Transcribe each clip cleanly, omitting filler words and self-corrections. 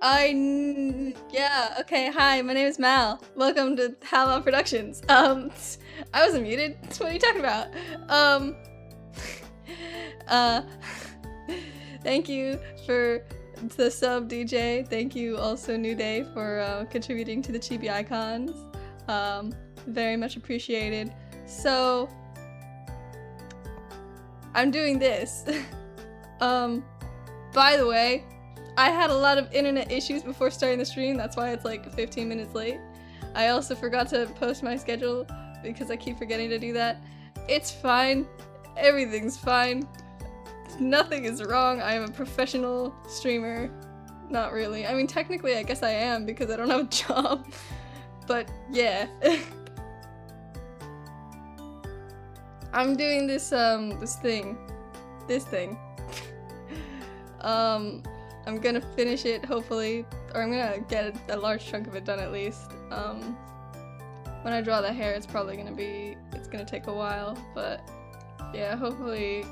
Yeah, okay, hi, my name is Mal. Welcome to Halal Productions. I wasn't muted. What are you talking about? Thank you for the sub, DJ. Thank you also, New Day, for contributing to the chibi icons. Very much appreciated. So, I'm doing this. By the way, I had a lot of internet issues before starting the stream, that's why it's like 15 minutes late. I also forgot to post my schedule because I keep forgetting to do that. It's fine. Everything's fine. Nothing is wrong. I am a professional streamer. Not really. I mean, technically I guess I am because I don't have a job. But yeah. I'm doing this thing. I'm gonna finish it, hopefully, or I'm gonna get a large chunk of it done at least. When I draw the hair, it's gonna take a while, but yeah, hopefully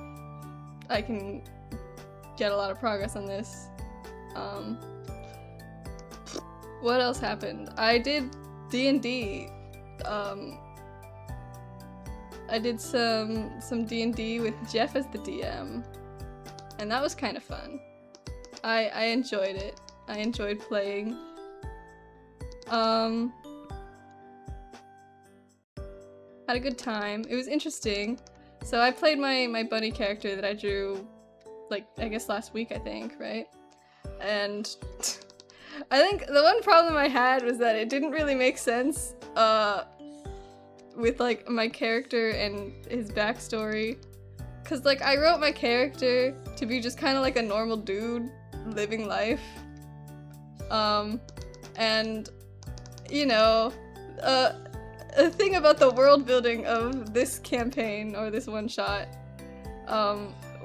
I can get a lot of progress on this. What else happened? I did D&D. I did some D&D with Jeff as the DM, and that was kind of fun. I enjoyed it. I enjoyed playing. Had a good time. It was interesting. So I played my bunny character that I drew, like, I guess last week, I think, right? And I think the one problem I had was that it didn't really make sense, with, like, my character and his backstory. Cause, like, I wrote my character to be just kind of like a normal dude living life. And, you know, a thing about the world building of this campaign, or this one-shot,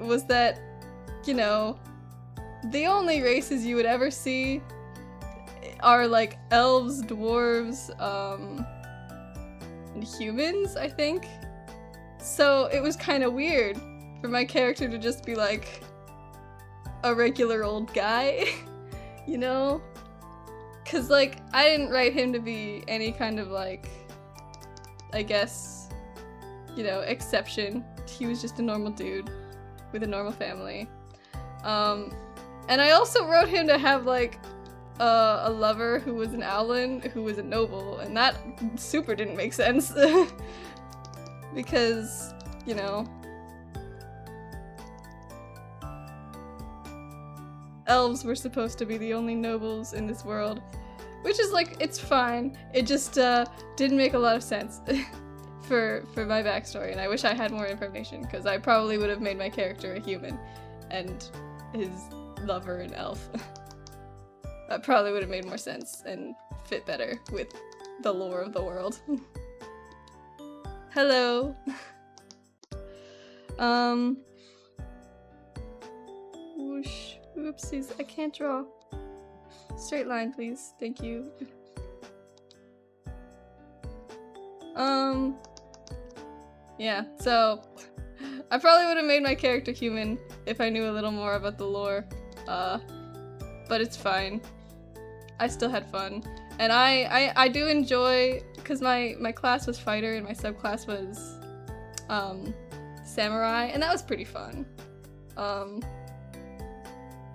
was that, you know, the only races you would ever see are, like, elves, dwarves, and humans, I think. So it was kind of weird for my character to just be, like, a regular old guy, you know? Cause, like, I didn't write him to be any kind of, like, I guess, you know, exception. He was just a normal dude with a normal family. And I also wrote him to have, like, a lover who was an Owlin, who was a noble, and that super didn't make sense. Because, you know, elves were supposed to be the only nobles in this world, which is, like, it's fine. It just didn't make a lot of sense for my backstory, and I wish I had more information, because I probably would have made my character a human and his lover an elf. That probably would have made more sense and fit better with the lore of the world. Hello. Whoosh. Oopsies, I can't draw. Straight line, please. Thank you. Yeah, so I probably would have made my character human if I knew a little more about the lore. But it's fine. I still had fun. And I do enjoy, because my class was fighter and my subclass was samurai, and that was pretty fun.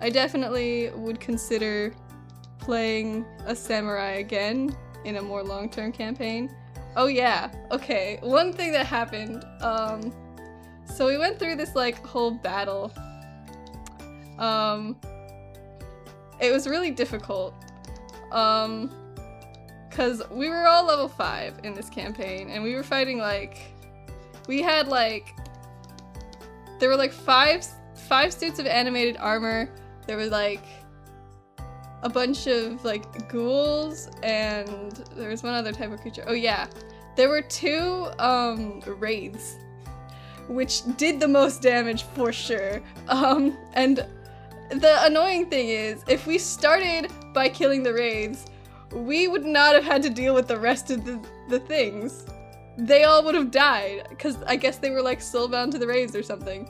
I definitely would consider playing a samurai again in a more long-term campaign. Oh yeah, okay, one thing that happened, so we went through this, like, whole battle. It was really difficult, cause we were all level 5 in this campaign, and we were fighting, like, we had, like, there were, like, five suits of animated armor. There was, like, a bunch of, like, ghouls, and there was one other type of creature. Oh yeah, there were 2 wraiths, which did the most damage for sure. And the annoying thing is, if we started by killing the wraiths, we would not have had to deal with the rest of the things. They all would have died, because I guess they were, like, soulbound to the wraiths or something.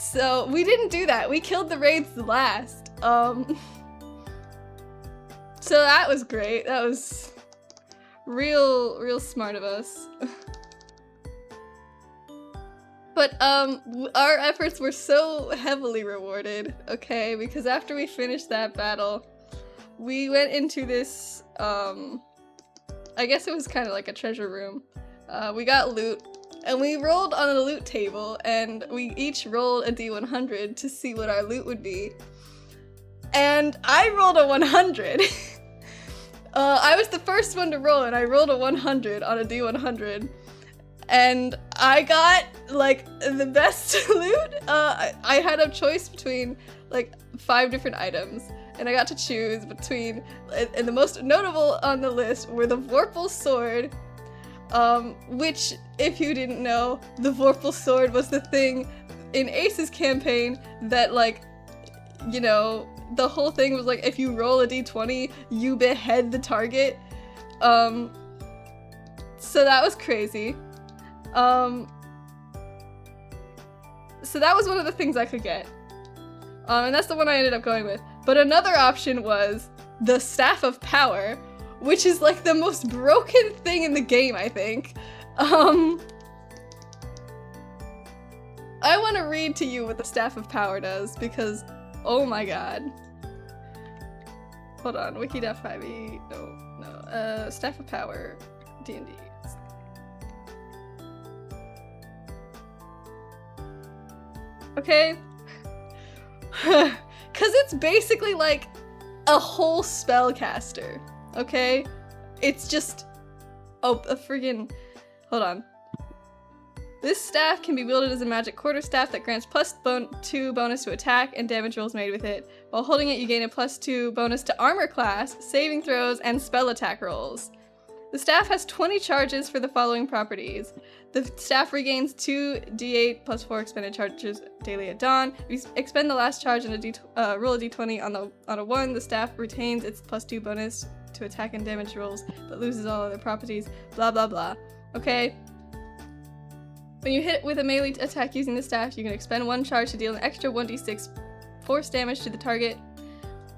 So we didn't do that. We killed the wraiths last. So that was great. That was real smart of us. But our efforts were so heavily rewarded, okay? Because after we finished that battle, we went into this, I guess it was kind of like a treasure room. We got loot, and we rolled on a loot table, and we each rolled a d100 to see what our loot would be. And I rolled a 100. I was the first one to roll, and I rolled a 100 on a d100. And I got, like, the best loot. I had a choice between, like, 5 different items. And I got to choose between, and the most notable on the list were the Vorpal Sword, which, if you didn't know, the Vorpal Sword was the thing in Ace's campaign that, like, you know, the whole thing was like, if you roll a d20, you behead the target. So that was crazy. So that was one of the things I could get. And that's the one I ended up going with. But another option was the Staff of Power, which is like the most broken thing in the game, I think. I want to read to you what the Staff of Power does, because oh my god. Hold on, wiki.5e, no, Staff of Power, D&D. Okay? Cause it's basically like a whole spellcaster, okay? It's just, a friggin', hold on. This staff can be wielded as a magic quarterstaff that grants +2 bonus to attack and damage rolls made with it. While holding it, you gain a +2 bonus to armor class, saving throws, and spell attack rolls. The staff has 20 charges for the following properties. The staff regains 2d8 +4 expended charges daily at dawn. If you expend the last charge and roll a d20 on a 1, the staff retains its +2 bonus to attack and damage rolls, but loses all other properties, blah blah blah. Okay? When you hit with a melee attack using the staff, you can expend 1 charge to deal an extra 1d6 force damage to the target.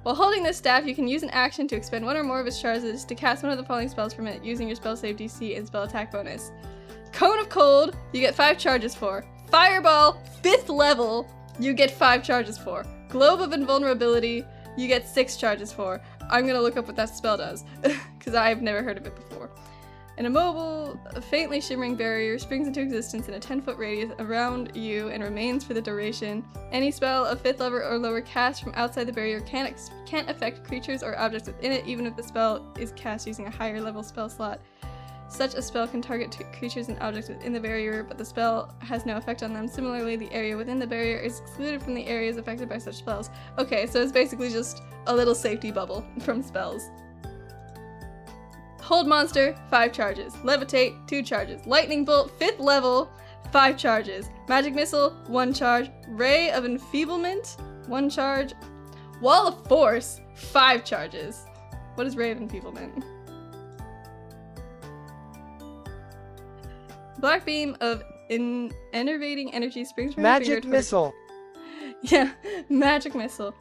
While holding this staff, you can use an action to expend 1 or more of its charges to cast one of the following spells from it using your spell save DC and spell attack bonus. Cone of Cold, you get 5 charges for. Fireball, 5th level, you get 5 charges for. Globe of Invulnerability, you get 6 charges for. I'm gonna look up what that spell does, because I've never heard of it before. An immobile, faintly shimmering barrier springs into existence in a 10-foot radius around you and remains for the duration. Any spell of 5th level or lower cast from outside the barrier can't affect creatures or objects within it, even if the spell is cast using a higher level spell slot. Such a spell can target creatures and objects within the barrier, but the spell has no effect on them. Similarly, the area within the barrier is excluded from the areas affected by such spells. Okay, so it's basically just a little safety bubble from spells. Hold Monster, 5 charges. Levitate, 2 charges. Lightning Bolt, 5th level, 5 charges. Magic Missile, 1 charge. Ray of Enfeeblement, 1 charge. Wall of Force, 5 charges. What is Ray of Enfeeblement? Black Beam of Enervating Energy springs from Magic Missile. Yeah, Magic Missile.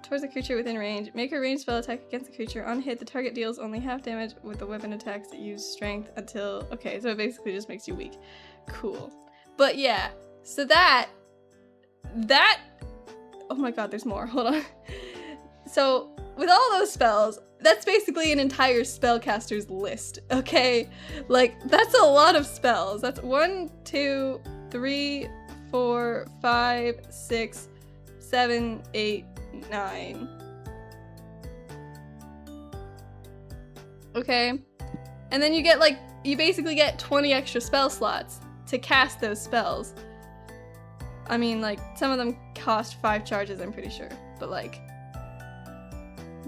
Towards a creature within range. Make a ranged spell attack against the creature. On hit, the target deals only half damage with the weapon attacks that use strength until... Okay, so it basically just makes you weak. Cool. But yeah, so that... Oh my god, there's more. Hold on. So, with all those spells, that's basically an entire spellcaster's list, okay? Like, that's a lot of spells. That's 1, 2, 3, 4, 5, 6, 7, 8, 9. Okay? And then you get, like, you basically get 20 extra spell slots to cast those spells. I mean, like, some of them cost 5 charges, I'm pretty sure. But, like,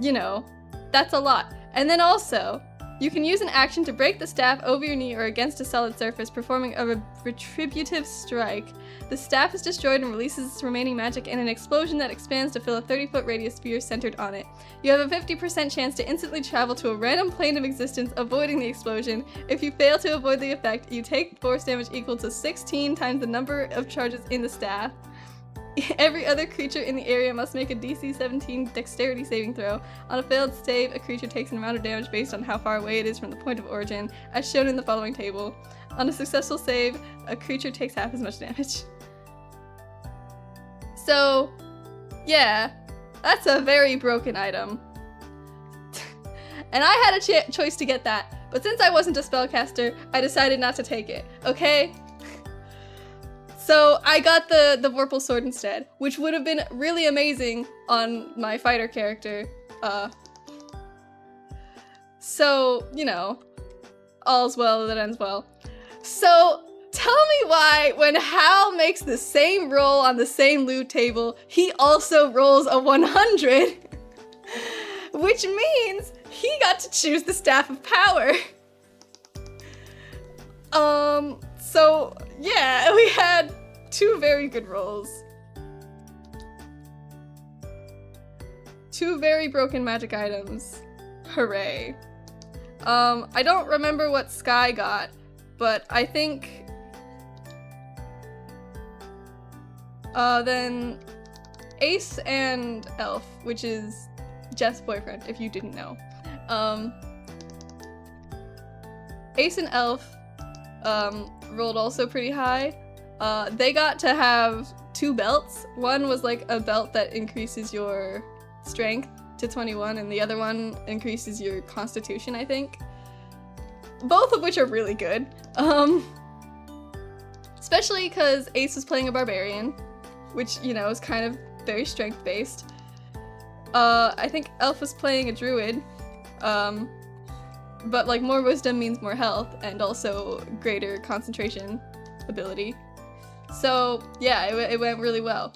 you know, that's a lot. And then also, you can use an action to break the staff over your knee or against a solid surface, performing a retributive strike. The staff is destroyed and releases its remaining magic in an explosion that expands to fill a 30-foot radius sphere centered on it. You have a 50% chance to instantly travel to a random plane of existence, avoiding the explosion. If you fail to avoid the effect, you take force damage equal to 16 times the number of charges in the staff. Every other creature in the area must make a DC 17 dexterity saving throw. On a failed save, a creature takes an amount of damage based on how far away it is from the point of origin, as shown in the following table. On a successful save, a creature takes half as much damage. So, yeah, that's a very broken item. And I had a choice to get that, but since I wasn't a spellcaster, I decided not to take it, okay? So I got the Vorpal Sword instead, which would have been really amazing on my fighter character. So, you know, all's well that ends well. So, tell me why, when Hal makes the same roll on the same loot table, he also rolls a 100, which means he got to choose the Staff of Power. So, yeah, we had 2 very good rolls. 2 very broken magic items. Hooray. I don't remember what Sky got, but I think... then Ace and Elf, which is Jeff's boyfriend, if you didn't know. Ace and Elf rolled also pretty high. They got to have 2 belts. One was like a belt that increases your strength to 21, and the other one increases your constitution, I think. Both of which are really good. Especially because Ace was playing a barbarian, which, you know, is kind of very strength-based. I think Elf was playing a druid, but like more wisdom means more health and also greater concentration ability. So yeah, it went really well.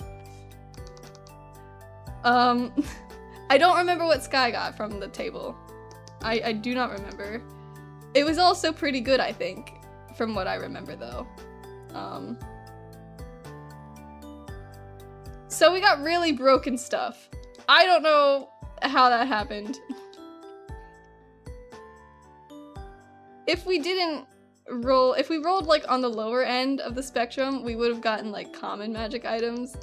I don't remember what Sky got from the table. I do not remember. It was also pretty good, I think, from what I remember though. So we got really broken stuff. I don't know how that happened. If we rolled like on the lower end of the spectrum, we would have gotten like common magic items.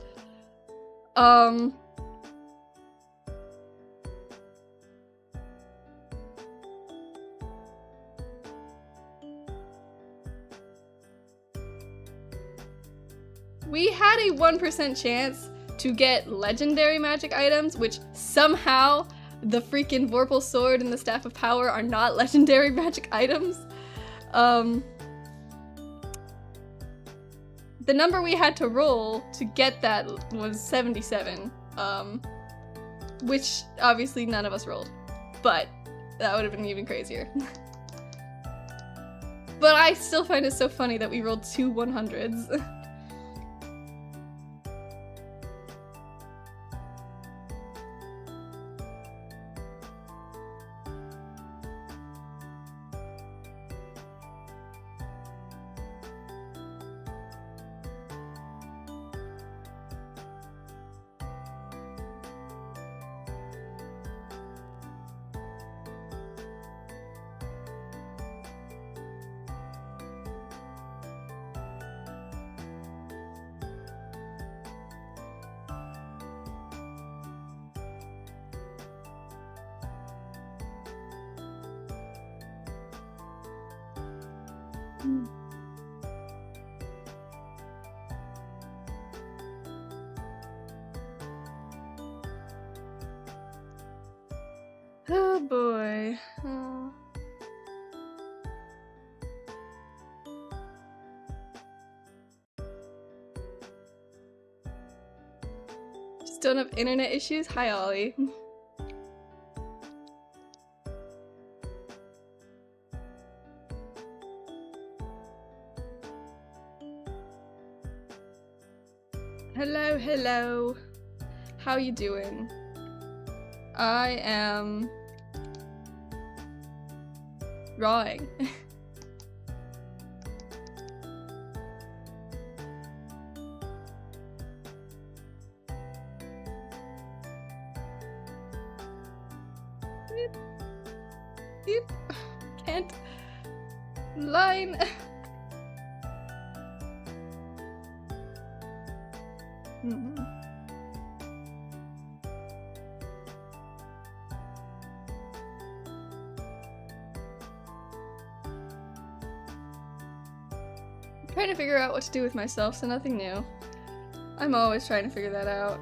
We had a 1% chance to get legendary magic items, which somehow the freaking Vorpal Sword and the Staff of Power are not legendary magic items. The number we had to roll to get that was 77, which obviously none of us rolled, but that would have been even crazier. But I still find it so funny that we rolled 2 100s. Oh boy. Oh. Just don't have internet issues? Hi, Ollie. Hello, hello. How you doing? I am drawing. Beep. Beep. Can't line. Hmm. I'm trying to figure out what to do with myself, so nothing new. I'm always trying to figure that out.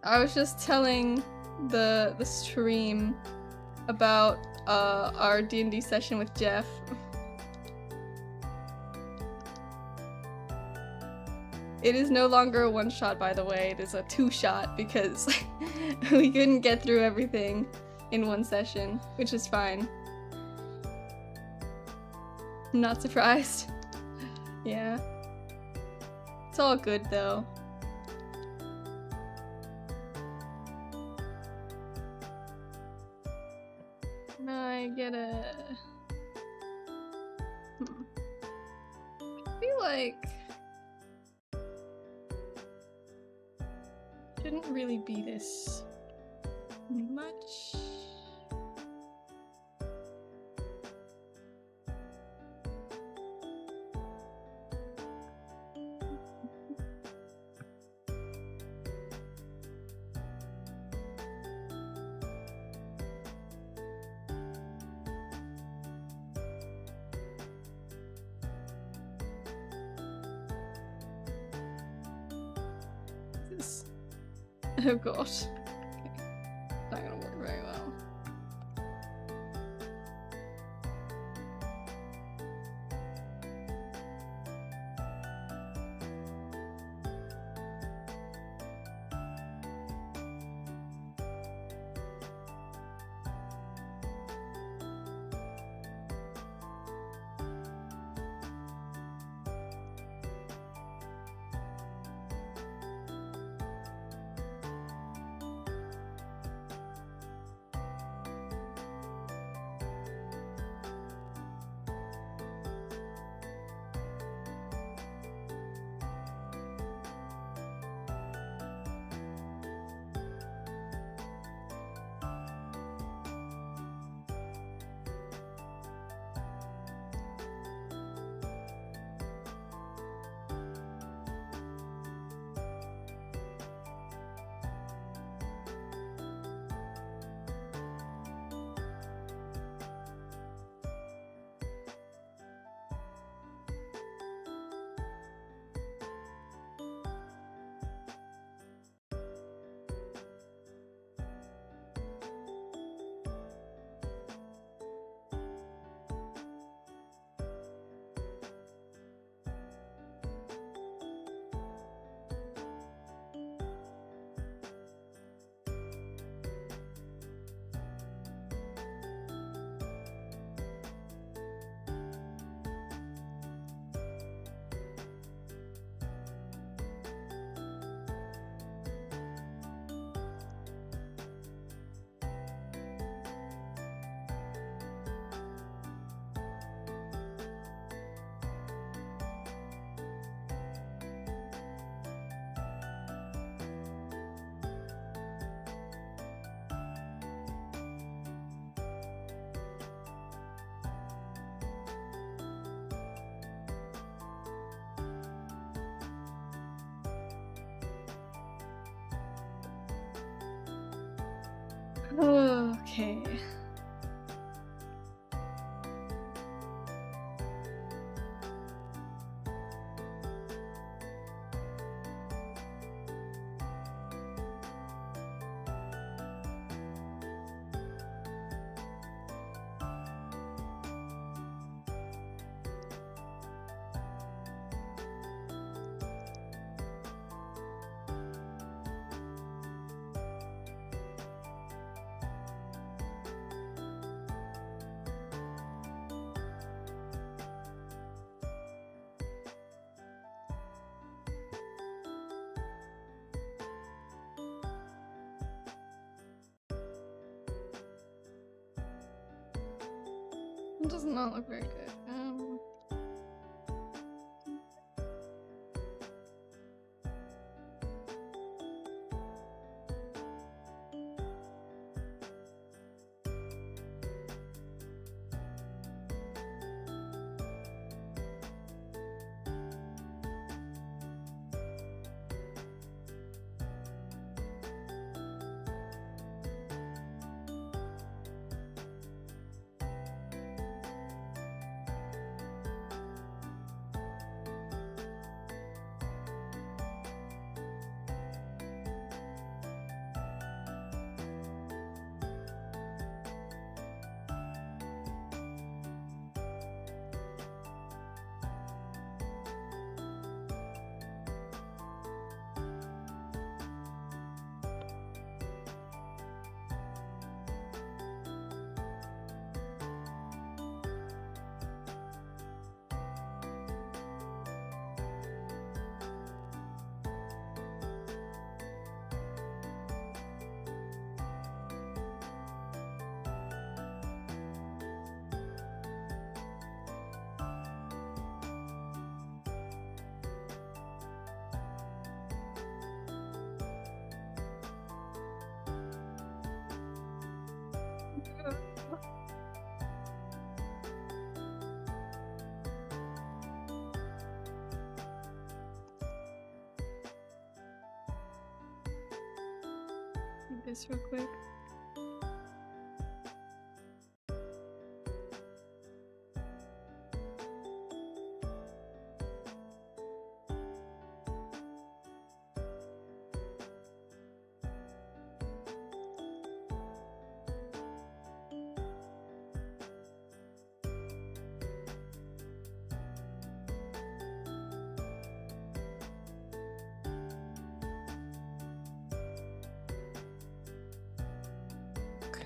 I was just telling the stream about our D&D session with Jeff. It is no longer a one-shot, by the way. It is a two-shot because we couldn't get through everything in one session, which is fine. I'm not surprised. Yeah. It's all good, though. No, I get it. I feel like shouldn't really be this much. Oh gosh. Okay. Not gonna work very well. Okay. It does not look very good. this real quick.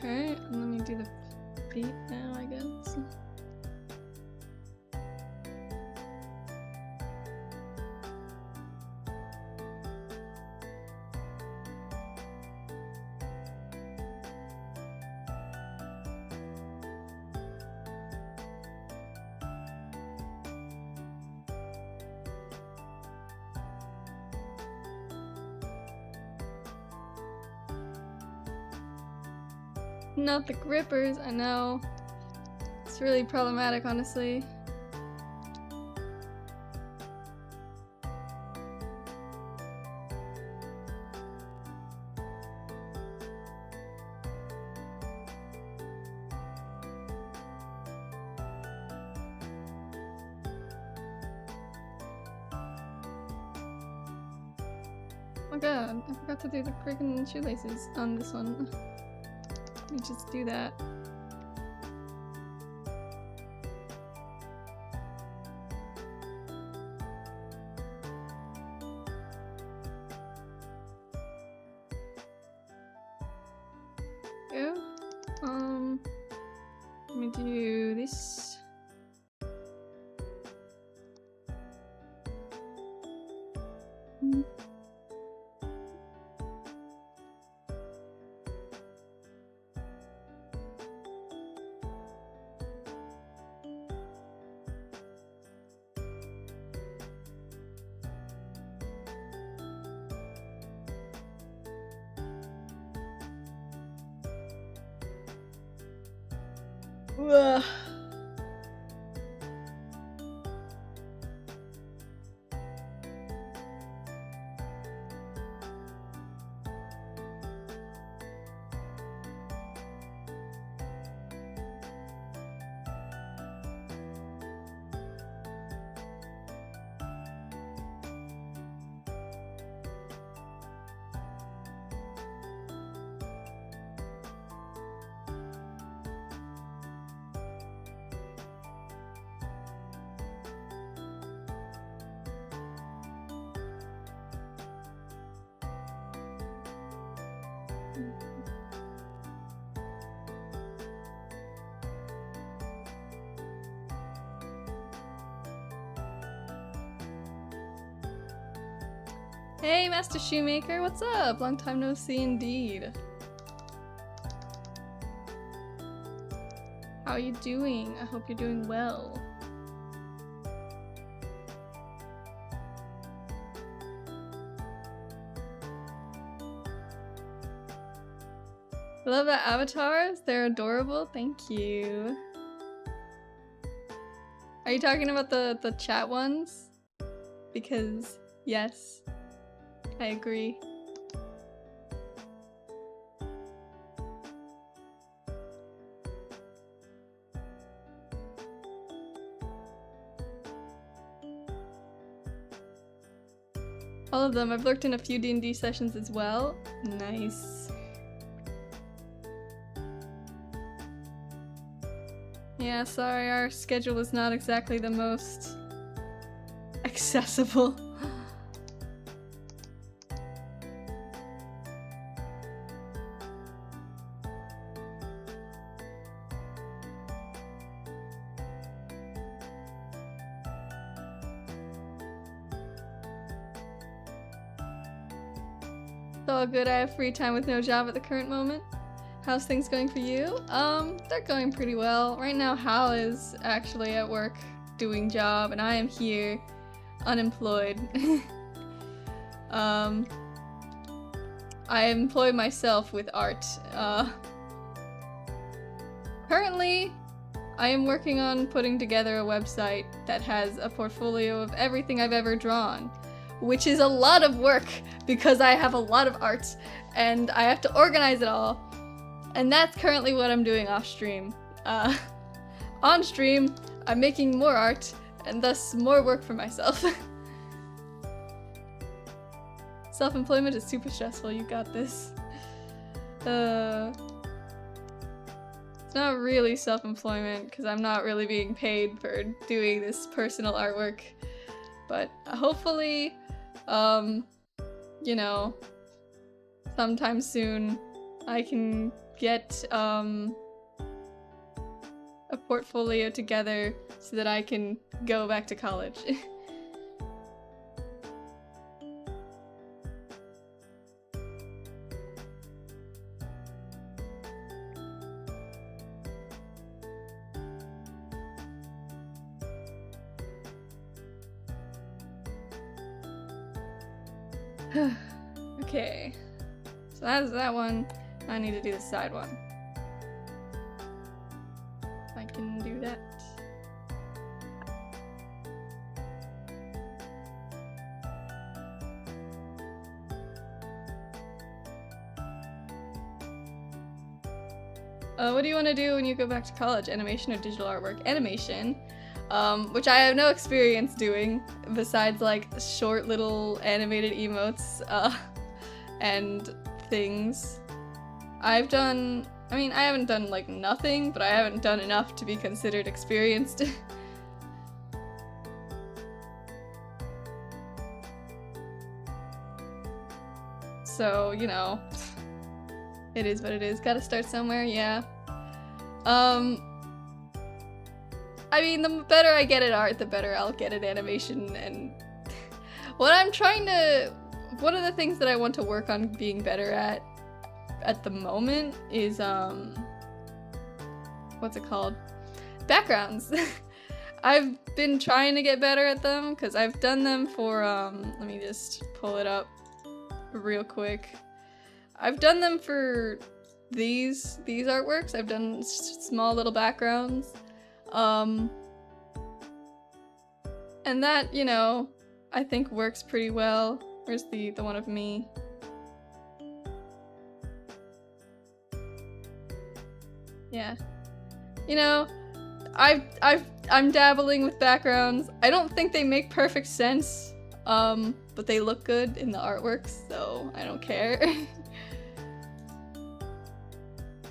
Okay, let me do the beat now, I guess. Not the grippers, I know. It's really problematic, honestly. Oh god, I forgot to do the freaking shoelaces on this one. Let me just do that. Go. Let me do this. Ugh. Hey, Master Shoemaker, what's up? Long time no see indeed. How are you doing? I hope you're doing well. I love the avatars. They're adorable. Thank you. Are you talking about the chat ones? Because yes, I agree. All of them. I've lurked in a few D&D sessions as well. Nice. Yeah, sorry, our schedule is not exactly the most accessible. It's all good. I have free time with no job at the current moment. How's things going for you? They're going pretty well. Right now Hal is actually at work doing job and I am here unemployed. I employ myself with art. Currently I am working on putting together a website that has a portfolio of everything I've ever drawn. which is a lot of work because I have a lot of art and I have to organize it all. And that's currently what I'm doing off stream. On stream, I'm making more art and thus more work for myself. Self-employment is super stressful, you got this. It's not really self-employment because I'm not really being paid for doing this personal artwork. But hopefully, you know, sometime soon I can get a portfolio together so that I can go back to college. Okay, so that is that one. I need to do the side one. I can do that. What do you want to do when you go back to college? Animation or digital artwork? Animation. Which I have no experience doing, besides like short little animated emotes, and things. I mean, I haven't done like nothing, but I haven't done enough to be considered experienced. So, you know, it is what it is. Gotta start somewhere, yeah. I mean, the better I get at art, the better I'll get at animation, and one of the things that I want to work on being better at the moment is, what's it called? Backgrounds. I've been trying to get better at them, because I've done them for, let me just pull it up real quick. I've done them for these artworks. I've done small little backgrounds. And that, you know, I think works pretty well. Where's the one of me? Yeah. You know, I'm dabbling with backgrounds. I don't think they make perfect sense, but they look good in the artwork, so I don't care.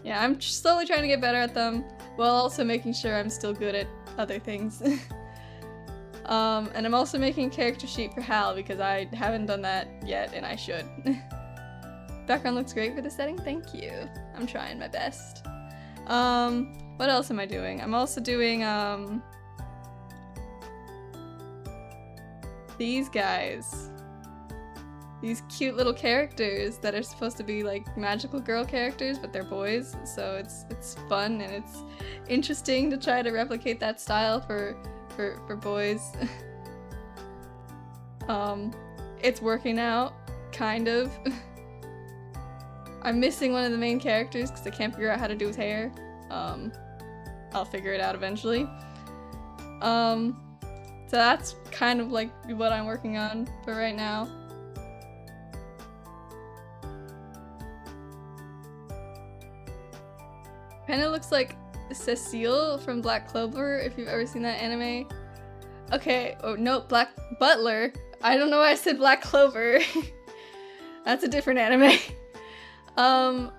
Yeah, I'm slowly trying to get better at them, while also making sure I'm still good at other things. And I'm also making a character sheet for Hal, because I haven't done that yet, and I should. Background looks great for the setting, thank you. I'm trying my best. What else am I doing? I'm also doing, these guys. These cute little characters that are supposed to be like magical girl characters, but they're boys, so it's fun and it's interesting to try to replicate that style for boys. It's working out, kind of. I'm missing one of the main characters because I can't figure out how to do his hair. I'll figure it out eventually. So that's kind of like what I'm working on for right now. Kinda looks like Cecile from Black Clover, if you've ever seen that anime. Okay, oh no, Black Butler. I don't know why I said Black Clover. That's a different anime. I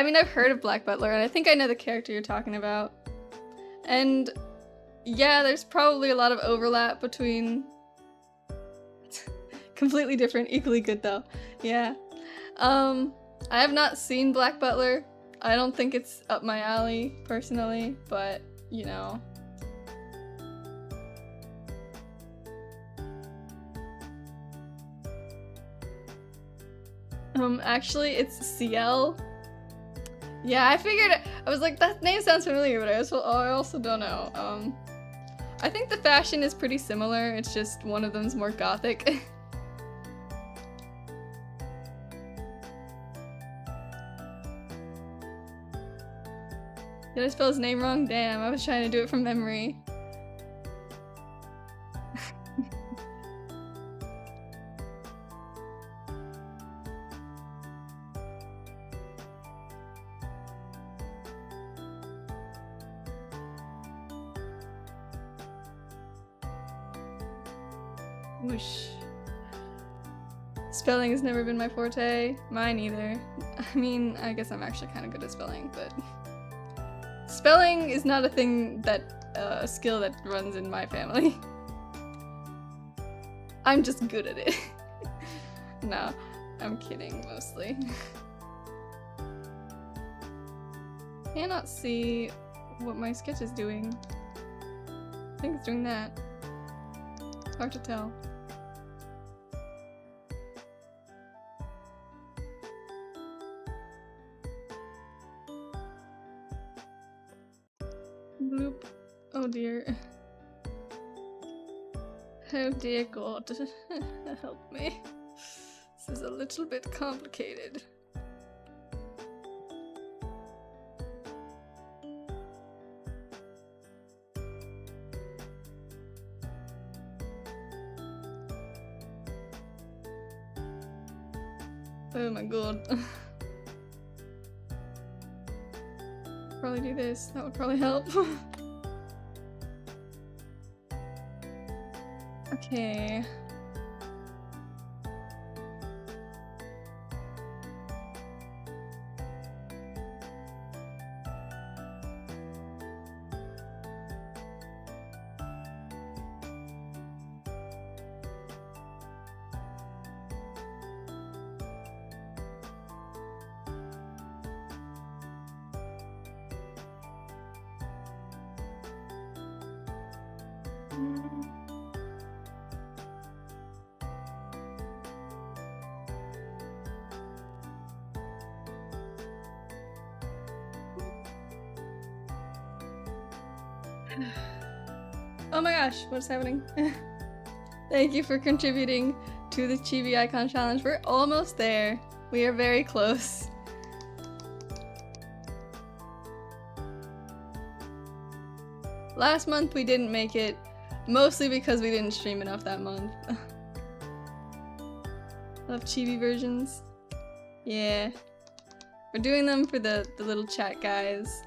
mean, I've heard of Black Butler, and I think I know the character you're talking about. And yeah, there's probably a lot of overlap between... Completely different, equally good though. Yeah. I have not seen Black Butler. I don't think it's up my alley, personally, but, you know. Actually, it's CL. Yeah, I figured, I was like, that name sounds familiar, but I also don't know. I think the fashion is pretty similar, it's just one of them's more gothic. Did I spell his name wrong? Damn, I was trying to do it from memory. Whoosh. Spelling has never been my forte. Mine either. I mean, I guess I'm actually kind of good at spelling, but spelling is not a thing that, a skill that runs in my family. I'm just good at it. No, I'm kidding mostly. Cannot see what my sketch is doing. I think it's doing that. Hard to tell. Bloop. Oh dear. Oh dear God. Help me. This is a little bit complicated. Oh my God. Probably do this. That would probably help. Okay. Oh my gosh, what's happening? Thank you for contributing to the Chibi Icon Challenge. We're almost there. We are very close. Last month we didn't make it, mostly because we didn't stream enough that month. Love chibi versions. Yeah. We're doing them for the little chat guys.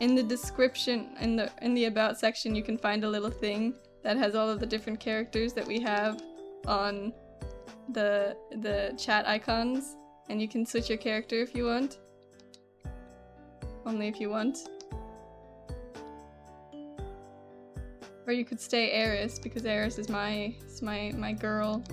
In the description, in the about section, you can find a little thing that has all of the different characters that we have on the chat icons, and you can switch your character if you want. Only if you want. Or you could stay Eris, because Eris is my girl.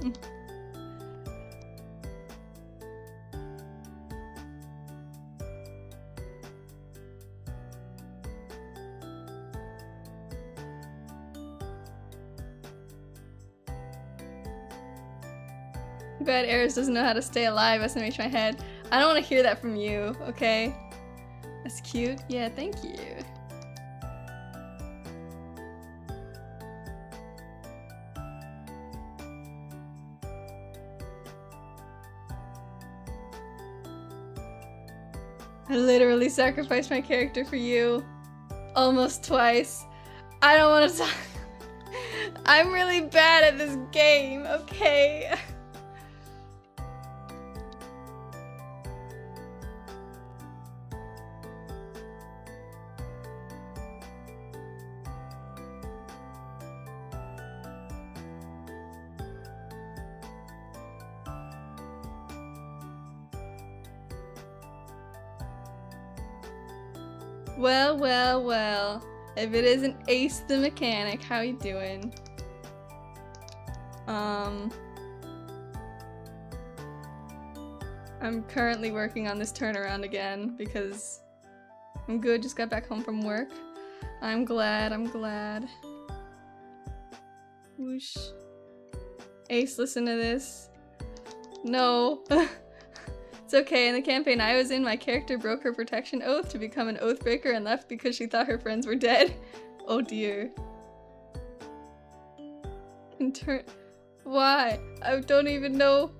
Too bad Eris doesn't know how to stay alive, SMH my head. I don't want to hear that from you, okay? That's cute. Yeah, thank you. I literally sacrificed my character for you. Almost twice. I don't want to talk. I'm really bad at this game, okay? Well, well, well. If it isn't Ace the Mechanic, how you doing? I'm currently working on this turnaround again because I'm good, just got back home from work. I'm glad, I'm glad. Whoosh. Ace, listen to this. No. It's okay, in the campaign I was in, my character broke her protection oath to become an oathbreaker and left because she thought her friends were dead. Oh dear. Why? I don't even know.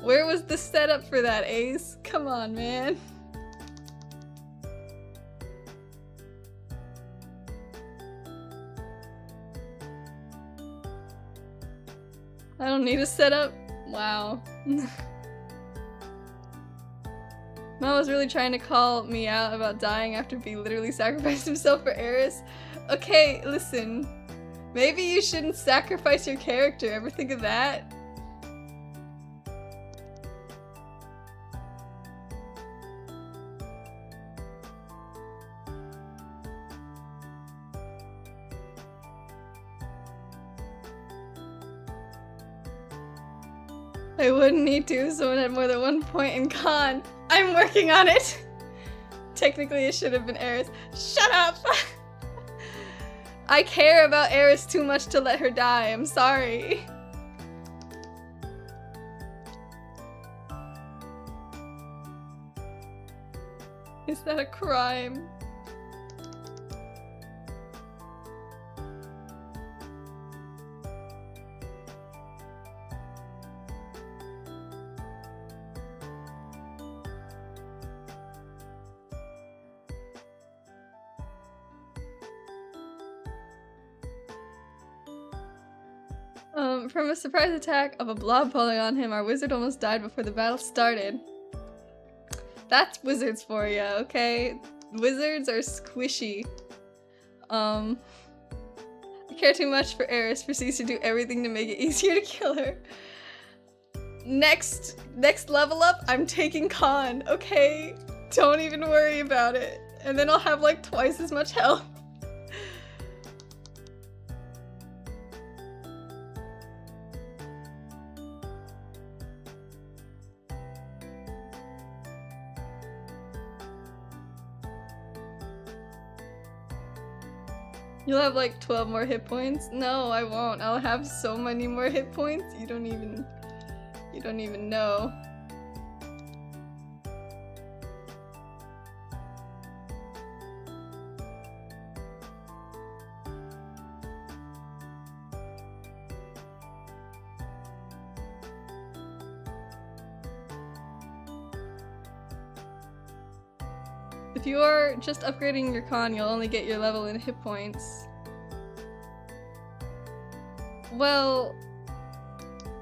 Where was the setup for that, Ace? Come on, man. I don't need a setup. Wow. Mom was really trying to call me out about dying after B literally sacrificed himself for Eris. Okay, listen. Maybe you shouldn't sacrifice your character. Ever think of that? I wouldn't need to if someone had more than 1 point in con. I'm working on it! Technically it should have been Eris. Shut up! I care about Eris too much to let her die. I'm sorry. Is that a crime? From a surprise attack of a blob falling on him, our wizard almost died before the battle started. That's wizards for you, okay? Wizards are squishy. I care too much for Eris. Proceeds to do everything to make it easier to kill her. Next level up, I'm taking con, okay? Don't even worry about it. And then I'll have like twice as much health. You'll have like 12 more hit points? No, I won't. I'll have so many more hit points. You don't even know. If you are just upgrading your con, you'll only get your level in hit points. Well,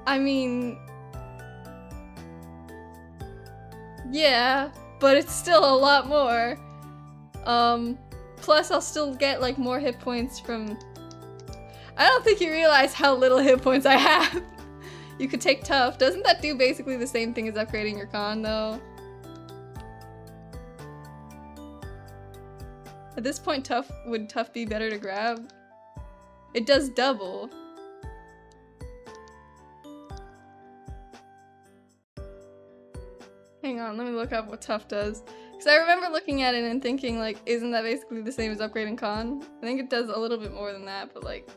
I mean, yeah, but it's still a lot more. Plus I'll still get like more hit points from... I don't think you realize how little hit points I have. You could take tough. Doesn't that do basically the same thing as upgrading your con though? At this point, would tough be better to grab? It does double. Hang on, let me look up what tough does. Because I remember looking at it and thinking, like, isn't that basically the same as upgrading con? I think it does a little bit more than that, but like...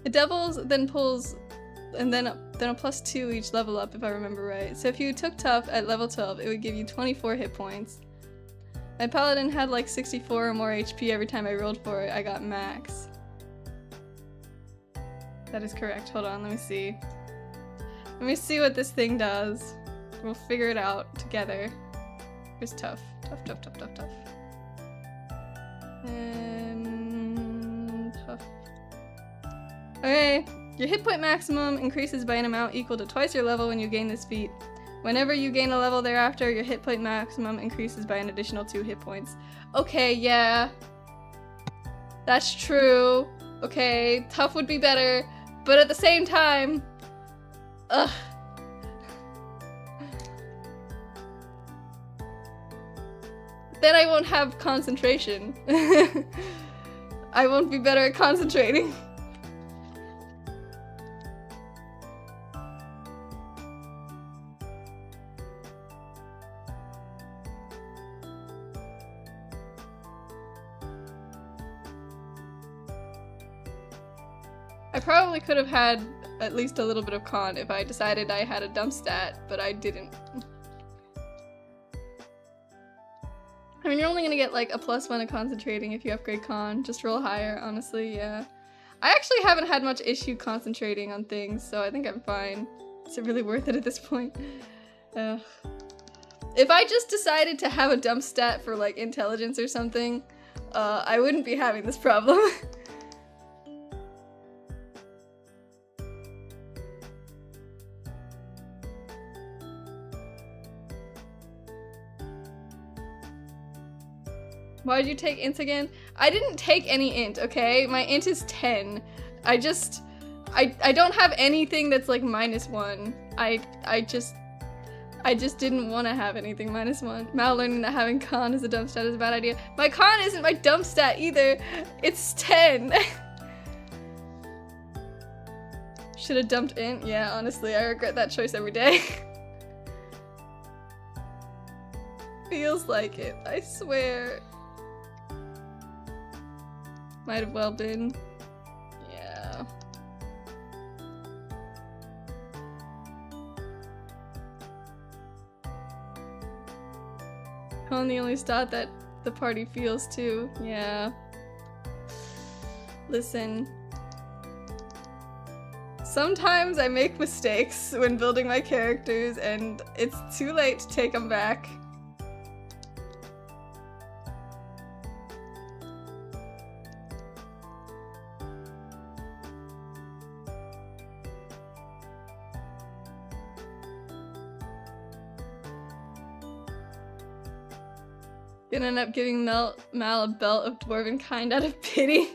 It doubles, then pulls, and then a +2 each level up, if I remember right. So if you took tough at level 12, it would give you 24 hit points. My paladin had like 64 or more HP every time I rolled for it. I got max. That is correct. Hold on, let me see. Let me see what this thing does. We'll figure it out together. Here's tough. Tough. And tough. Okay. Your hit point maximum increases by an amount equal to twice your level when you gain this feat. Whenever you gain a level thereafter, your hit point maximum increases by an additional 2 hit points. Okay, yeah. That's true. Okay, tough would be better, but at the same time... Ugh. Then I won't have concentration. I won't be better at concentrating. I probably could have had at least a little bit of con if I decided I had a dump stat, but I didn't. I mean, you're only gonna get like a +1 at concentrating if you upgrade con. Just roll higher, honestly, yeah. I actually haven't had much issue concentrating on things, so I think I'm fine. Is it really worth it at this point? If I just decided to have a dump stat for like intelligence or something, I wouldn't be having this problem. Why'd you take int again? I didn't take any int, okay? My int is 10. I don't have anything that's like -1. I just didn't want to have anything -1. Mal learning that having con as a dump stat is a bad idea. My con isn't my dump stat either. It's 10. Should have dumped int? Yeah, honestly, I regret that choice every day. Feels like it, I swear. Might have well been. Yeah. Con the only stat that the party feels too. Yeah. Listen. Sometimes I make mistakes when building my characters and it's too late to take them back. Gonna end up giving Mal a belt of dwarven kind out of pity.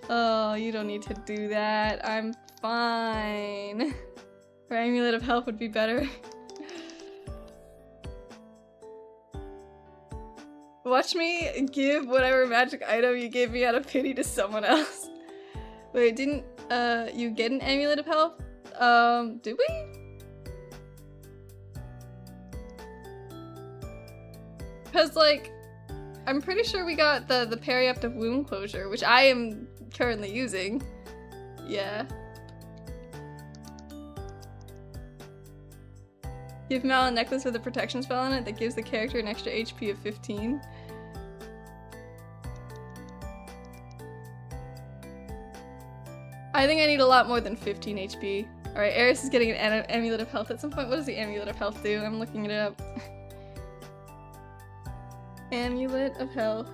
Oh, you don't need to do that. I'm fine. Or amulet of health would be better. Watch me give whatever magic item you gave me out of pity to someone else. Wait, didn't you get an amulet of health? Did we? Because, like, I'm pretty sure we got the periaptive wound closure, which I am currently using. Yeah. Give Mal a necklace with a protection spell on it that gives the character an extra HP of 15. I think I need a lot more than 15 HP. Alright, Eris is getting an amulet of health at some point. What does the amulet of health do? I'm looking it up. Amulet of health.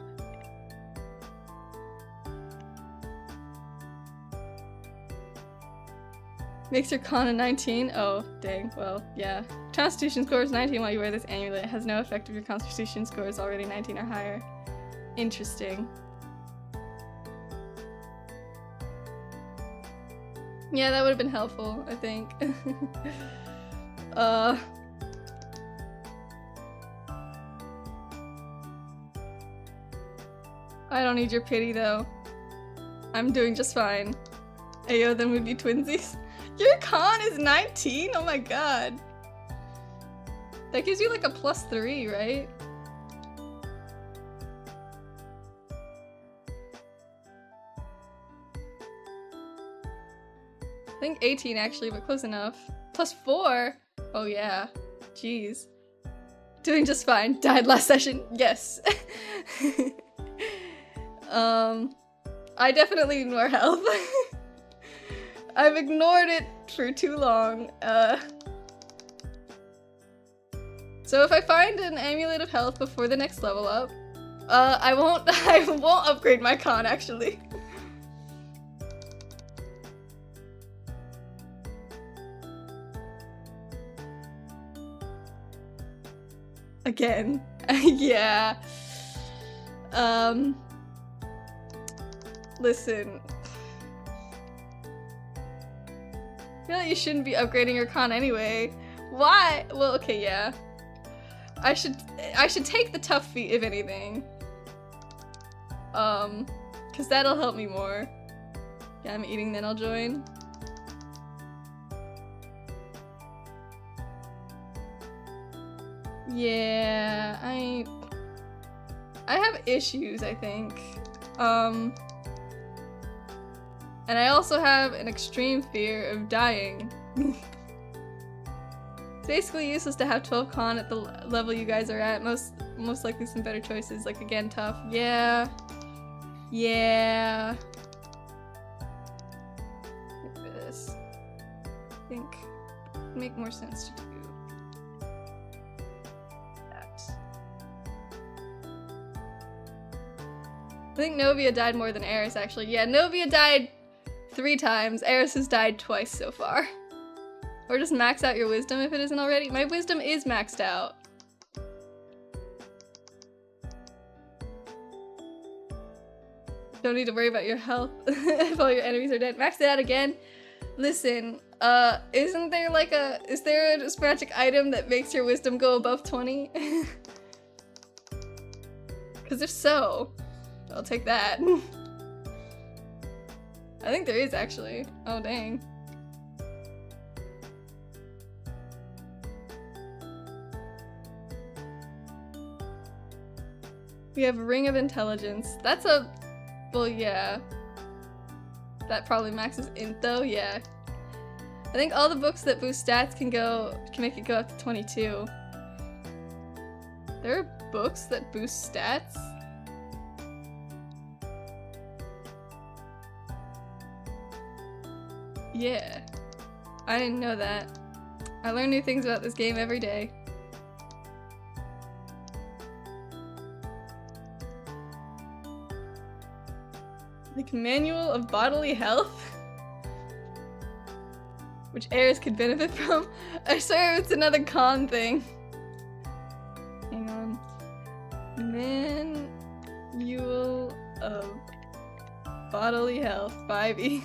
Makes your con a 19? Oh, dang. Well, yeah. Constitution score is 19 while you wear this amulet. It has no effect if your constitution score is already 19 or higher. Interesting. Yeah, that would have been helpful, I think. I don't need your pity, though. I'm doing just fine. Ayo, then we'd be twinsies. Your con is 19? Oh my god. That gives you like a +3, right? I think 18 actually, but close enough. +4? Oh yeah. Jeez. Doing just fine. Died last session. Yes. I definitely need more health. I've ignored it for too long. So if I find an amulet of health before the next level up, I won't upgrade my con actually. Again. Yeah. Listen. I feel like you shouldn't be upgrading your con anyway. Why? Well, okay, yeah. I should take the tough feat, if anything. Cause that'll help me more. Yeah, I'm eating, then I'll join. Yeah, I have issues, I think. And I also have an extreme fear of dying. It's basically useless to have 12 con at the level you guys are at. Most likely some better choices, like again, tough. Yeah. Yeah. Look at this. I think it'd make more sense to do that. I think Novia died more than Eris, actually. Yeah, Novia died 3 times. Eris has died twice so far. Or just max out your wisdom if it isn't already. My wisdom is maxed out. Don't need to worry about your health if all your enemies are dead. Max it out again. Listen, isn't there like is there a magic item that makes your wisdom go above 20? Because if so, I'll take that. I think there is actually. Oh dang. We have Ring of Intelligence. That's a... well, yeah. That probably maxes int though, yeah. I think all the books that boost stats can make it go up to 22. There are books that boost stats? Yeah. I didn't know that. I learn new things about this game every day. Like Manual of Bodily Health? Which heirs could benefit from? I swear it's another con thing. Hang on. Manual of Bodily Health, 5e.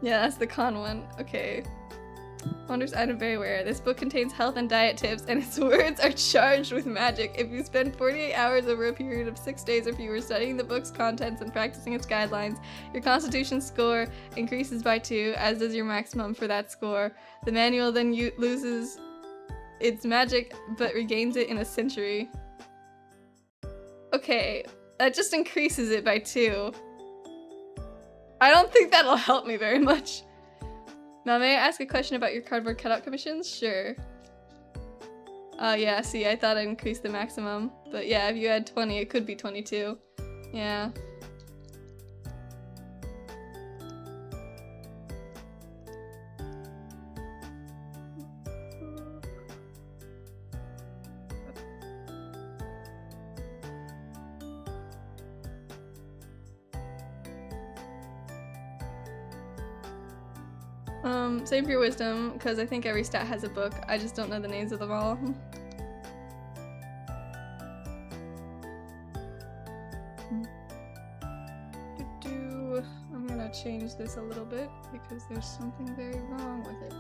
Yeah, that's the con one. Okay. Wonders item very rare. This book contains health and diet tips, and its words are charged with magic. If you spend 48 hours over a period of 6 days or fewer studying the book's contents and practicing its guidelines, your constitution score increases by 2, as does your maximum for that score. The manual then loses its magic, but regains it in a century. Okay, that just increases it by 2. I don't think that'll help me very much. Now, may I ask a question about your cardboard cutout commissions? Sure. Yeah, see, I thought I increased the maximum. But yeah, if you had 20, it could be 22. Yeah. Save your wisdom, because I think every stat has a book. I just don't know the names of them all. I'm gonna change this a little bit, because there's something very wrong with it.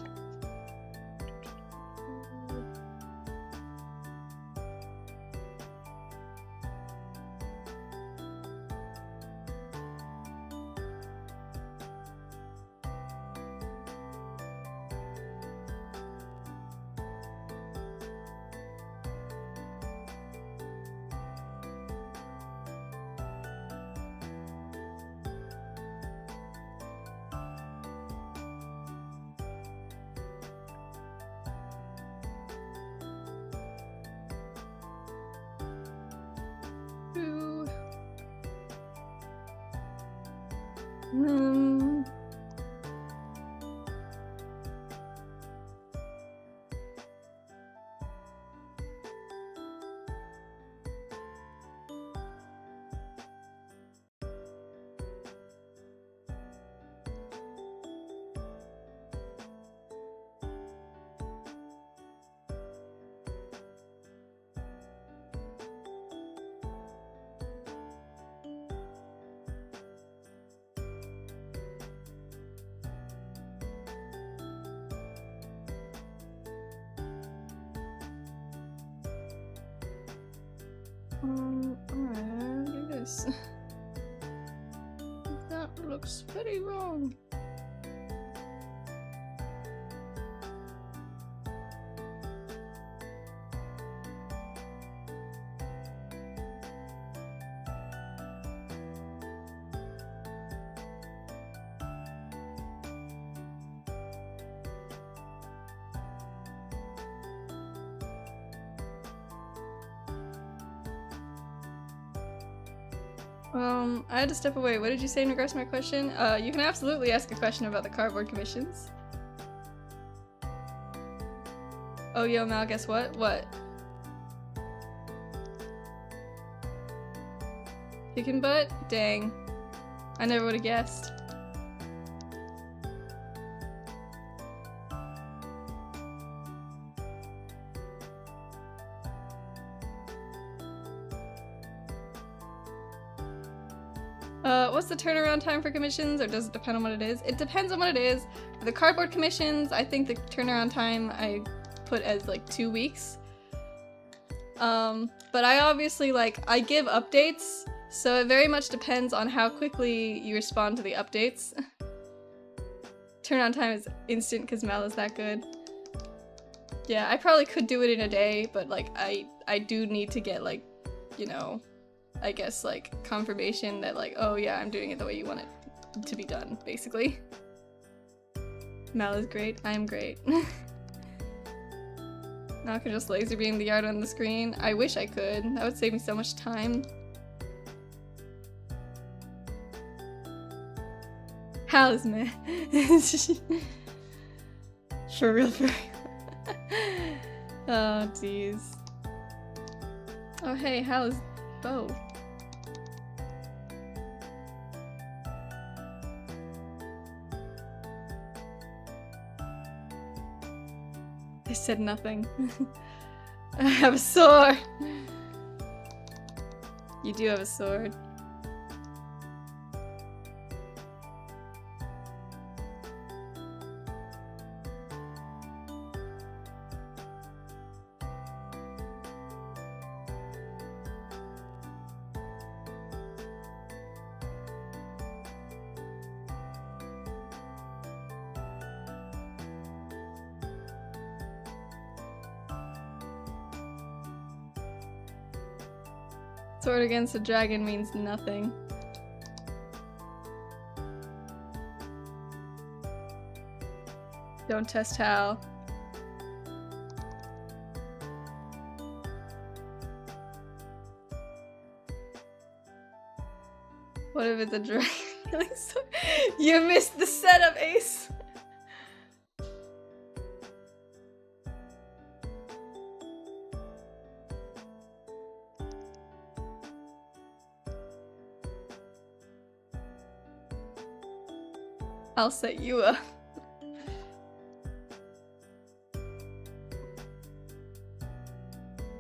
Alright, do this. That looks pretty wrong. I had to step away. What did you say in regards to my question? You can absolutely ask a question about the cardboard commissions. Oh, yo, Mal, guess what? What? Chicken butt? Dang. I never would have guessed. What's the turnaround time for commissions, or does it depend on what it is? It depends on what it is. For the cardboard commissions, I think the turnaround time I put as like 2 weeks. But I obviously I give updates, so it very much depends on how quickly you respond to the updates. Turnaround time is instant because Mal is that good. Yeah, I probably could do it in a day, but I do need to get you know, I guess confirmation that oh yeah, I'm doing it the way you want it to be done, basically. Mal is great, I'm great. Now I can just laser beam the art on the screen. I wish I could. That would save me so much time. How's man? For real, for real. Oh, jeez. Oh, hey, how's Bo? I said nothing. I have a sword! You do have a sword. Sword against a dragon means nothing. Don't test Hal. What if it's a dragon? You missed the setup, Ace! I'll set you up.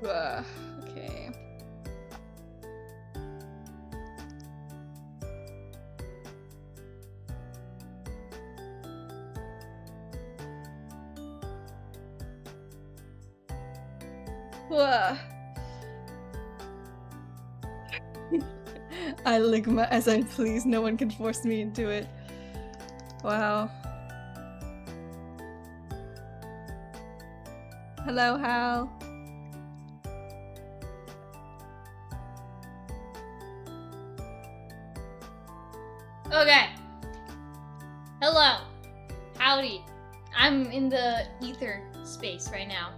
Okay. I ligma as I please, no one can force me into it. Wow. Hello, Hal. Okay. Hello. Howdy. I'm in the ether space right now.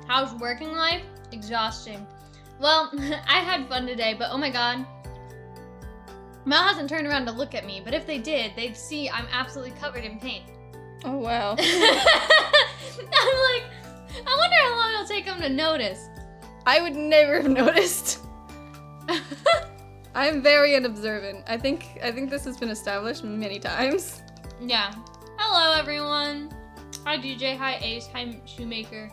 How's working life? Exhausting. Well, I had fun today, but oh my god. Mel hasn't turned around to look at me, but if they did, they'd see I'm absolutely covered in paint. Oh, wow. I'm like, I wonder how long it'll take them to notice. I would never have noticed. I'm very unobservant. I think this has been established many times. Yeah. Hello, everyone. Hi, DJ. Hi, Ace. Hi, Shoemaker.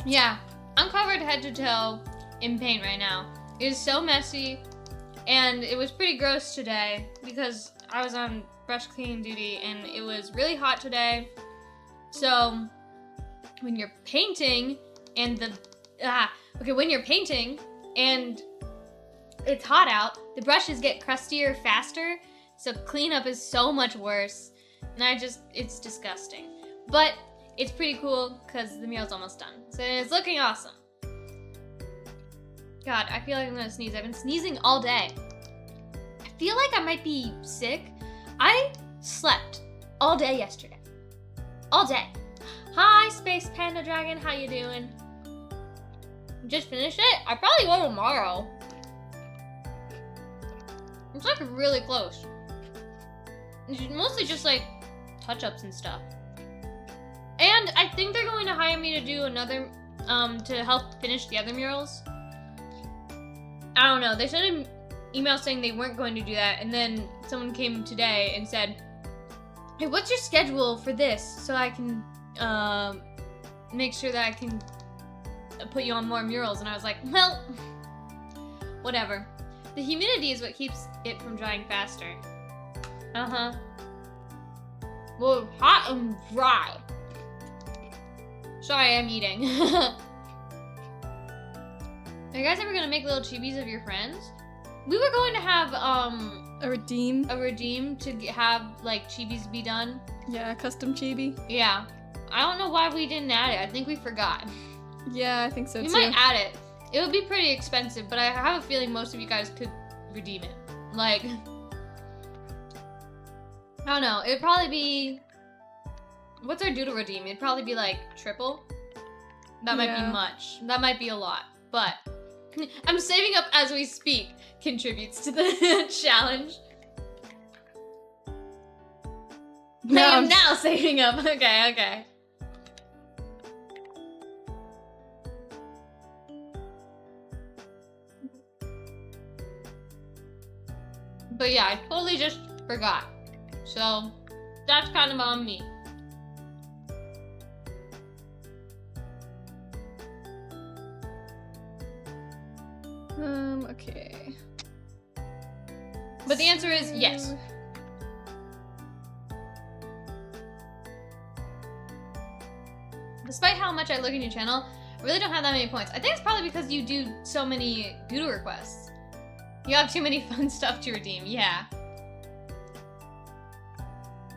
Yeah. I'm covered head to toe in paint right now. It is so messy. And it was pretty gross today because I was on brush cleaning duty and it was really hot today. So when you're painting and when you're painting and it's hot out, the brushes get crustier faster. So cleanup is so much worse. And it's disgusting. But it's pretty cool because the meal's almost done. So it's looking awesome. God, I feel like I'm gonna sneeze. I've been sneezing all day. I feel like I might be sick. I slept all day yesterday. All day. Hi, Space Panda Dragon. How you doing? Just finished it? I probably will tomorrow. It's like really close. It's mostly just like touch-ups and stuff. And I think they're going to hire me to do another, to help finish the other murals. I don't know. They sent an email saying they weren't going to do that, and then someone came today and said, "Hey, what's your schedule for this so I can make sure that I can put you on more murals?" And I was like, well, whatever. The humidity is what keeps it from drying faster. Uh-huh. Well, hot and dry. Sorry, I'm eating. Are you guys ever gonna make little chibis of your friends? We were going to have, A redeem? a redeem to have, like, chibis be done. Yeah, custom chibi. Yeah. I don't know why we didn't add it. I think we forgot. Yeah, I think so We too. might add it. It would be pretty expensive, but I have a feeling most of you guys could redeem it. Like, I don't know. It'd probably be... What's our doodle redeem? It'd probably be like triple. That might be much. That might be a lot. But I'm saving up as we speak. Contributes to the challenge. No, I am now saving up. Okay, okay. But yeah, I totally just forgot. So, that's kind of on me. Okay. But the answer is yes. Despite how much I look at your channel, I really don't have that many points. I think it's probably because you do so many doodle requests. You have too many fun stuff to redeem, yeah.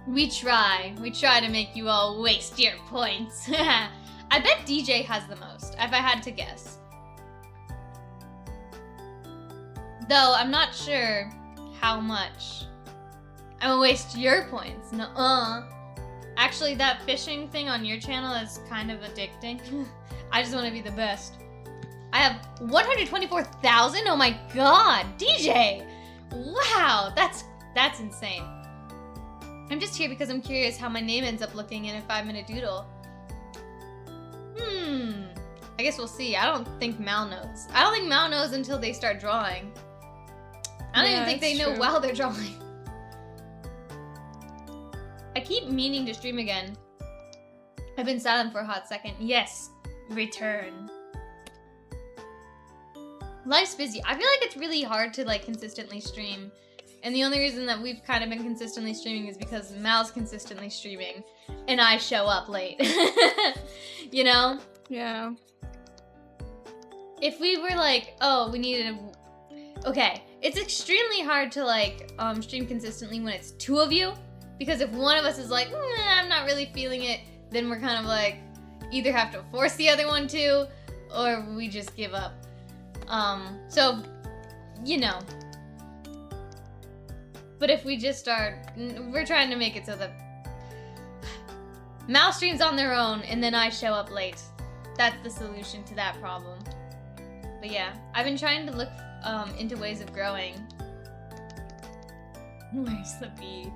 We try to make you all waste your points. I bet DJ has the most, if I had to guess. Though, I'm not sure how much I'm gonna waste your points. Nuh-uh. Actually, that fishing thing on your channel is kind of addicting. I just want to be the best. I have 124,000? Oh my god, DJ! Wow, that's insane. I'm just here because I'm curious how my name ends up looking in a 5-minute doodle. I guess we'll see. I don't think Mal knows. I don't think Mal knows until they start drawing. I don't even think they know while they're drawing. I keep meaning to stream again. I've been silent for a hot second. Yes, return. Life's busy. I feel like it's really hard to like consistently stream. And the only reason that we've kind of been consistently streaming is because Mal's consistently streaming and I show up late. You know? Yeah. If we were like, oh, we needed a... Okay, it's extremely hard to like stream consistently when it's 2 of you. Because if one of us is like, I'm not really feeling it, then we're kind of like, either have to force the other one to, or we just give up. So, you know. But if we just start, we're trying to make it so that Mal streams on their own and then I show up late. That's the solution to that problem. But yeah, I've been trying to look into ways of growing. Where's the bee?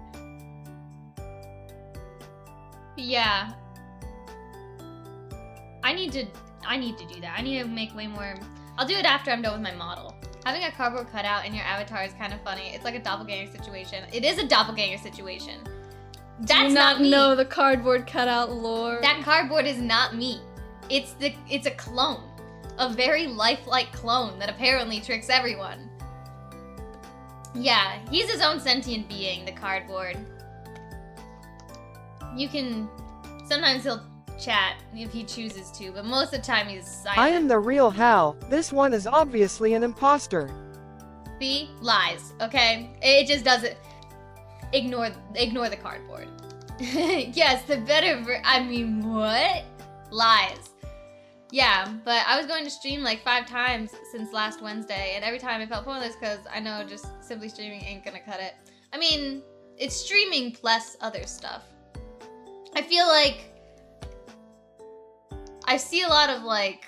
But yeah. I need to do that. I need to make way more. I'll do it after I'm done with my model. Having a cardboard cutout in your avatar is kind of funny. It's like a doppelganger situation. It is a doppelganger situation. That's Do you not me. know the cardboard cutout lore? That cardboard is not me. It's a clone. A very lifelike clone that apparently tricks everyone. Yeah, he's his own sentient being, the cardboard. You can... Sometimes he'll chat if he chooses to, but most of the time he's silent. I am the real Hal. This one is obviously an imposter. See? Lies, okay? It just doesn't... Ignore the cardboard. Yes, the better I mean, what? Lies. Yeah, but I was going to stream like 5 times since last Wednesday, and every time I felt pointless because I know just simply streaming ain't gonna cut it. I mean, it's streaming plus other stuff. I feel like I see a lot of like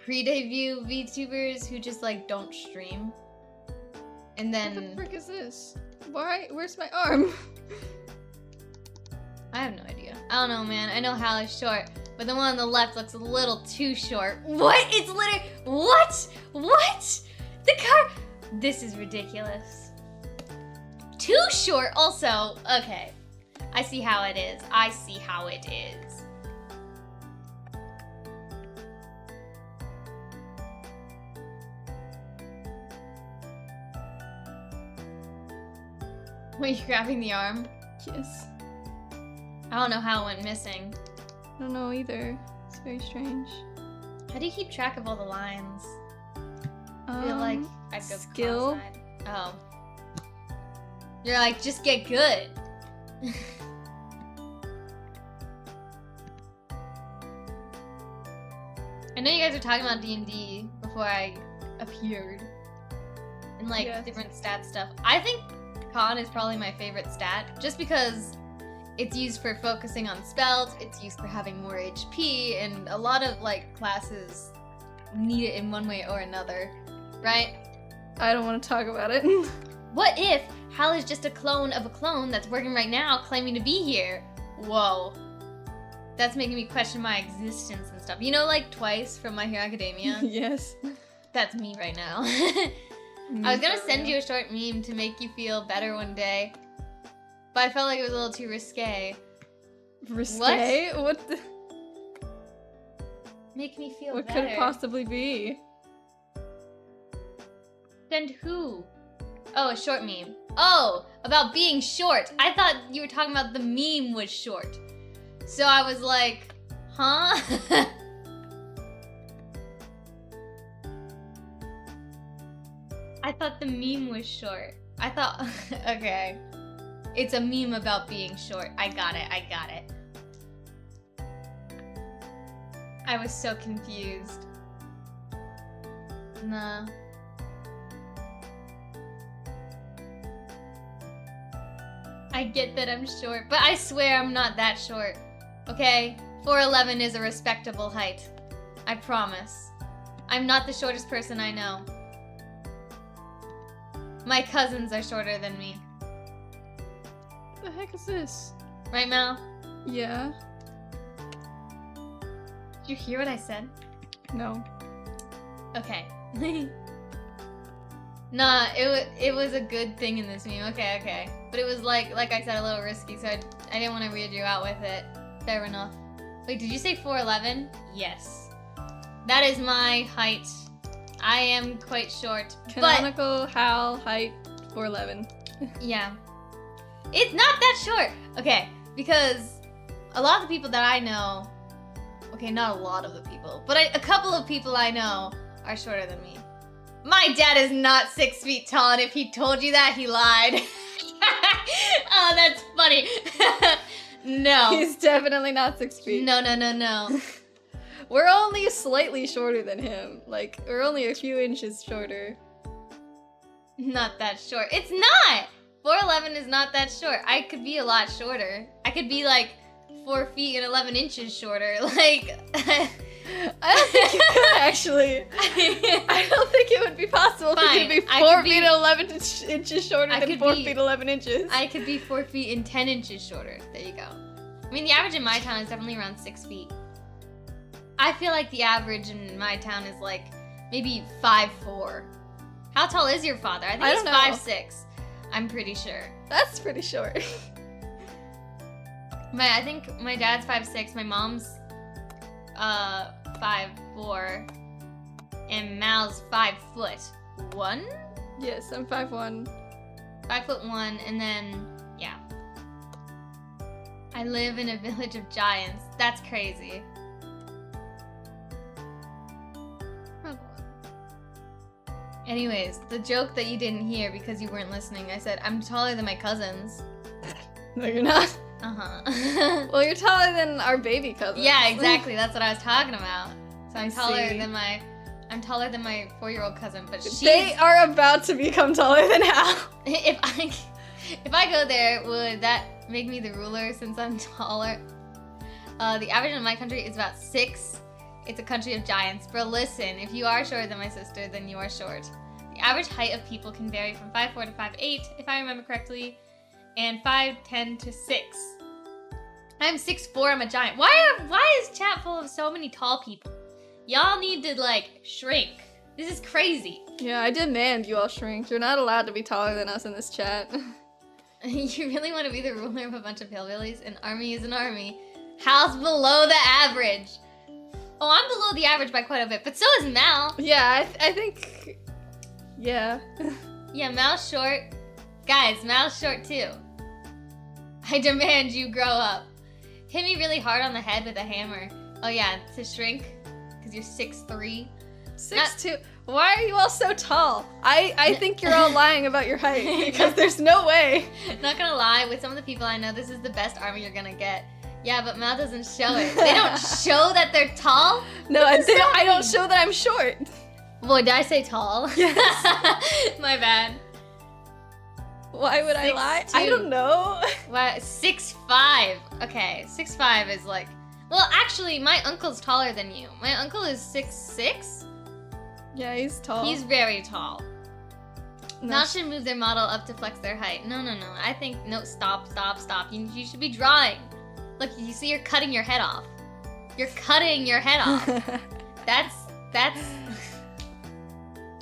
pre-debut VTubers who just like don't stream. And then What the frick is this? Why? Where's my arm? I have no idea. I don't know, man. I know Hal is short, but the one on the left looks a little too short. What? It's literally... What? What? The car... This is ridiculous. Too short also. Okay. I see how it is. I see how it is. Wait, you're grabbing the arm? Yes. I don't know how it went missing. I don't know either. It's very strange. How do you keep track of all the lines? I feel like I'd go skill. cross-eyed. Oh. You're like, just get good. I know you guys were talking about D&D before I appeared. And like Yes. different stat stuff. I think con is probably my favorite stat. Just because it's used for focusing on spells, it's used for having more HP, and a lot of like classes need it in one way or another. Right? I don't want to talk about it. What if Hal is just a clone of a clone that's working right now claiming to be here? Whoa. That's making me question my existence and stuff. You know, like Twice from My Hero Academia? Yes. That's me right now. I was gonna send you a short meme to make you feel better one day, but I felt like it was a little too risque. Risque? What the? Make me feel What better. could it possibly be? Send who? Oh, a short meme. Oh, about being short. I thought you were talking about the meme was short. So I was like, huh? I thought the meme was short. I thought, okay. It's a meme about being short. I got it. I was so confused. Nah. I get that I'm short, but I swear I'm not that short. Okay? 4'11" is a respectable height. I promise. I'm not the shortest person I know. My cousins are shorter than me. What the heck is this? Right, Mal? Yeah. Did you hear what I said? No. Okay. Nah, it was a good thing in this meme. Okay. But it was like I said, a little risky, so I didn't want to weird you out with it. Fair enough. Wait, did you say 4'11"? Yes. That is my height. I am quite short. Canonical Hal height 4'11". But yeah. It's not that short. Okay, because a lot of the people that I know, okay, not a lot of the people, but a couple of people I know are shorter than me. My dad is not 6 feet tall, and if he told you that, he lied. Oh, that's funny. No. He's definitely not 6 feet. No. We're only slightly shorter than him. Like, we're only a few inches shorter. Not that short. It's not! 4'11" is not that short. I could be a lot shorter. I could be like 4 feet and 11 inches shorter. Like, I don't think you could actually. I don't think it would be possible for you to be Fine. 4 feet and 11 inches shorter I than could 4 be- feet 11 inches. I could be 4 feet and 10 inches shorter. There you go. I mean, the average in my town is definitely around 6 feet. I feel like the average in my town is like maybe 5'4". How tall is your father? I think I he's don't know. 5'6". I'm pretty sure. That's pretty short. I think my dad's 5'6", my mom's 5'4", and Mal's 5'1". Yes, I'm 5'1". 5'1", and then yeah. I live in a village of giants. That's crazy. Anyways, the joke that you didn't hear because you weren't listening, I said, I'm taller than my cousins. No, you're not. Uh-huh. Well, you're taller than our baby cousins. Yeah, exactly. That's what I was talking about. So I'm I taller see. than my 4-year-old cousin, but she's They are about to become taller than Hal. if I go there, would that make me the ruler since I'm taller? The average in my country is about 6. It's a country of giants. Bro, listen, if you are shorter than my sister, then you are short. The average height of people can vary from 5'4" to 5'8", if I remember correctly, and 5'10" to 6. I'm 6'4", I'm a giant. Why is chat full of so many tall people? Y'all need to, like, shrink. This is crazy. Yeah, I demand you all shrink. You're not allowed to be taller than us in this chat. You really want to be the ruler of a bunch of hillbillies? An army is an army. Hal's below the average. Oh, I'm below the average by quite a bit, but so is Mal. Yeah, I think... Yeah. Yeah, Mal's short. Guys, Mal's short too. I demand you grow up. Hit me really hard on the head with a hammer. Oh yeah, to shrink, because you're 6'3". 6'2". Why are you all so tall? I think you're all lying about your height because there's no way. Not gonna lie, with some of the people I know, this is the best armor you're gonna get. Yeah, but Mal doesn't show it. They don't show that they're tall? No, I don't show that I'm short. Boy, did I say tall? Yes. My bad. Why would I lie? 6'2". I don't know. What? 6'5". Okay, 6'5" is like... Well, actually, my uncle's taller than you. My uncle is 6'6". Yeah, he's tall. He's very tall. No. Mal should move their model up to flex their height. No. I think, no, stop. You should be drawing. Look, you see you're cutting your head off. You're cutting your head off. That's...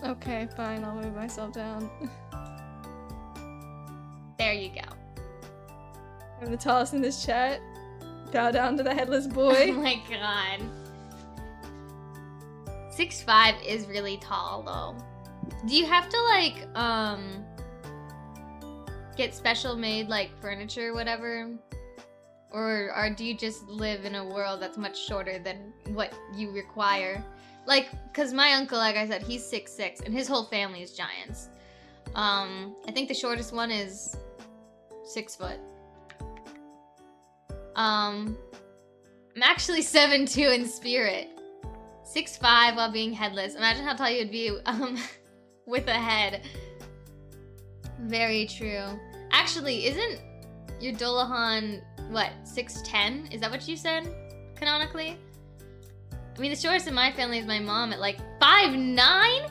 Okay, fine, I'll move myself down. There you go. I'm the tallest in this chat. Bow down to the headless Oh boy. my god. 6'5" is really tall, though. Do you have to, like, get special made, like, furniture or whatever? Or do you just live in a world that's much shorter than what you require? Like, because my uncle, like I said, he's 6'6", and his whole family is giants. I think the shortest one is 6 foot. I'm actually 7'2" in spirit. 6'5" while being headless. Imagine how tall you'd be with a head. Very true. Actually, isn't your Dolahan, what, 6'10"? Is that what you said, canonically? I mean, the shortest in my family is my mom at like 5'9"?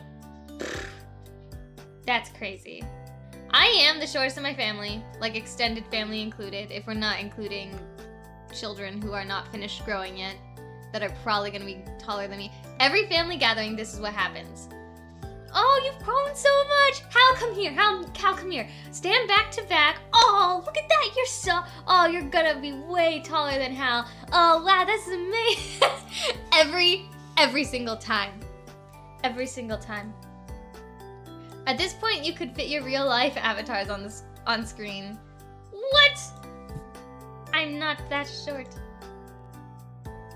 That's crazy. I am the shortest in my family, like extended family included, if we're not including children who are not finished growing yet, that are probably gonna be taller than me. Every family gathering, this is what happens. Oh, you've grown so much! Hal, come here. Hal, come here. Stand back to back. Oh, look at that. You're so... Oh, you're gonna be way taller than Hal. Oh, wow, this is amazing. Every single time. Every single time. At this point, you could fit your real life avatars on screen. What? I'm not that short.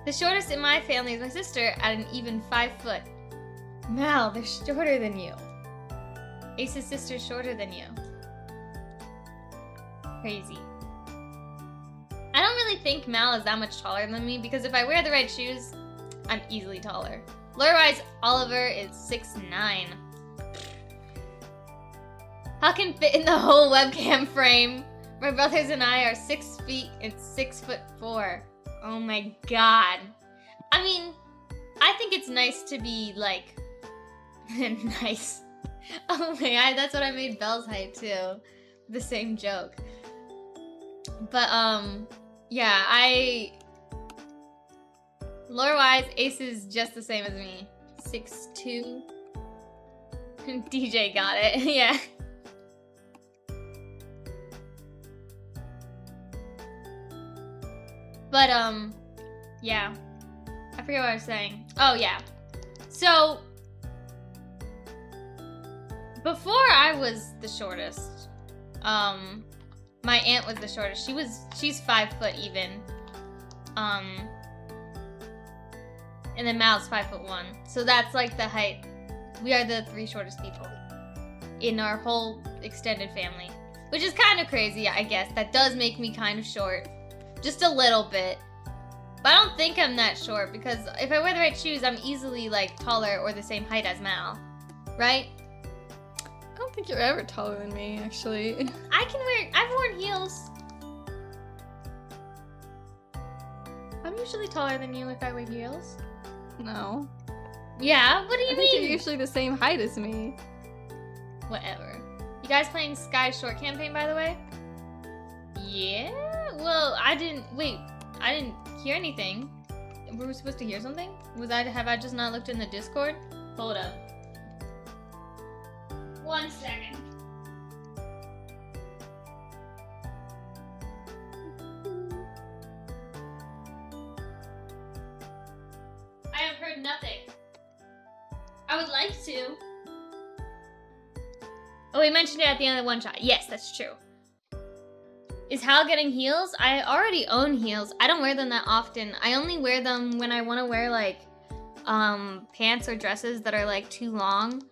The shortest in my family is my sister at an even 5 foot. Mal, they're shorter than you. Ace's sister's shorter than you. Crazy. I don't really think Mal is that much taller than me because if I wear the right shoes, I'm easily taller. Lore-wise, Oliver is 6'9". How can fit in the whole webcam frame? My brothers and I are 6 feet and 6'4". Oh my god. I mean, I think it's nice to be like nice. Oh my god, that's what I made Belle's height too. The same joke. But yeah, lore-wise, Ace is just the same as me. 6'2". DJ got it. Yeah. But yeah. I forget what I was saying. Oh yeah. So before I was the shortest, my aunt was the shortest. She's 5 foot even. And then Mal's 5'1". So that's like the height. We are the 3 shortest people in our whole extended family. Which is kind of crazy, I guess. That does make me kind of short. Just a little bit. But I don't think I'm that short because if I wear the right shoes, I'm easily like taller or the same height as Mal. Right? I don't think you're ever taller than me, actually. I've worn heels. I'm usually taller than you if I wear heels. No. Yeah, what do you I think mean? you're usually the same height as me. Whatever. You guys playing Sky's short campaign, by the way? Yeah? Well, I didn't hear anything. Were we supposed to hear something? Have I just not looked in the Discord? Hold up. 1 second. I have heard nothing. I would like to. Oh, we mentioned it at the end of the one shot. Yes, that's true. Is Hal getting heels? I already own heels. I don't wear them that often. I only wear them when I want to wear like pants or dresses that are like too long.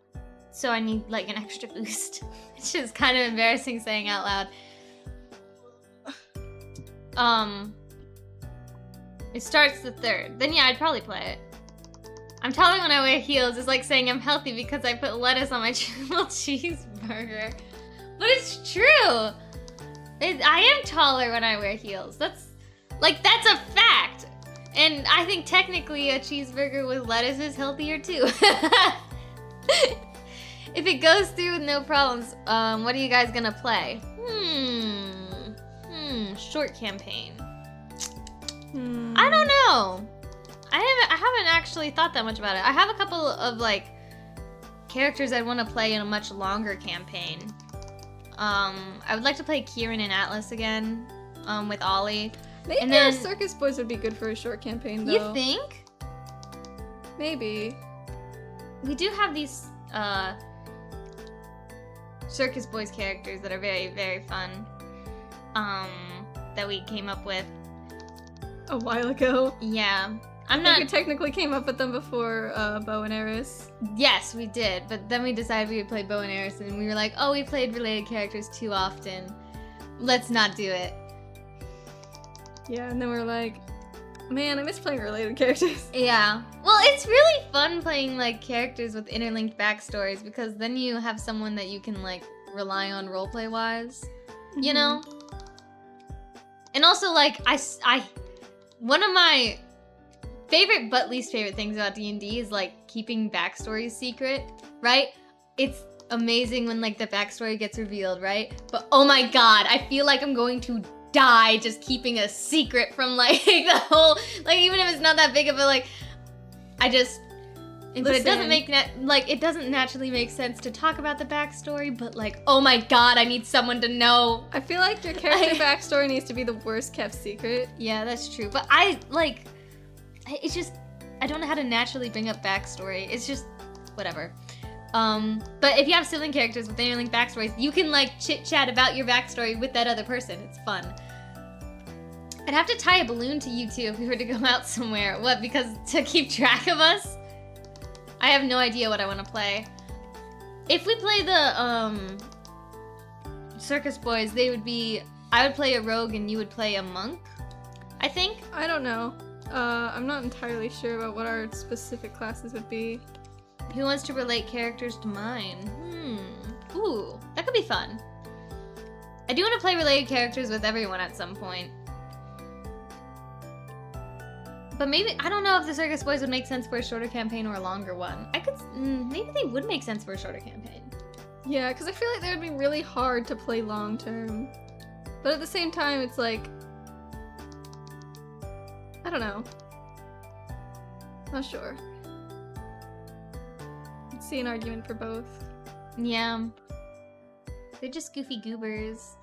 So I need like an extra boost. It's just kind of embarrassing saying out loud. It starts the 3rd. Then yeah, I'd probably play it. I'm taller when I wear heels. It's like saying I'm healthy because I put lettuce on my triple cheeseburger. But it's true. I am taller when I wear heels. That's a fact. And I think technically a cheeseburger with lettuce is healthier too. If it goes through with no problems, what are you guys gonna play? Short campaign. I don't know. I haven't actually thought that much about it. I have a couple of like characters I'd want to play in a much longer campaign. I would like to play Kieran and Atlas again, with Ollie. Maybe and then, our Circus Boys would be good for a short campaign, though. You think? Maybe. We do have these Circus Boys characters that are very, very fun. That we came up with a while ago. Yeah. We technically came up with them before Bo and Eris. Yes, we did, but then we decided we would play Bo and Eris, and we were like, oh, we played related characters too often. Let's not do it. Yeah, and then we were like, man, I miss playing related characters. Yeah. Well, it's really fun playing, like, characters with interlinked backstories, because then you have someone that you can, like, rely on roleplay-wise, you know? And also, like, one of my favorite but least favorite things about D&D is like keeping backstories secret, right? It's amazing when like the backstory gets revealed, right? But oh my god, I feel like I'm going to die just keeping a secret from like the whole, like even if it's not that big of a like, but it doesn't make it doesn't naturally make sense to talk about the backstory, but like, oh my god, I need someone to know. I feel like your character backstory needs to be the worst kept secret. Yeah, that's true. But it's just, I don't know how to naturally bring up backstory. It's just, whatever. But if you have sibling characters with interlinked backstories, you can like chit-chat about your backstory with that other person. It's fun. I'd have to tie a balloon to you two if we were to go out somewhere. What, because to keep track of us? I have no idea what I want to play. If we play the, Circus Boys, I would play a rogue and you would play a monk, I think. I don't know. I'm not entirely sure about what our specific classes would be. Who wants to relate characters to mine? Ooh, that could be fun. I do want to play related characters with everyone at some point. But maybe, I don't know if the Circus Boys would make sense for a shorter campaign or a longer one. Maybe they would make sense for a shorter campaign. Yeah, because I feel like they would be really hard to play long term. But at the same time, it's like, I don't know. Not sure. I'd see an argument for both. Yeah. They're just goofy goobers.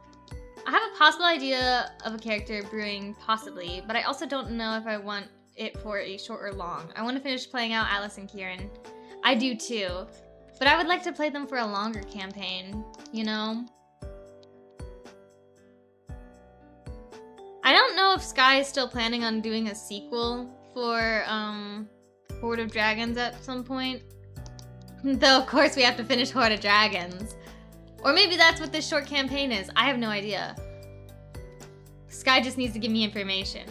I have a possible idea of a character brewing, possibly, but I also don't know if I want it for a short or long. I want to finish playing out Atlas and Kieran. I do too. But I would like to play them for a longer campaign, you know? I don't know if Sky is still planning on doing a sequel for Horde of Dragons at some point. Though, of course, we have to finish Horde of Dragons. Or maybe that's what this short campaign is. I have no idea. Sky just needs to give me information.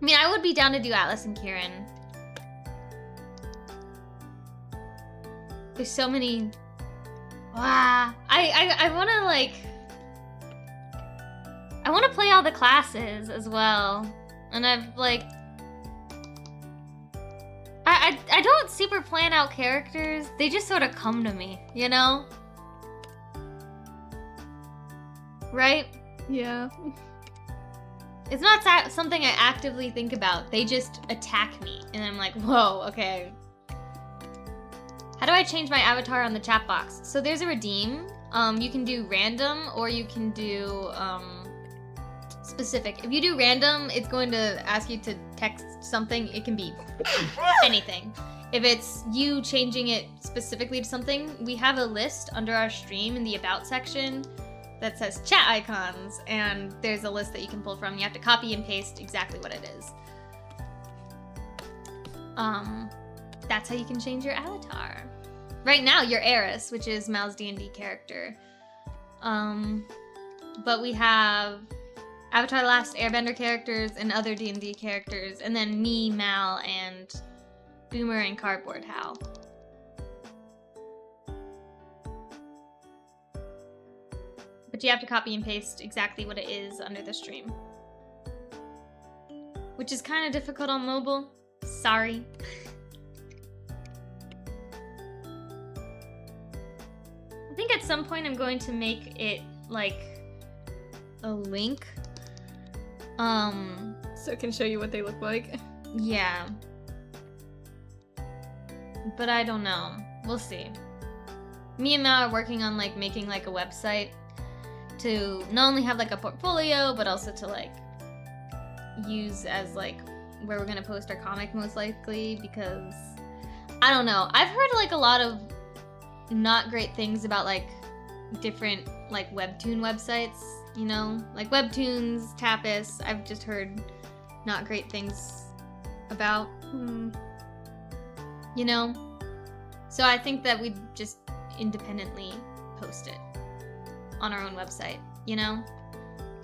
I mean, I would be down to do Atlas and Kieran. There's so many... Wow. I want to, like... I want to play all the classes as well. And I've, like... I don't super plan out characters. They just sort of come to me, you know? Right? Yeah. It's not something I actively think about. They just attack me. And I'm like, whoa, okay. How do I change my avatar on the chat box? So there's a redeem. You can do random or you can do specific. If you do random, it's going to ask you to text something. It can be anything. if it's you changing it specifically to something, we have a list under our stream in the About section that says chat icons, and there's a list that you can pull from. You have to copy and paste exactly what it is. That's how you can change your avatar. Right now, you're Eris, which is Mal's D&D character. But we have Avatar: The Last Airbender characters and other D&D characters, and then me, Mal, and Boomer and Cardboard Hal. But you have to copy and paste exactly what it is under the stream. Which is kind of difficult on mobile. Sorry. I think at some point I'm going to make it like a link. So it can show you what they look like. Yeah. But I don't know. We'll see. Me and Mal are working on like making like a website to not only have like a portfolio, but also to like use as like where we're gonna post our comic most likely, because I don't know. I've heard like a lot of not great things about like different like webtoon websites, you know? Like Webtoons, Tapas, I've just heard not great things about. You know? So I think that we just independently post it on our own website, you know?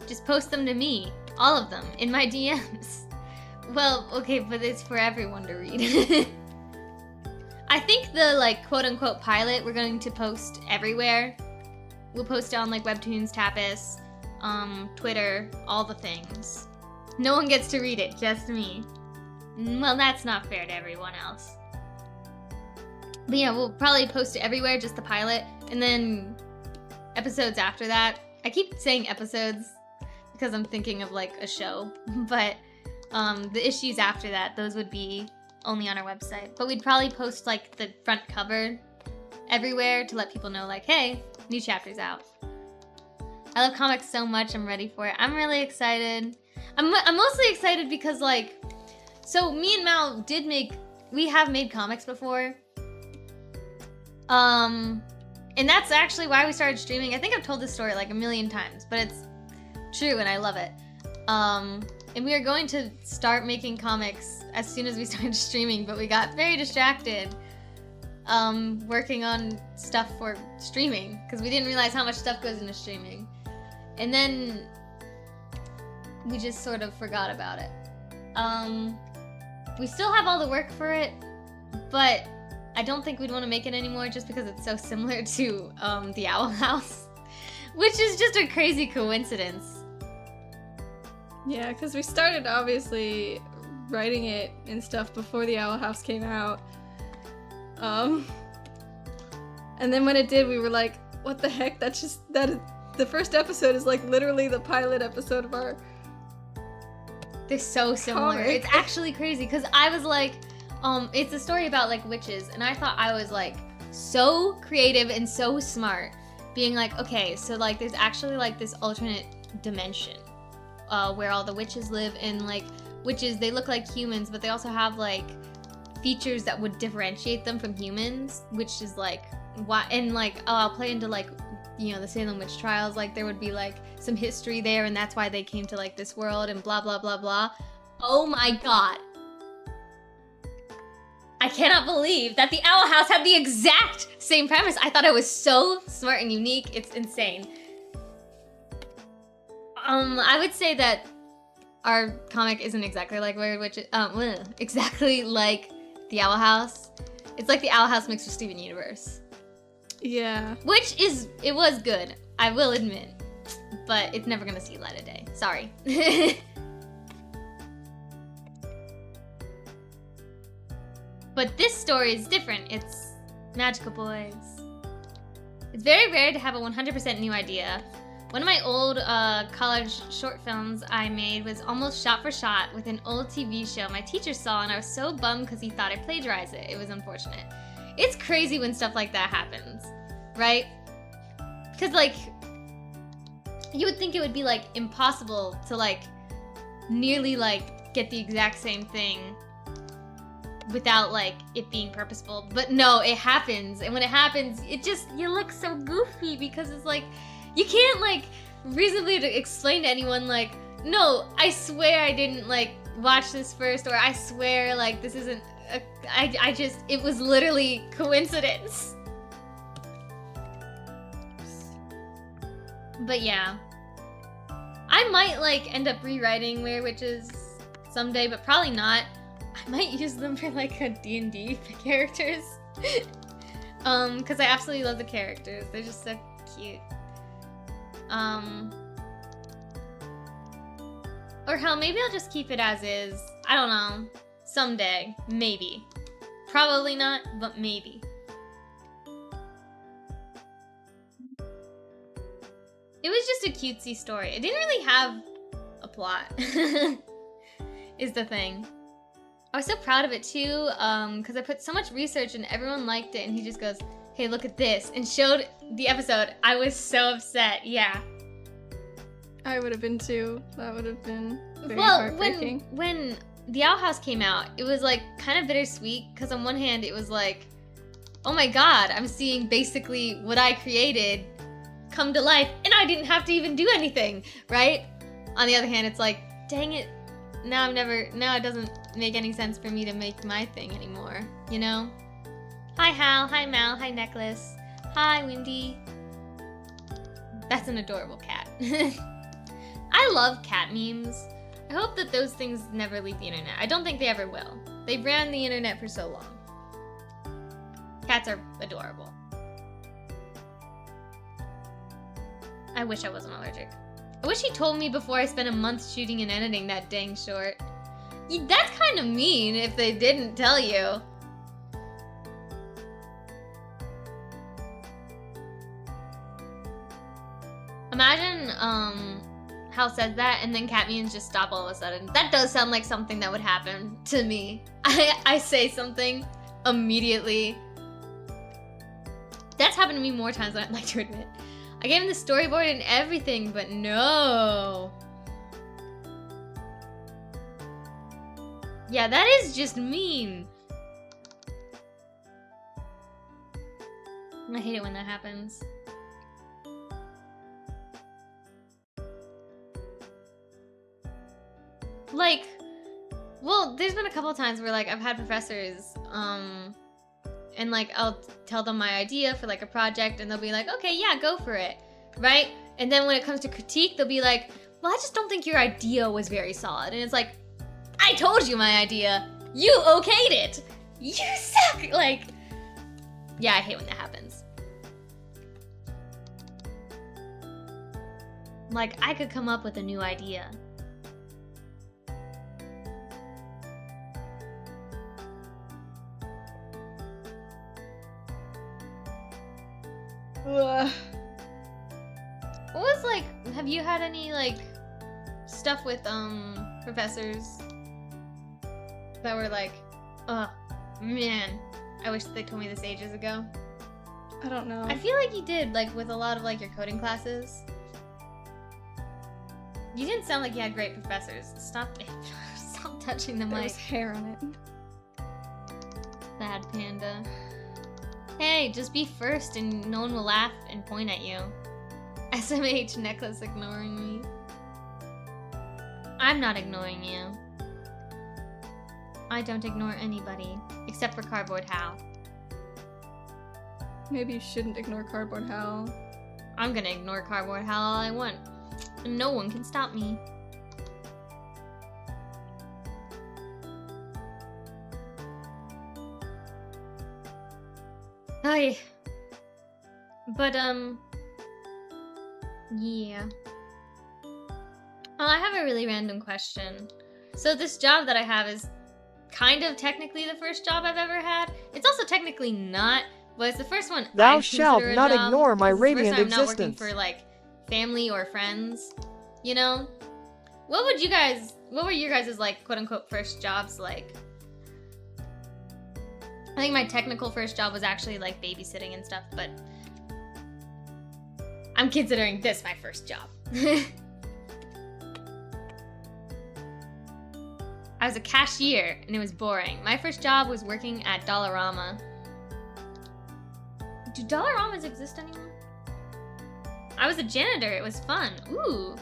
Just post them to me, all of them, in my DMs. Well, okay, but it's for everyone to read. I think the, like, quote-unquote pilot we're going to post everywhere. We'll post it on, like, Webtoons, Tapas, Twitter, all the things. No one gets to read it, just me. Well, that's not fair to everyone else. But yeah, we'll probably post it everywhere, just the pilot. And then episodes after that. I keep saying episodes because I'm thinking of, like, a show. But the issues after that, those would be only on our website. But we'd probably post, like, the front cover everywhere to let people know, like, hey, new chapter's out. I love comics so much, I'm ready for it. I'm really excited. I'm mostly excited because, like, so me and Mal we have made comics before. And that's actually why we started streaming. I think I've told this story like a million times, but it's true and I love it. And we are going to start making comics as soon as we started streaming, but we got very distracted working on stuff for streaming because we didn't realize how much stuff goes into streaming. And then we just sort of forgot about it. We still have all the work for it, but I don't think we'd want to make it anymore just because it's so similar to the Owl House, which is just a crazy coincidence. Yeah, because we started obviously writing it and stuff before the Owl House came out. And then when it did, we were like, what the heck? The first episode is like literally the pilot episode of our They're so similar. comic. It's actually crazy because I was like, it's a story about like witches, and I thought I was like so creative and so smart, being like, okay, so like there's actually like this alternate dimension where all the witches live, and like witches, they look like humans, but they also have like features that would differentiate them from humans, which is like why. And like, oh, I'll play into like, you know, the Salem witch trials, like there would be like some history there, and that's why they came to like this world, and blah blah blah blah. Oh my god, I cannot believe that the Owl House had the exact same premise. I thought it was so smart and unique. It's insane. I would say that our comic isn't exactly like Weird Witches, exactly like the Owl House. It's like the Owl House mixed with Steven Universe. Yeah. Which it was good, I will admit. But it's never gonna see light of day. Sorry. But this story is different. It's Magical Boys. It's very rare to have a 100% new idea. One of my old college short films I made was almost shot for shot with an old TV show my teacher saw, and I was so bummed because he thought I plagiarized it. It was unfortunate. It's crazy when stuff like that happens, right? Because, like, you would think it would be, like, impossible to, like, nearly, like, get the exact same thing without like it being purposeful. But no, it happens. And when it happens, you look so goofy because it's like, you can't like reasonably explain to anyone like, no, I swear I didn't like watch this first, or I swear like this isn't, it was literally coincidence. But yeah. I might like end up rewriting Weird Witches someday, but probably not. I might use them for like a D&D characters. Cause I absolutely love the characters. They're just so cute. Or hell, maybe I'll just keep it as is. I don't know. Someday. Maybe. Probably not, but maybe. It was just a cutesy story. It didn't really have a plot. Is the thing. I was so proud of it too, because I put so much research and everyone liked it, and he just goes, hey, look at this, and showed the episode. I was so upset, yeah. I would have been too. That would have been very well, heartbreaking. when The Owl House came out, it was like kind of bittersweet, because on one hand it was like, oh my god, I'm seeing basically what I created come to life, and I didn't have to even do anything, right? On the other hand, it's like, dang it, now it doesn't make any sense for me to make my thing anymore, you know? Hi Hal, hi Mal, hi Necklace, hi Windy. That's an adorable cat. I love cat memes. I hope that those things never leave the internet. I don't think they ever will. They ran the internet for so long. Cats are adorable. I wish I wasn't allergic. I wish he told me before I spent a month shooting and editing that dang short. That's kind of mean if they didn't tell you. Imagine, Hal says that and then Catmeans just stop all of a sudden. That does sound like something that would happen to me. I say something immediately. That's happened to me more times than I'd like to admit. I gave him the storyboard and everything, but no. Yeah, that is just mean. I hate it when that happens. Like, well, there's been a couple of times where like I've had professors, and like I'll tell them my idea for like a project and they'll be like, okay, yeah, go for it, right? And then when it comes to critique, they'll be like, well, I just don't think your idea was very solid. And it's like, I told you my idea. You okayed it. You suck. Like, yeah, I hate when that happens. Like, I could come up with a new idea. Ugh. What was like, have you had any like stuff with professors that were like, oh man, I wish they told me this ages ago? I don't know. I feel like you did, like with a lot of like your coding classes. You didn't sound like you had great professors. Stop touching the There mic. was hair on it. Bad panda. Hey, just be first and no one will laugh and point at you. SMH Necklace ignoring me. I'm not ignoring you. I don't ignore anybody, except for Cardboard Hal. Maybe you shouldn't ignore Cardboard Hal. I'm gonna ignore Cardboard Hal all I want, and no one can stop me. Hi. But, yeah. Oh, I have a really random question. So this job that I have is kind of technically the first job I've ever had. It's also technically not, but it's the first one Thou I'd shalt consider a not job. ignore my It's the first radiant time I'm not working existence. for, like, family or friends, you know? What were your guys' like, quote-unquote first jobs like? I think my technical first job was actually like babysitting and stuff, but I'm considering this my first job. I I was a cashier, and it was boring. My first job was working at Dollarama. Do Dollaramas exist anymore? I was a janitor. It was fun. Ooh.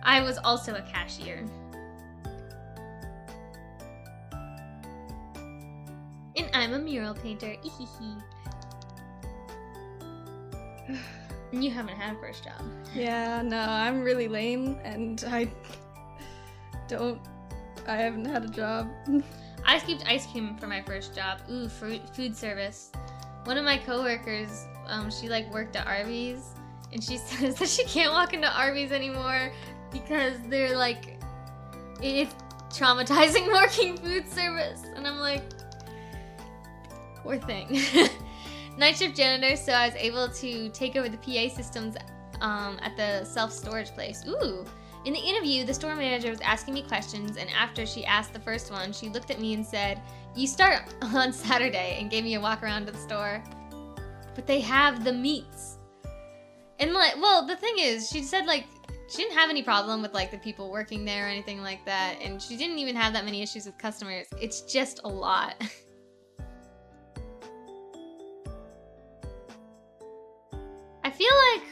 I was also a cashier. And I'm a mural painter. You haven't had a first job. Yeah, no, I'm really lame, and I haven't had a job. I skipped ice cream for my first job. Ooh, food service. One of my coworkers, she like worked at Arby's, and she says that she can't walk into Arby's anymore because they're like, it's traumatizing working food service. And I'm like, poor thing. Night shift janitor, so I was able to take over the PA systems at the self-storage place. Ooh. In the interview, the store manager was asking me questions, and after she asked the first one, she looked at me and said, "You start on Saturday," and gave me a walk around to the store. But they have the meats. And like, well, the thing is, she said like, she didn't have any problem with like the people working there or anything like that, and she didn't even have that many issues with customers. It's just a lot. I feel like,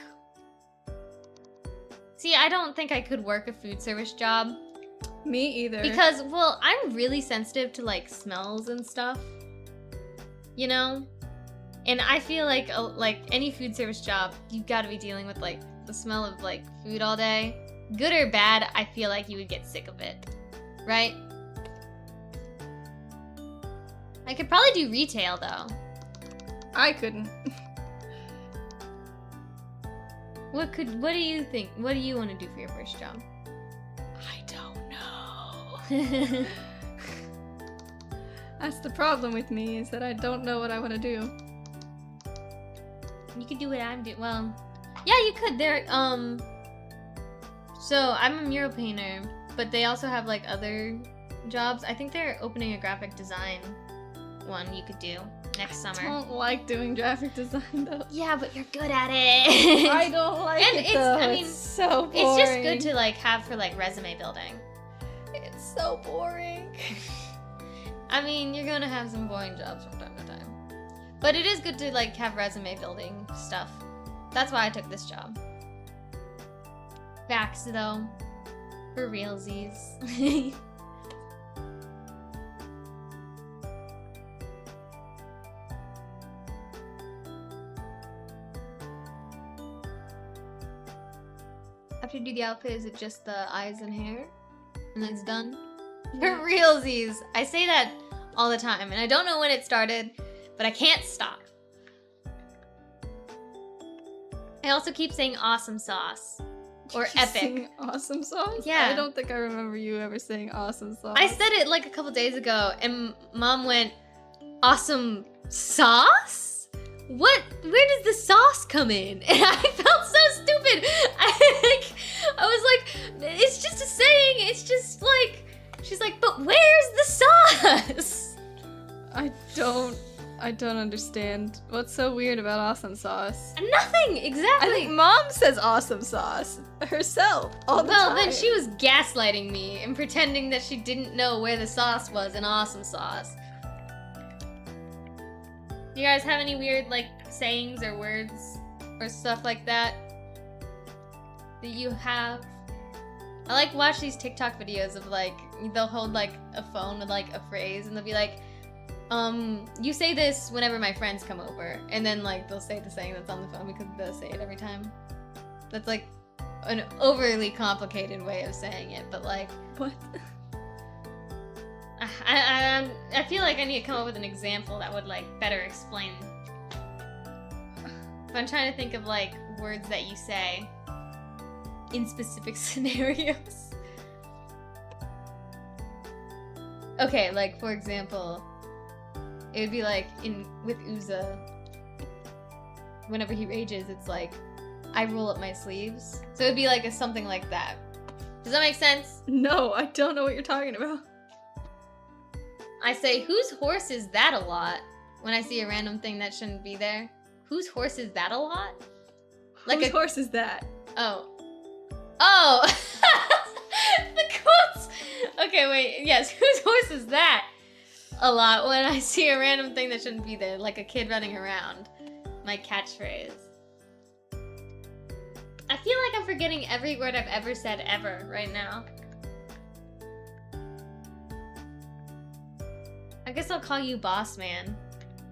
see, I don't think I could work a food service job. Me either. Because, well, I'm really sensitive to, like, smells and stuff. You know? And I feel like any food service job, you've got to be dealing with, like, the smell of, like, food all day. Good or bad, I feel like you would get sick of it. Right? I could probably do retail, though. I couldn't. What do you think? What do you want to do for your first job? I don't know. That's the problem with me, is that I don't know what I want to do. You could do what I'm doing. Well, yeah, you could. So I'm a mural painter, but they also have like other jobs. I think they're opening a graphic design one you could do next summer. I don't like doing graphic design though. Yeah, but you're good at it. I don't like and it though. I mean, it's so boring. It's just good to like have for like resume building. It's so boring. I mean, you're gonna have some boring jobs from time to time. But it is good to like have resume building stuff. That's why I took this job. Facts though. For realsies. After you do the outfit, is it just the eyes and hair? And then it's done? For realsies! I say that all the time, and I don't know when it started, but I can't stop. I also keep saying awesome sauce. Or epic. Awesome sauce? Yeah. I don't think I remember you ever saying awesome sauce. I said it like a couple days ago, and Mom went, awesome sauce? What? Where does the sauce come in? And I felt so stupid. I was like, it's just a saying. It's just like, she's like, but where's the sauce? I don't understand. What's so weird about awesome sauce? Nothing, exactly. I think Mom says awesome sauce herself all the time. Well, then she was gaslighting me and pretending that she didn't know where the sauce was in awesome sauce. Do you guys have any weird, like, sayings or words or stuff like that you have? I like watch these TikTok videos of, like, they'll hold, like, a phone with, like, a phrase, and they'll be like, you say this whenever my friends come over, and then, like, they'll say the saying that's on the phone because they'll say it every time. That's, like, an overly complicated way of saying it, but, like... What? I feel like I need to come up with an example that would, like, better explain. But I'm trying to think of, like, words that you say in specific scenarios. Okay, like, for example, it would be like with Uza, whenever he rages, it's like, I roll up my sleeves. So it'd be like something like that. Does that make sense? No, I don't know what you're talking about. I say, whose horse is that a lot? When I see a random thing that shouldn't be there. Whose horse is that a lot? Like whose horse is that? Oh. Oh! The quotes! Okay, wait. Yes, whose voice is that? A lot when I see a random thing that shouldn't be there, like a kid running around. My catchphrase. I feel like I'm forgetting every word I've ever said ever right now. I guess I'll call you boss man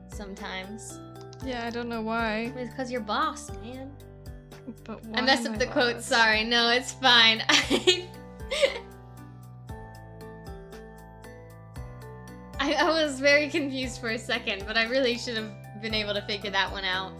sometimes. Yeah, I don't know why. It's because you're boss, man. But I messed up the quote, sorry. No, it's fine. I was very confused for a second, but I really should have been able to figure that one out.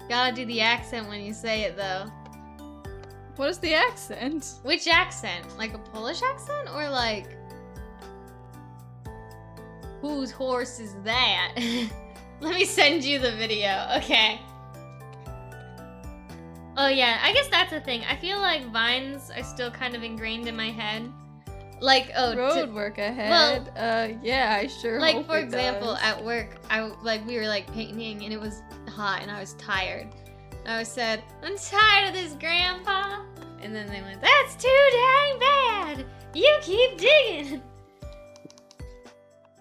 Gotta do the accent when you say it, though. What is the accent? Which accent? Like a Polish accent? Or like... Whose horse is that? Let me send you the video, okay. Oh yeah, I guess that's the thing. I feel like vines are still kind of ingrained in my head. Like, road work ahead. Well, yeah, I sure like, hope for it example, does. at work, we were like painting and it was hot and I was tired. I said, I'm tired of this, Grandpa. And then they went, that's too dang bad. You keep digging.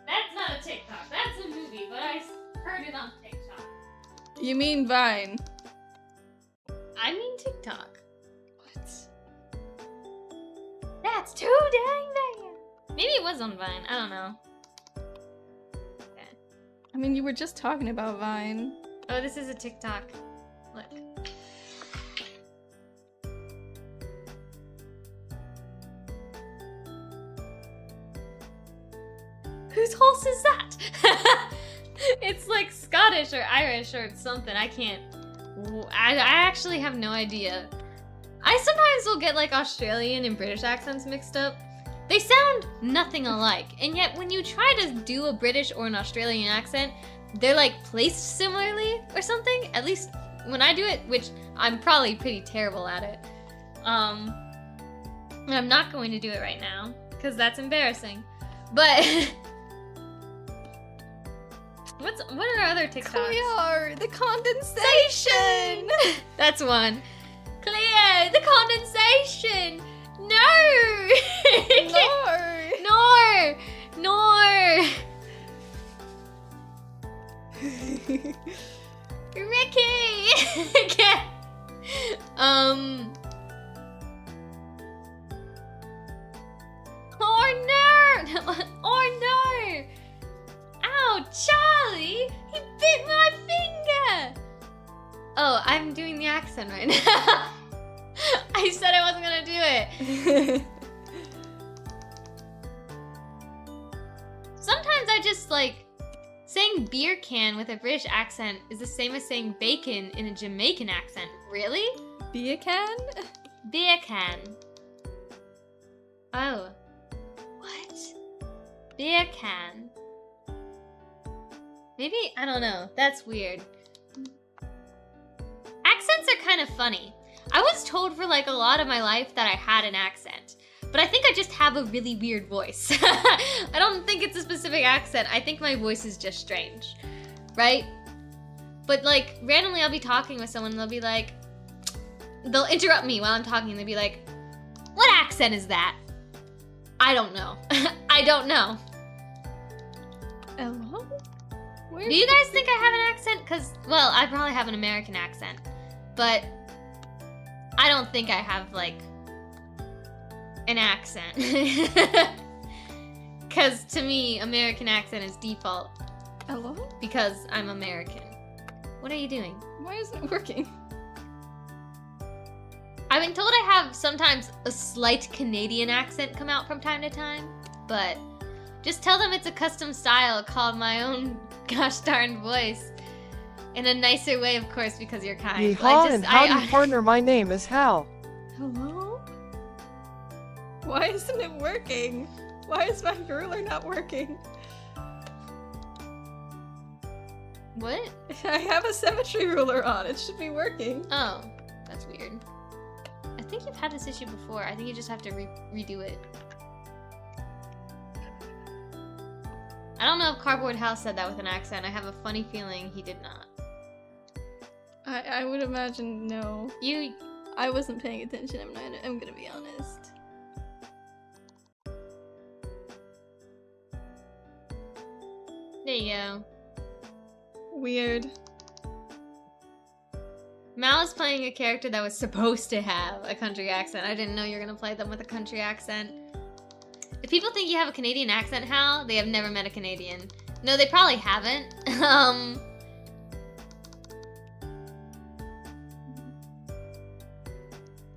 That's not a TikTok. That's a movie, but I heard it on TikTok. You mean Vine? I mean TikTok. What? That's too dang bad. Maybe it was on Vine. I don't know. Okay. I mean, you were just talking about Vine. Oh, this is a TikTok. Look. Whose horse is that? It's like Scottish or Irish or something. I can't. I actually have no idea. I sometimes will get like Australian and British accents mixed up. They sound nothing alike, and yet when you try to do a British or an Australian accent, they're like placed similarly or something. At least when I do it, which I'm probably pretty terrible at it. And I'm not going to do it right now because that's embarrassing. But what are other TikToks? Clear the condensation. That's one. Clear the condensation. No. No. No. Ricky. Oh no. Oh no. Ow, Charlie! He bit my finger! Oh, I'm doing the accent right now. I said I wasn't gonna do it. Sometimes I just like saying beer can with a British accent is the same as saying bacon in a Jamaican accent. Really? Beer can? Beer can. Oh. What? Beer can. Maybe, I don't know. That's weird. Accents are kind of funny. I was told for like a lot of my life that I had an accent, but I think I just have a really weird voice. I don't think it's a specific accent. I think my voice is just strange, right? But like randomly I'll be talking with someone and they'll be like, they'll interrupt me while I'm talking and they'll be like, what accent is that? I don't know. I don't know. Hello? Do you guys think I have an accent? Because, well, I probably have an American accent, but I don't think I have, like, an accent. Because to me, American accent is default. Hello? Because I'm American. What are you doing? Why isn't it working? I've been told I have sometimes a slight Canadian accent come out from time to time, but just tell them it's a custom style called my own gosh darn voice. In a nicer way, of course, because you're kind. Yeehaw and howdy partner, my name is Hal. Hello? Why isn't it working? Why is my ruler not working? What? I have a symmetry ruler on. It should be working. Oh, that's weird. I think think you've had this issue before. I think you just have to redo it. I don't know if Cardboard House said that with an accent. I have a funny feeling he did not. I would imagine no. You... I wasn't paying attention, I'm gonna be honest. There you go. Weird. Mal is playing a character that was supposed to have a country accent. I didn't know you were gonna play them with a country accent. If people think you have a Canadian accent, Hal, they have never met a Canadian. No, they probably haven't.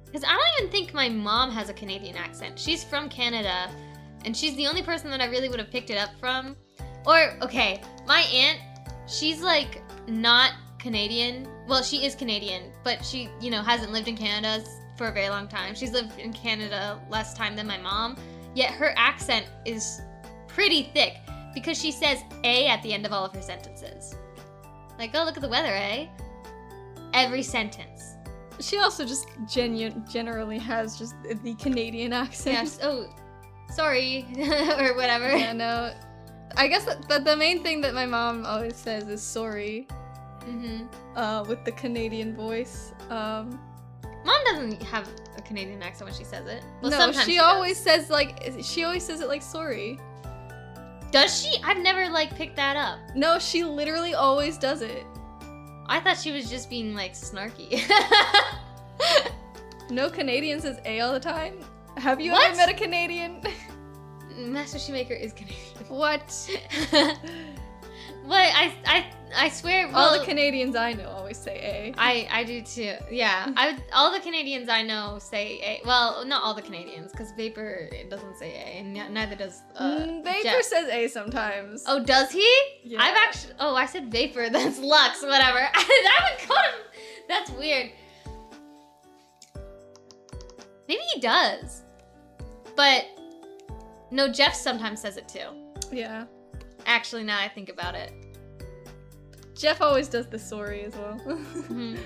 Because I don't even think my mom has a Canadian accent. She's from Canada, and she's the only person that I really would have picked it up from. Or, okay, my aunt, she's like not Canadian. Well, she is Canadian, but she, you know, hasn't lived in Canada for a very long time. She's lived in Canada less time than my mom, yet her accent is pretty thick because she says A at the end of all of her sentences. Like, oh, look at the weather, eh? Every sentence. She also just generally has just the Canadian accent. Yes, oh, sorry, or whatever. Yeah, no. I guess that the main thing that my mom always says is sorry. With the Canadian voice. Mom doesn't have a Canadian accent when she says it. Well, no, sometimes she always says it like sorry. Does she? I've never like picked that up. No, she literally always does it. I thought she was just being like snarky. No Canadian says A all the time. Have you What? ever met a Canadian? Master Shoemaker is Canadian. What? What? I swear. Well, All the Canadians I know always say A. I do too. Yeah. All the Canadians I know say A. Well, not all the Canadians, because Vapor doesn't say A, and neither does Vapor Jeff. says A sometimes. Oh, does he? Yeah. I've actually. Oh, I said Vapor. That's Lux. Whatever. I would call him. That's weird. Maybe he does. But no, Jeff sometimes says it too. Yeah. Actually, now I think about it. Jeff always does the sorry as well. Mhm.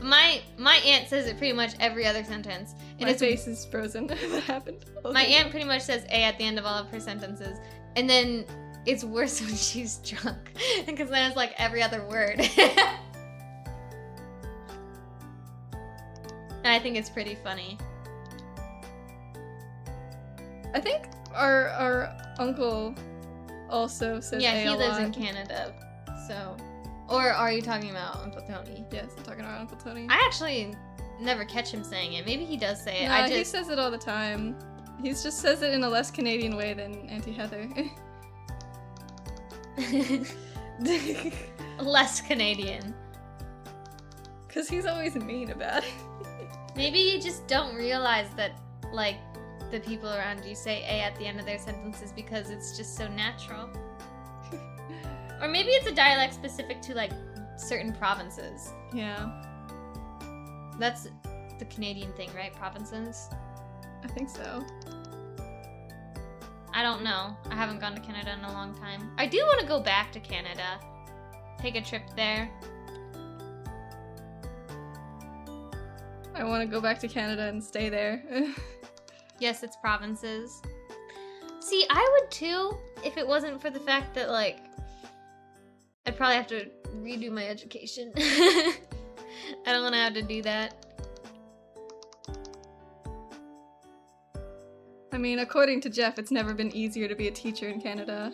My aunt says it pretty much every other sentence. And My it's face is frozen. That happened. My aunt pretty much says A at the end of all of her sentences. And then it's worse when she's drunk. Because then it's like every other word. And I think it's pretty funny. I think our uncle also says Yeah, A he a lives lot. in Canada. So. Or are you talking about Uncle Tony? Yes, I'm talking about Uncle Tony. I actually never catch him saying it. Maybe he does say it. Nah, he says it all the time. He just says it in a less Canadian way than Auntie Heather. Less Canadian. Because he's always mean about it. Maybe you just don't realize that, like, the people around you say A at the end of their sentences because it's just so natural. Or maybe it's a dialect specific to, like, certain provinces. Yeah, That's the Canadian thing, right? Provinces? I think so. I don't know. I haven't gone to Canada in a long time. I do want to go back to Canada. Take a trip there. I want to go back to Canada and stay there. Yes, it's provinces. See, I would too, if it wasn't for the fact that, like, I'd probably have to redo my education. I don't want to have to do that. I mean, according to Jeff, it's never been easier to be a teacher in Canada.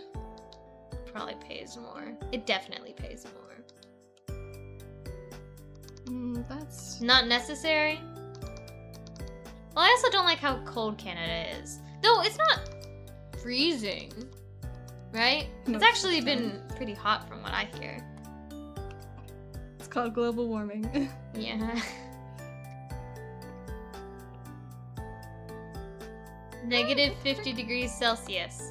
Probably pays more. It definitely pays more. That's... Not necessary. Well, I also don't like how cold Canada is. Though it's not freezing, right? Most It's actually of the been pretty hot from what I hear. It's called global warming. Yeah. Negative 50 degrees Celsius.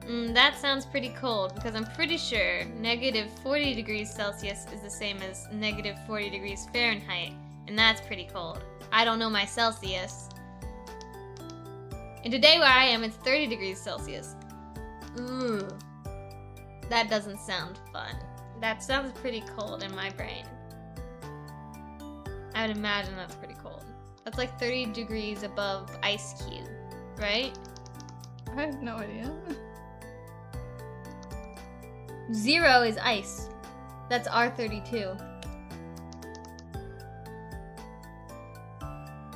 That sounds pretty cold because I'm pretty sure negative 40 degrees Celsius is the same as negative 40 degrees Fahrenheit, and that's pretty cold. I don't know my Celsius. And today where I am, it's 30 degrees Celsius. Ooh. That doesn't sound fun. That sounds pretty cold in my brain. I would imagine that's pretty cold. That's like 30 degrees above ice cube, right? I have no idea. 0 is ice. That's R32.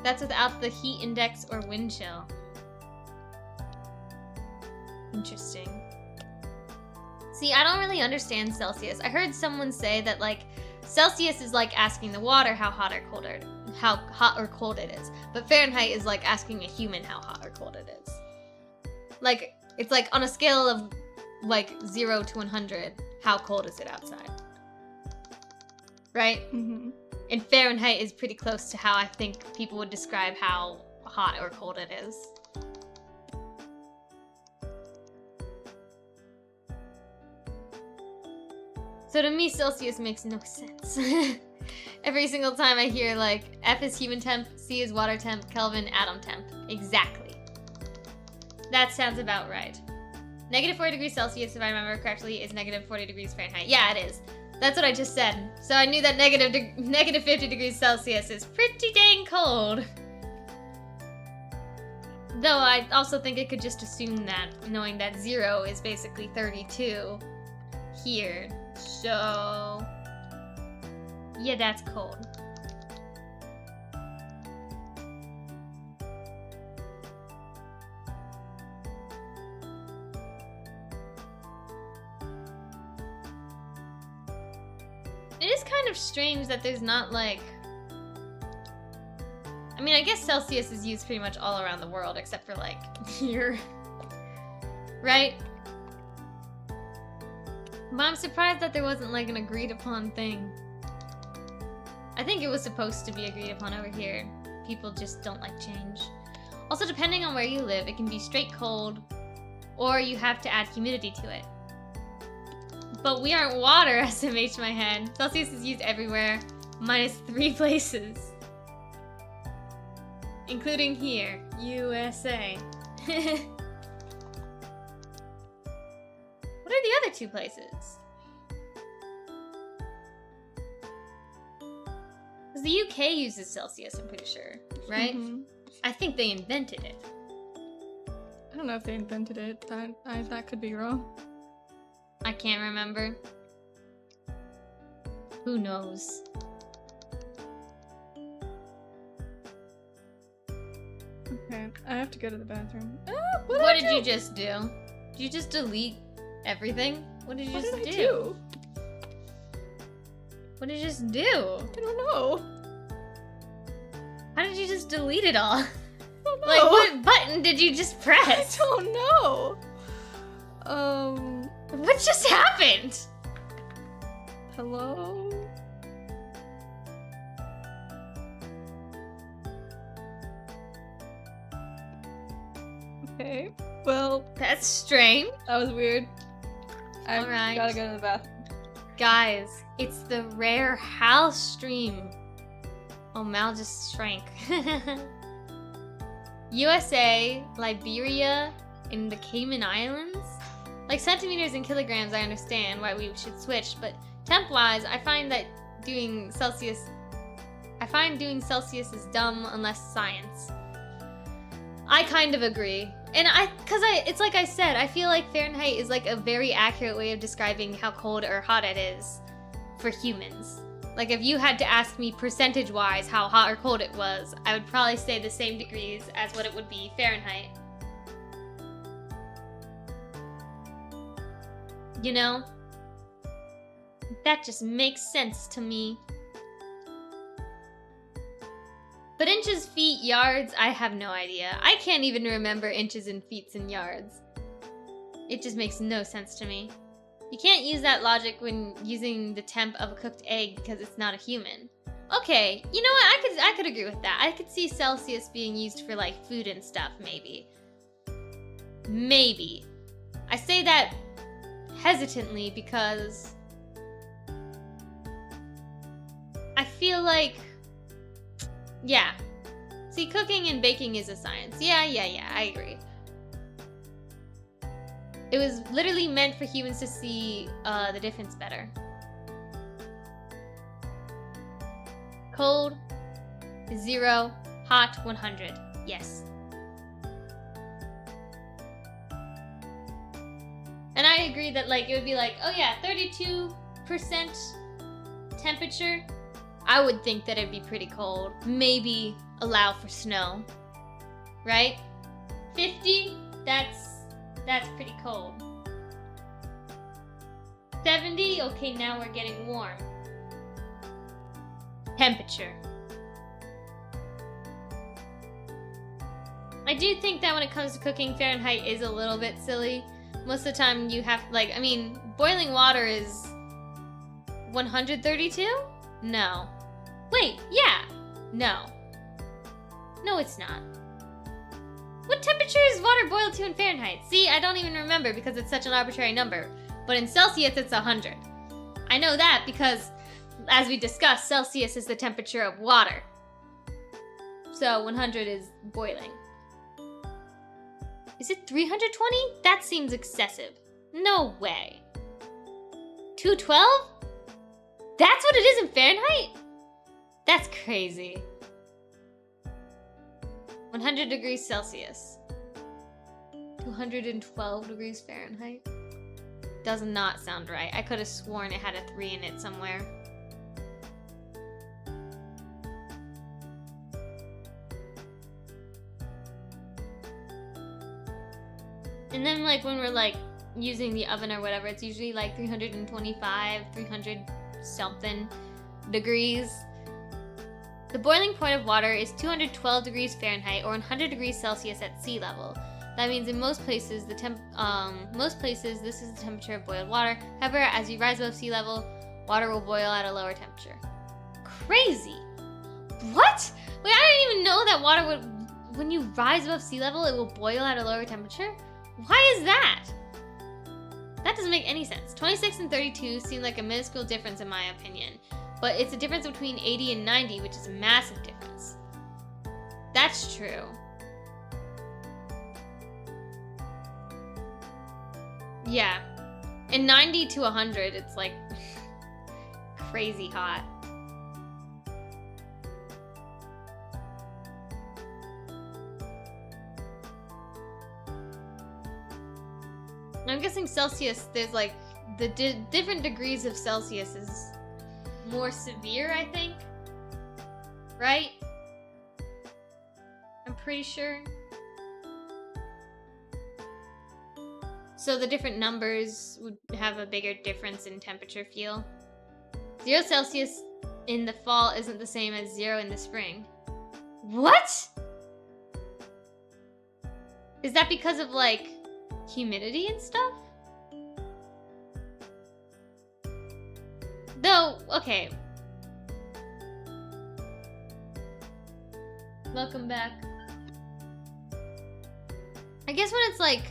That's without the heat index or wind chill. Interesting. See, I don't really understand Celsius. I heard someone say that, like, Celsius is like asking the water how hot or cold it is. But Fahrenheit is like asking a human how hot or cold it is. Like, it's like on a scale of like 0 to 100, how cold is it outside? Right? Mm-hmm. And Fahrenheit is pretty close to how I think people would describe how hot or cold it is. So to me, Celsius makes no sense. Every single time I hear, like, F is human temp, C is water temp, Kelvin atom temp. Exactly. That sounds about right. Negative 40 degrees Celsius, if I remember correctly, is negative 40 degrees Fahrenheit. Yeah, it is. That's what I just said. So I knew that negative 50 degrees Celsius is pretty dang cold. Though I also think I could just assume that, knowing that 0 is basically 32 here. So, yeah, that's cold. It is kind of strange that there's not, like... I mean, I guess Celsius is used pretty much all around the world, except for, like, here. Right? But I'm surprised that there wasn't, like, an agreed upon thing. I think it was supposed to be agreed upon over here. People just don't like change. Also, depending on where you live, it can be straight cold, or you have to add humidity to it. But we aren't water, SMH my head. Celsius is used everywhere, minus 3 places. Including here, USA. What are the other 2 places? Because the UK uses Celsius, I'm pretty sure, right? Mm-hmm. I think they invented it. I don't know if they invented it. That could be wrong. I can't remember. Who knows? Okay, I have to go to the bathroom. What did you just do? Did you just delete everything? What did you What just did I do? do? What did you just do? I don't know. How did you just delete it all? I don't know. Like, what button did you just I press? don't know. What just happened? Hello? Okay. Well, That's strange. that was weird. I Alright. gotta go to the bathroom. Guys, it's the rare Hal stream. Oh, Mal just shrank. USA, Liberia, and the Cayman Islands? Like centimeters and kilograms, I understand why we should switch, but temp-wise, I find doing Celsius is dumb unless science. I kind of agree. And it's like I said, I feel like Fahrenheit is like a very accurate way of describing how cold or hot it is for humans. Like if you had to ask me percentage-wise how hot or cold it was, I would probably say the same degrees as what it would be Fahrenheit. You know? That just makes sense to me. But inches, feet, yards, I have no idea. I can't even remember inches and feet and yards. It just makes no sense to me. You can't use that logic when using the temp of a cooked egg because it's not a human. Okay, you know what? I could agree with that. I could see Celsius being used for like food and stuff, maybe. Maybe. I say that hesitantly because I feel like, yeah. See, cooking and baking is a science. Yeah, I agree. It was literally meant for humans to see the difference better. Cold, 0, Hot 100. Yes. And I agree that like it would be like, oh yeah, 32% temperature. I would think that it'd be pretty cold. Maybe allow for snow. Right? 50, that's pretty cold. 70, okay, now we're getting warm. Temperature. I do think that when it comes to cooking, Fahrenheit is a little bit silly. Most of the time you have, like, I mean, boiling water is 132? No. Wait, yeah. No. No, it's not. What temperature is water boiled to in Fahrenheit? See, I don't even remember because it's such an arbitrary number. But in Celsius, it's 100. I know that because, as we discussed, Celsius is the temperature of water. So 100 is boiling. Is it 320? That seems excessive. No way. 212? That's what it is in Fahrenheit? That's crazy. 100 degrees Celsius. 212 degrees Fahrenheit. Does not sound right. I could have sworn it had a 3 in it somewhere. And then like when we're like using the oven or whatever, it's usually like 325, 300 something degrees. The boiling point of water is 212 degrees Fahrenheit or 100 degrees Celsius at sea level. That means in most places, this is the temperature of boiled water. However, as you rise above sea level, water will boil at a lower temperature. Crazy! What? Wait, I didn't even know that water would, when you rise above sea level, it will boil at a lower temperature? Why is that? That doesn't make any sense. 26 and 32 seem like a minuscule difference in my opinion, but it's a difference between 80 and 90, which is a massive difference. That's true. Yeah. And 90 to 100, it's like crazy hot. I'm guessing Celsius, there's like the different degrees of Celsius is more severe, I think. Right? I'm pretty sure. So the different numbers would have a bigger difference in temperature feel. 0 Celsius in the fall isn't the same as 0 in the spring. What? Is that because of like humidity and stuff? Though, okay. Welcome back. I guess when it's like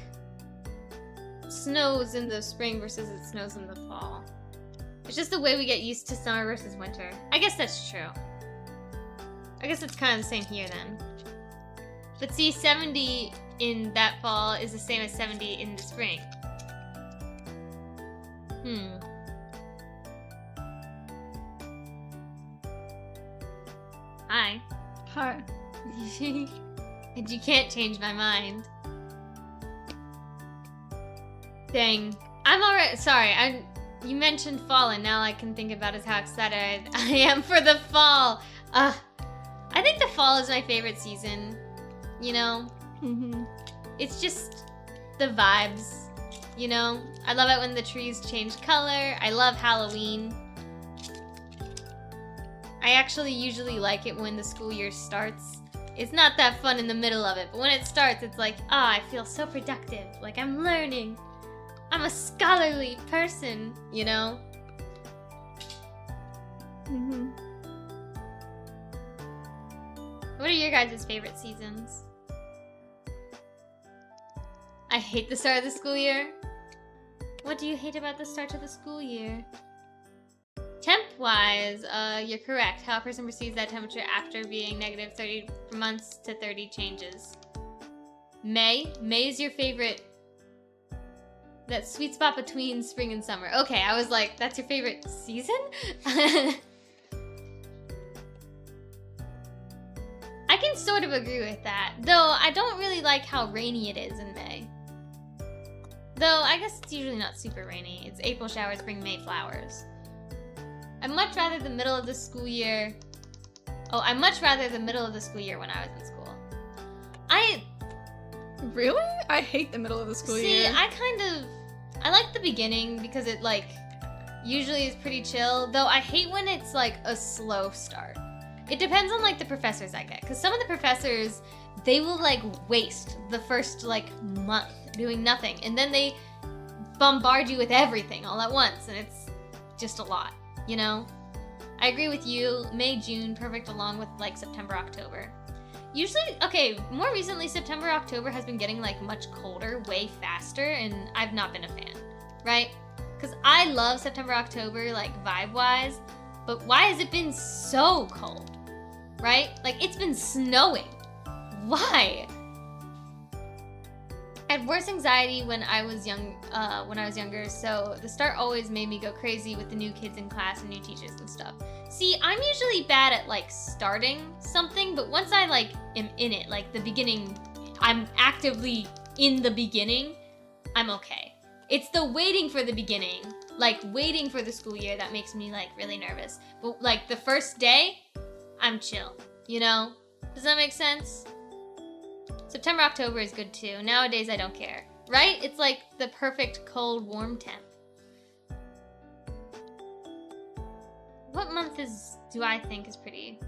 snows in the spring versus it snows in the fall. It's just the way we get used to summer versus winter. I guess that's true. I guess it's kind of the same here then. But see, 70 in that fall is the same as 70 in the spring. Hi. Hi. And you can't change my mind. Dang. I'm alright. Sorry, you mentioned fall, and now I can think about is how excited I am for the fall. I think the fall is my favorite season. You know? It's just the vibes. You know? I love it when the trees change color. I love Halloween. I actually usually like it when the school year starts. It's not that fun in the middle of it, but when it starts, it's like, I feel so productive. Like I'm learning. I'm a scholarly person, you know? What are your guys' favorite seasons? I hate the start of the school year. What do you hate about the start of the school year? Temp-wise, you're correct. How a person perceives that temperature after being negative 30 months to 30 changes. May? May is your favorite. That sweet spot between spring and summer. Okay, I was like, that's your favorite season? I can can sort of agree with that. Though I don't really like how rainy it is in May. Though I guess it's usually not super rainy. It's April showers bring May flowers. I'd much rather the middle of the school year. Oh, I'd much rather the middle of the school year when I was in school. Really? I hate the middle of the school year. See, I like the beginning because it like usually is pretty chill. Though I hate when it's like a slow start. It depends on like the professors I get, because some of the professors, they will like waste the first like month doing nothing, and then they bombard you with everything all at once, and it's just a lot, you know? I agree with you. May, June, perfect along with like September, October. Usually, okay, more recently September, October has been getting like much colder, way faster, and I've not been a fan, right? Because I love September, October, like vibe-wise, but why has it been so cold, right? Like it's been snowing. Why? I had worse anxiety when I was younger, so the start always made me go crazy with the new kids in class and new teachers and stuff. See, I'm usually bad at like starting something, but once I like am in it, like the beginning, I'm actively in the beginning, I'm okay. It's the waiting for the beginning, like waiting for the school year, that makes me like really nervous. But like the first day, I'm chill, you know? Does that make sense? September, October is good too. Nowadays, I don't care. Right? It's like the perfect cold, warm temp. What month do I think is pretty?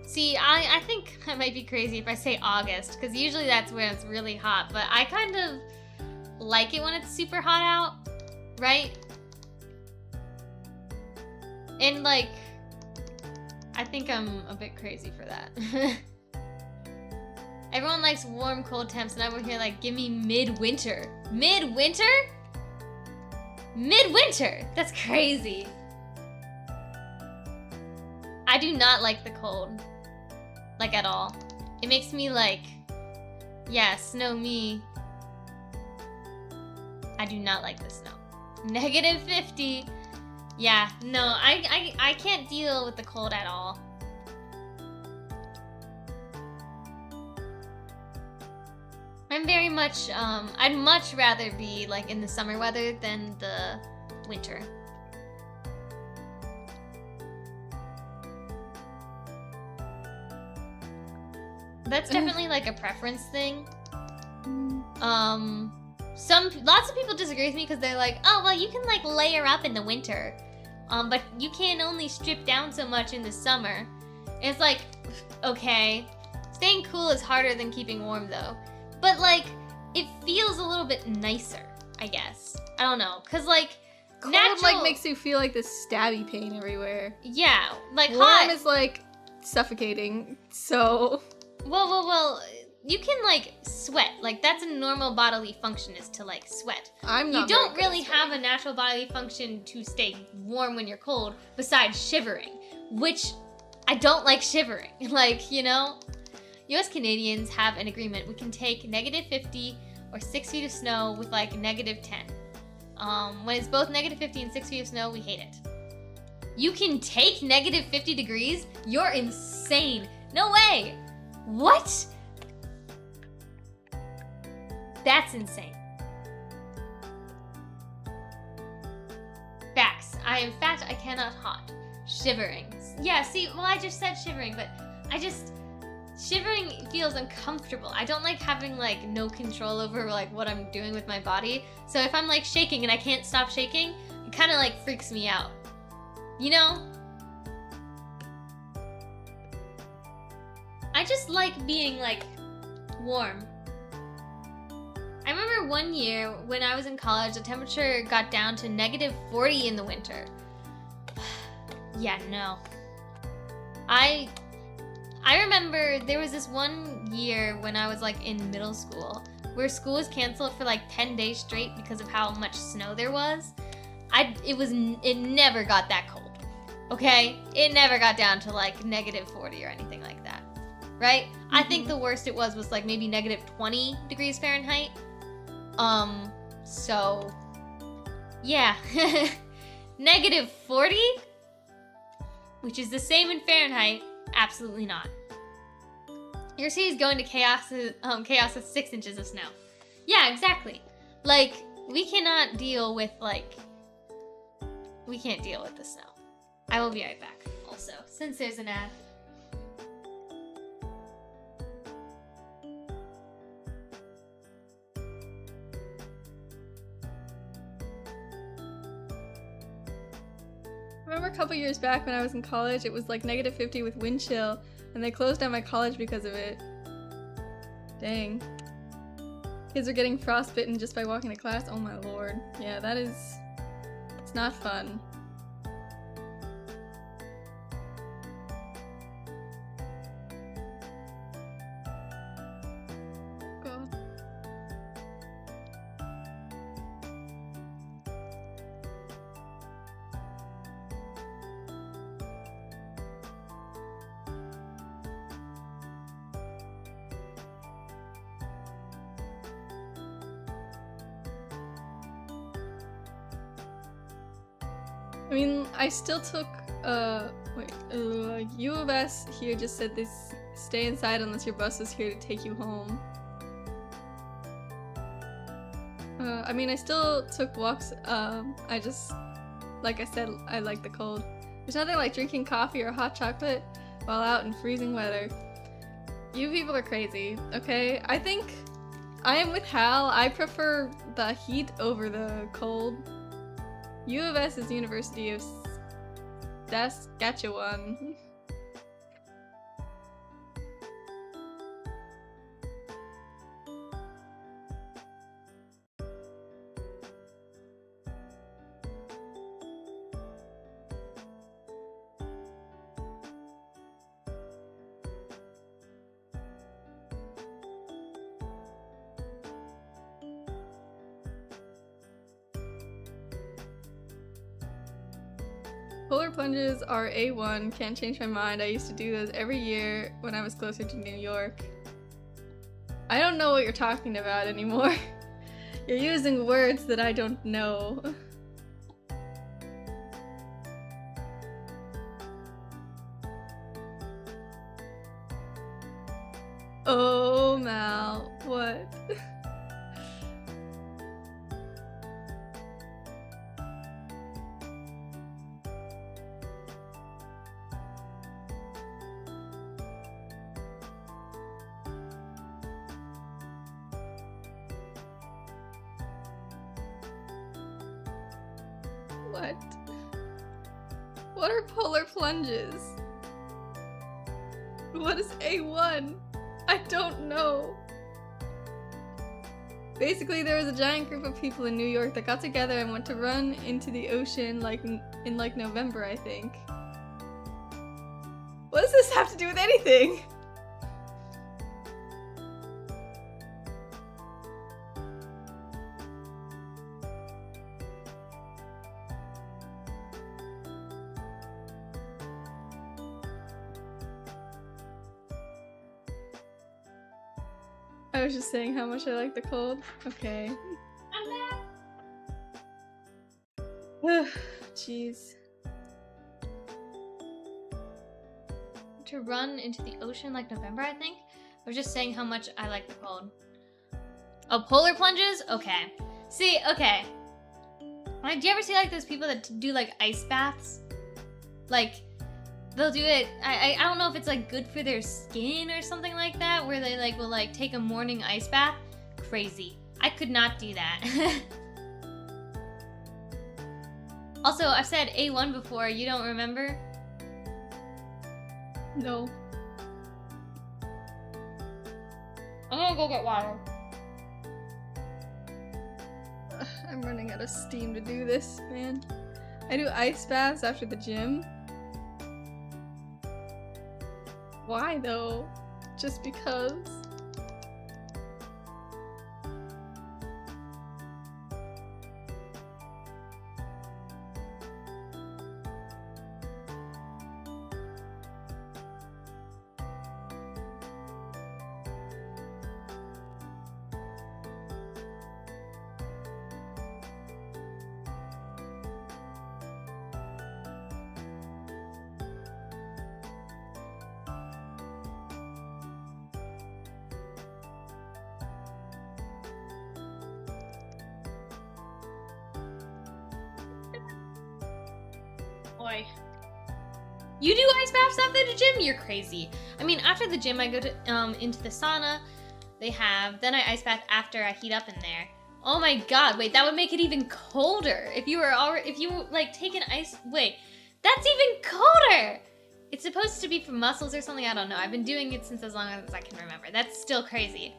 See, I think I might be crazy if I say August, because usually that's when it's really hot, but I kind of like it when it's super hot out, right? And like, I think I'm a bit crazy for that. Everyone likes warm, cold temps, and I'm over here like, give me midwinter. Midwinter? Midwinter! That's crazy. I do not like the cold. Like, at all. It makes me like, yeah, snow me. I do not like the snow. Negative 50. Yeah, no, I can't deal with the cold at all. I'm very much, I'd much rather be like in the summer weather than the winter. That's definitely like a preference thing. Lots of people disagree with me because they're like, oh, well, you can like layer up in the winter. But you can only strip down so much in the summer. And it's like, okay, staying cool is harder than keeping warm though. But like, it feels a little bit nicer, I guess. I don't know, cause like, cold like makes you feel like this stabby pain everywhere. Yeah, like warm hot is like suffocating. So, well, you can like sweat. Like that's a normal bodily function, is to like sweat. I'm not. You don't really have a natural bodily function to stay warm when you're cold, besides shivering, which I don't like shivering. Like, you know. US Canadians have an agreement. We can take negative 50 or 6 feet of snow with like negative 10. When it's both negative 50 and 6 feet of snow, we hate it. You can take negative 50 degrees? You're insane. No way. What? That's insane. Facts. I cannot hot. Shivering. Yeah, see, well, I just said shivering, but shivering feels uncomfortable. I don't like having like no control over like what I'm doing with my body. So if I'm like shaking and I can't stop shaking, it kind of like freaks me out. You know? I just like being like warm. I remember one year when I was in college, the temperature got down to negative 40 in the winter. Yeah, no. I remember there was this one year when I was like in middle school where school was canceled for like 10 days straight because of how much snow there was. It never got that cold, okay? It never got down to like negative 40 or anything like that, right? Mm-hmm. I think the worst it was like maybe negative 20 degrees Fahrenheit. So, yeah. Negative 40, which is the same in Fahrenheit. Absolutely not. Your city is going to chaos with 6 inches of snow. Yeah, exactly. Like, we cannot deal with, like... We can't deal with the snow. I will be right back, also, since there's an ad. I remember a couple years back when I was in college, it was like -50 with wind chill, and they closed down my college because of it. Dang. Kids are getting frostbitten just by walking to class. Oh my lord. Yeah, that is... It's not fun. God. I mean, I still took, U of S here just said this, stay inside unless your bus is here to take you home. I mean, I still took walks, I just, like I said, I like the cold. There's nothing like drinking coffee or hot chocolate while out in freezing weather. You people are crazy, okay? I think I am with Hal. I prefer the heat over the cold. U of S is University of Saskatchewan. Polar plunges are A1, can't change my mind. I used to do those every year when I was closer to New York. I don't know what you're talking about anymore. You're using words that I don't know. Oh, Mal, what? What? What are polar plunges? What is A1? I don't know. Basically, there was a giant group of people in New York that got together and went to run into the ocean in November, I think. What does this have to do with anything? I was just saying how much I like the cold. Okay. Jeez. To run into the ocean like November, I think? I was just saying how much I like the cold. Oh, polar plunges? Okay. See, okay. Like, do you ever see like those people that do like ice baths? Like, they'll do it, I don't know if it's like good for their skin or something like that, where they like will like take a morning ice bath. Crazy. I could not do that. Also, I've said A1 before, you don't remember? No. I'm gonna go get water. I'm running out of steam to do this, man. I do ice baths after the gym. Why though? Just because? Oi. You do ice baths after the gym? You're crazy. I mean, after the gym, I go to into the sauna. Then I ice bath after I heat up in there. Oh my god, wait, that would make it even colder. If you like take an ice, wait, that's even colder. It's supposed to be for muscles or something, I don't know. I've been doing it since as long as I can remember. That's still crazy.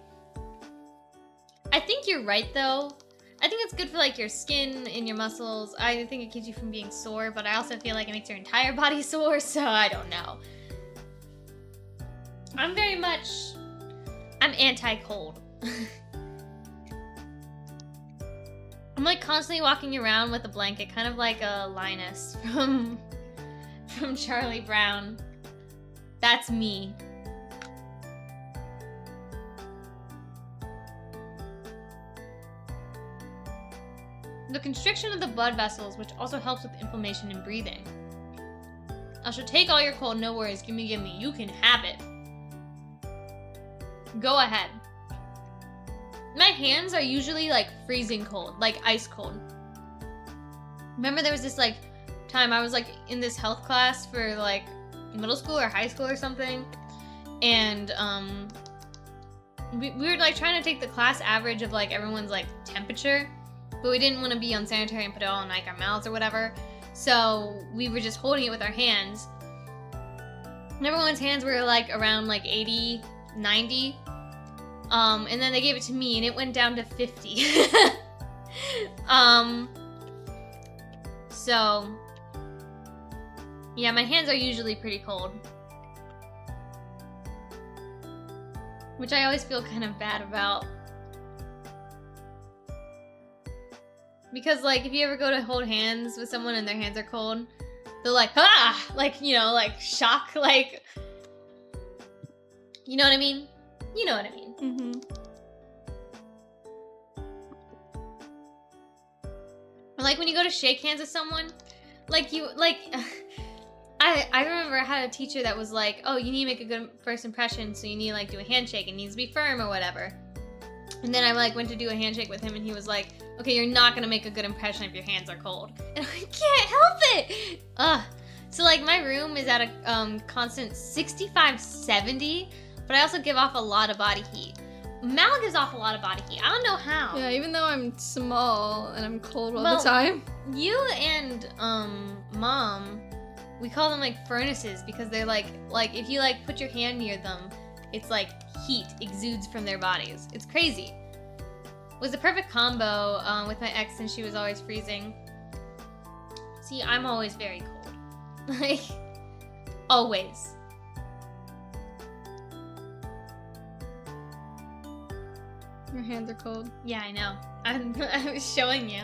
I think you're right though. I think it's good for like your skin and your muscles. I think it keeps you from being sore, but I also feel like it makes your entire body sore, so I don't know. I'm anti-cold. I'm like constantly walking around with a blanket, kind of like a Linus from Charlie Brown. That's me. The constriction of the blood vessels, which also helps with inflammation and breathing. I shall take all your cold, no worries. Gimme. You can have it. Go ahead. My hands are usually like freezing cold, like ice cold. Remember there was this like time I was like in this health class for like middle school or high school or something, and we were like trying to take the class average of like everyone's like temperature, but we didn't want to be unsanitary and put it all in like our mouths or whatever, so we were just holding it with our hands, and everyone's hands were like around like 80, 90, and then they gave it to me and it went down to 50. So yeah, my hands are usually pretty cold, which I always feel kind of bad about. Because, like, if you ever go to hold hands with someone and their hands are cold, they're like, ah! Like, you know, like, shock, like... You know what I mean? You know what I mean. Mm-hmm. Or, like, when you go to shake hands with someone, like, you, like... I remember I had a teacher that was like, oh, you need to make a good first impression, so you need to, like, do a handshake. It needs to be firm or whatever. And then I, like, went to do a handshake with him, and he was like, okay, you're not gonna make a good impression if your hands are cold. And I can't help it! Ugh. So, like, my room is at a constant 65, 70, but I also give off a lot of body heat. Mal gives off a lot of body heat. I don't know how. Yeah, even though I'm small and I'm cold all the time. You and, Mom, we call them, like, furnaces, because they're, like, if you, like, put your hand near them, it's, like, heat exudes from their bodies. It's crazy. It was a perfect combo with my ex, and she was always freezing. See, I'm always very cold. Like, always. Your hands are cold. Yeah, I know. I was showing you.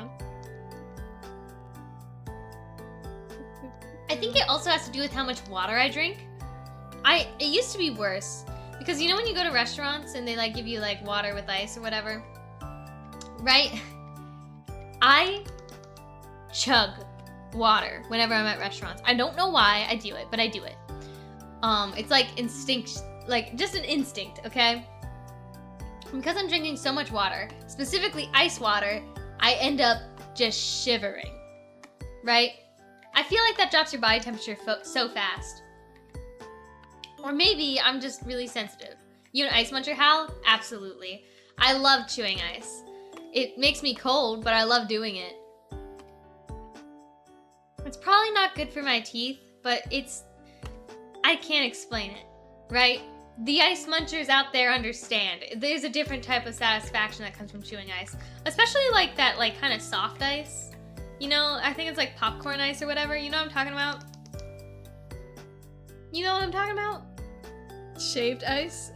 I think it also has to do with how much water I drink. It used to be worse. Because you know when you go to restaurants and they like give you like water with ice or whatever? Right? I chug water whenever I'm at restaurants. I don't know why I do it, but I do it. It's like instinct, like just an instinct, okay? Because I'm drinking so much water, specifically ice water, I end up just shivering, right? I feel like that drops your body temperature so fast. Or maybe I'm just really sensitive. You an ice muncher, Hal? Absolutely. I love chewing ice. It makes me cold, but I love doing it. It's probably not good for my teeth, but I can't explain it, right? The ice munchers out there understand. There's a different type of satisfaction that comes from chewing ice. Especially like that like kind of soft ice. You know, I think it's like popcorn ice or whatever. You know what I'm talking about? You know what I'm talking about? Shaved ice?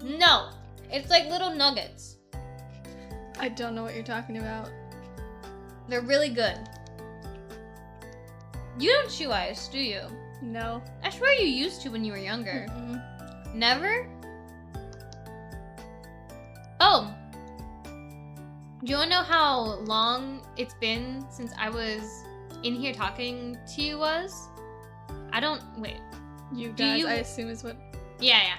No, it's like little nuggets. I don't know what you're talking about. They're really good. You don't chew ice, do you? No. I swear you used to when you were younger. Mm-mm. Never? Oh. Do you want to know how long it's been since I was in here talking to you was? Wait. You guys, I assume is what... Yeah.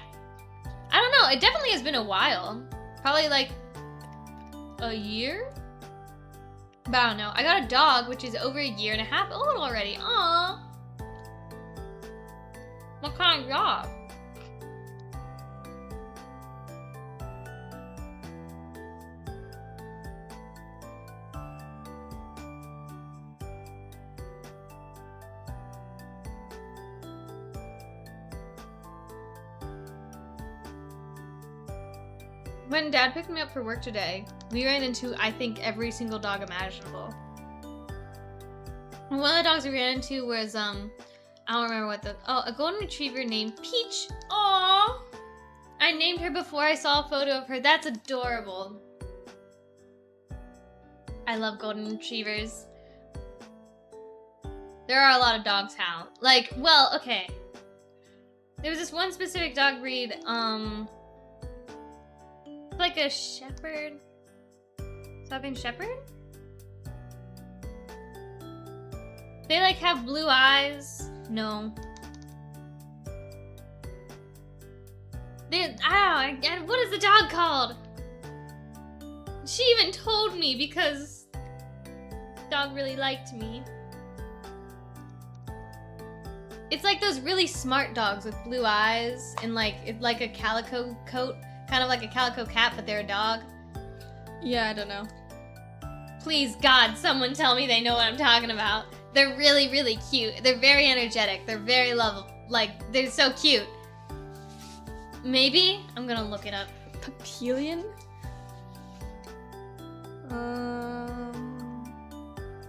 I don't know. It definitely has been a while. Probably like a year? But I don't know. I got a dog, which is over 1.5 years old already. Aww. What kind of dog? When Dad picked me up for work today, we ran into, I think, every single dog imaginable. One of the dogs we ran into was, I don't remember what a golden retriever named Peach. Aww! I named her before I saw a photo of her. That's adorable. I love golden retrievers. There are a lot of dogs, Hal. Like, well, okay. There was this one specific dog breed, like a shepherd? Something shepherd? They like have blue eyes. No. What is the dog called? She even told me because the dog really liked me. It's like those really smart dogs with blue eyes and like a calico coat. Kind of like a calico cat, but they're a dog. Yeah, I don't know. Please, God, someone tell me they know what I'm talking about. They're really, really cute. They're very energetic. They're very lovable. Like, they're so cute. Maybe? I'm gonna look it up. Papillion?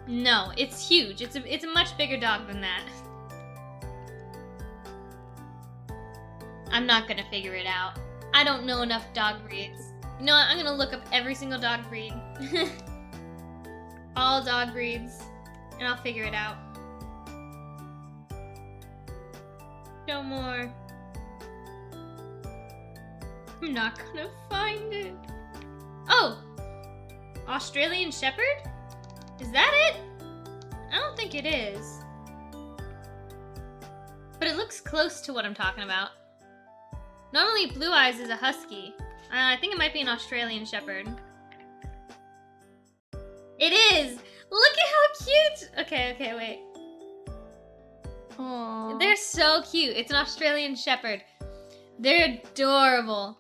No, it's huge. It's a much bigger dog than that. I'm not gonna figure it out. I don't know enough dog breeds. You know what? I'm gonna look up every single dog breed. All dog breeds. And I'll figure it out. No more. I'm not gonna find it. Oh! Australian Shepherd? Is that it? I don't think it is. But it looks close to what I'm talking about. Normally, Blue Eyes is a husky. I think it might be an Australian Shepherd. It is! Look at how cute! Okay, wait. Aww. They're so cute. It's an Australian Shepherd. They're adorable.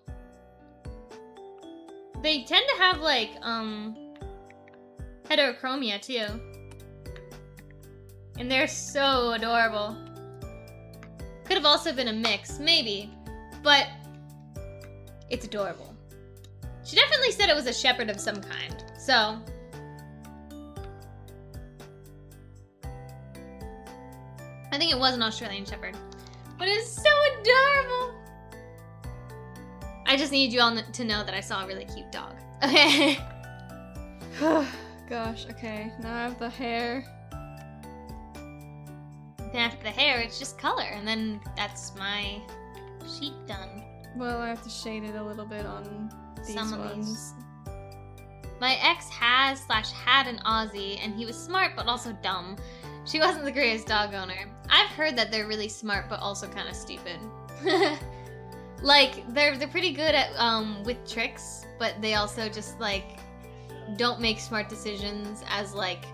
They tend to have, like, heterochromia, too. And they're so adorable. Could have also been a mix, maybe. But it's adorable. She definitely said it was a shepherd of some kind, so. I think it was an Australian Shepherd. But it's so adorable! I just need you all to know that I saw a really cute dog. Okay. Gosh, okay. Now I have the hair. Then after the hair, it's just color, and then that's my sheet done. Well, I have to shade it a little bit on these Some of ones. these. My ex had an Aussie, and he was smart but also dumb. She wasn't the greatest dog owner. I've heard that they're really smart but also kind of stupid. Like, they're pretty good at with tricks, but they also just like don't make smart decisions as like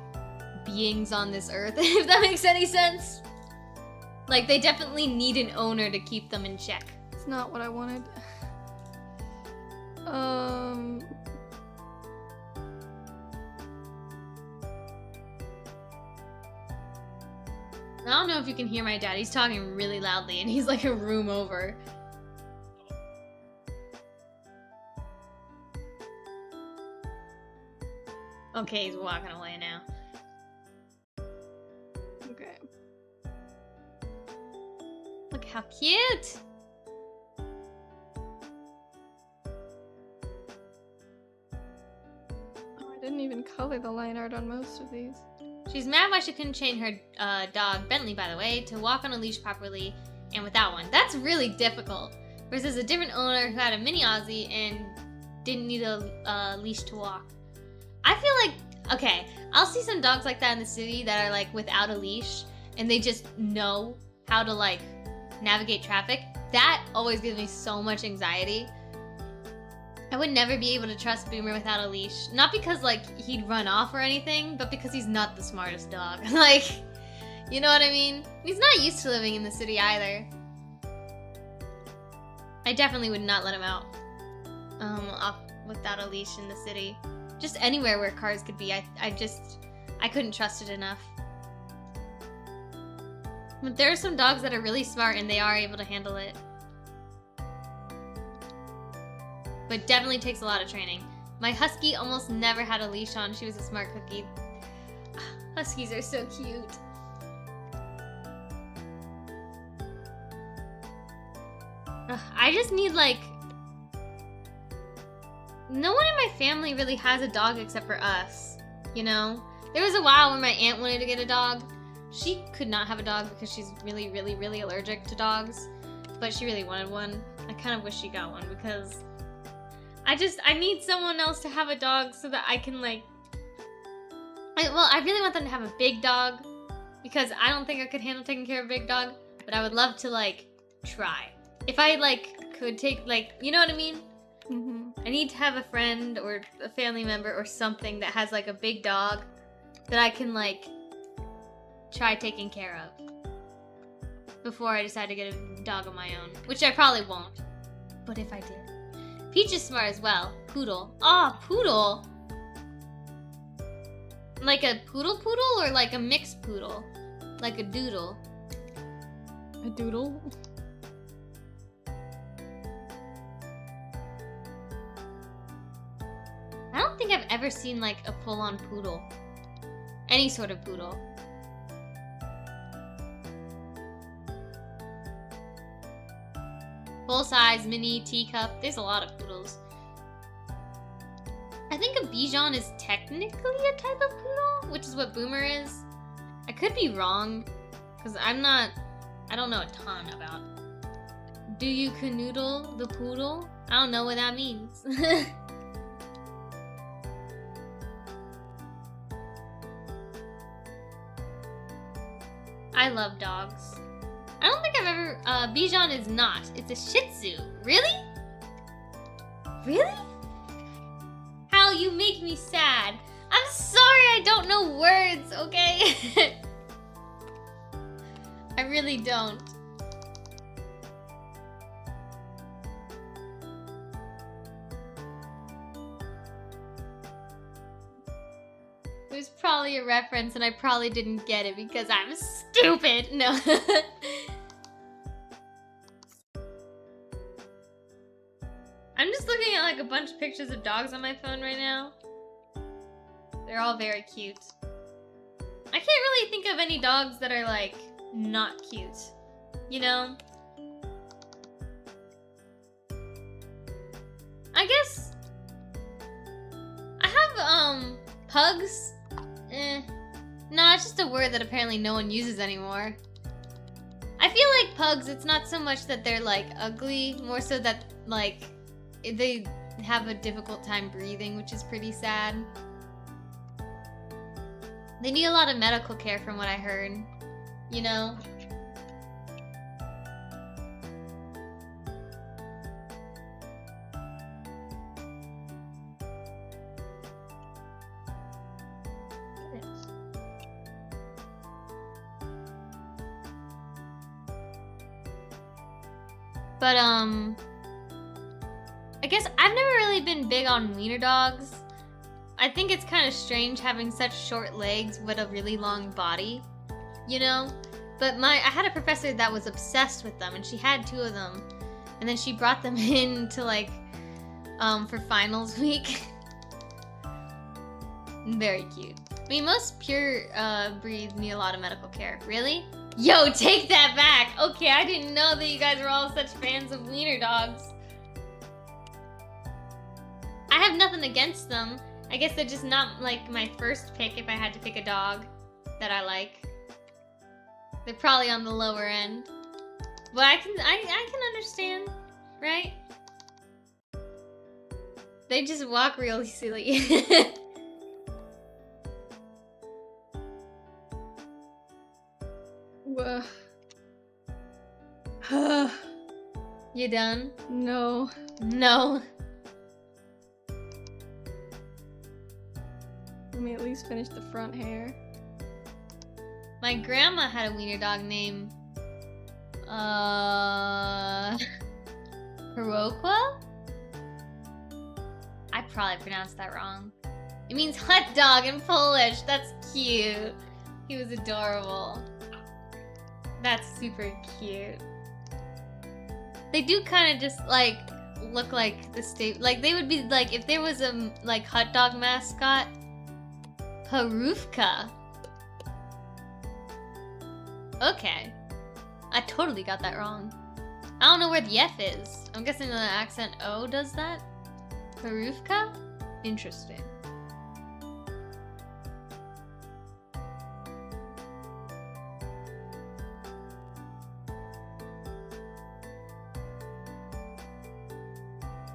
beings on this earth, if that makes any sense. Like, they definitely need an owner to keep them in check. It's not what I wanted. I don't know if you can hear my dad. He's talking really loudly and he's like a room over. Okay, he's walking away now. Okay. Look how cute! Oh, I didn't even color the line art on most of these. She's mad why she couldn't train her dog, Bentley by the way, to walk on a leash properly and without one. That's really difficult. Versus a different owner who had a mini Aussie and didn't need a leash to walk. I feel like, okay, I'll see some dogs like that in the city that are like without a leash and they just know how to like navigate traffic. That always gives me so much anxiety. I would never be able to trust Boomer without a leash. Not because, like, he'd run off or anything, but because he's not the smartest dog. Like, you know what I mean? He's not used to living in the city either. I definitely would not let him out off without a leash in the city. Just anywhere where cars could be. I couldn't trust it enough. But there are some dogs that are really smart and they are able to handle it. But definitely takes a lot of training. My husky almost never had a leash on. She was a smart cookie. Huskies are so cute. Ugh, I just need, like... No one in my family really has a dog except for us, you know? There was a while when my aunt wanted to get a dog. She could not have a dog because she's really, really, really allergic to dogs. But she really wanted one. I kind of wish she got one because... I need someone else to have a dog so that I can, like... I really want them to have a big dog because I don't think I could handle taking care of a big dog, but I would love to, like, try. If I, like, could take, like, you know what I mean? Mm-hmm. I need to have a friend or a family member or something that has, like, a big dog that I can, like, try taking care of before I decide to get a dog of my own, which I probably won't, but if I did. Peach is smart as well. Poodle. Ah, poodle! Like a poodle or like a mixed poodle? Like a doodle? A doodle? I don't think I've ever seen like a full-on poodle. Any sort of poodle. Full-size, mini, teacup. There's a lot of poodles. I think a Bichon is technically a type of poodle, which is what Boomer is. I could be wrong, because I don't know a ton about. Do you canoodle the poodle? I don't know what that means. I love dogs. I don't think I've ever, Bichon is not. It's a Shih Tzu. Really? Really? Hal, you make me sad. I'm sorry I don't know words, okay? I really don't. It was probably a reference and I probably didn't get it because I'm stupid. No. I'm just looking at like a bunch of pictures of dogs on my phone right now. They're all very cute. I can't really think of any dogs that are like not cute, you know? I guess I have pugs. No, it's just a word that apparently no one uses anymore. I feel like pugs, it's not so much that they're like ugly, more so that like they have a difficult time breathing, which is pretty sad. They need a lot of medical care from what I heard, you know? But, I guess I've never really been big on wiener dogs. I think it's kind of strange having such short legs but a really long body, you know? But I had a professor that was obsessed with them, and she had 2 of them. And then she brought them in to, like, for finals week. Very cute. I mean, most pure breeds need a lot of medical care. Really? Yo, take that back! Okay, I didn't know that you guys were all such fans of wiener dogs. I have nothing against them. I guess they're just not, like, my first pick if I had to pick a dog that I like. They're probably on the lower end. But I can understand, right? They just walk really silly. You done? No. No. Let me at least finish the front hair. My grandma had a wiener dog named Hirokwa? I probably pronounced that wrong. It means hot dog in Polish. That's cute. He was adorable. That's super cute. They do kind of just like look like the state. Like they would be like if there was a like hot dog mascot. Parufka. Okay. I totally got that wrong. I don't know where the F is. I'm guessing the accent O does that. Parufka? Interesting.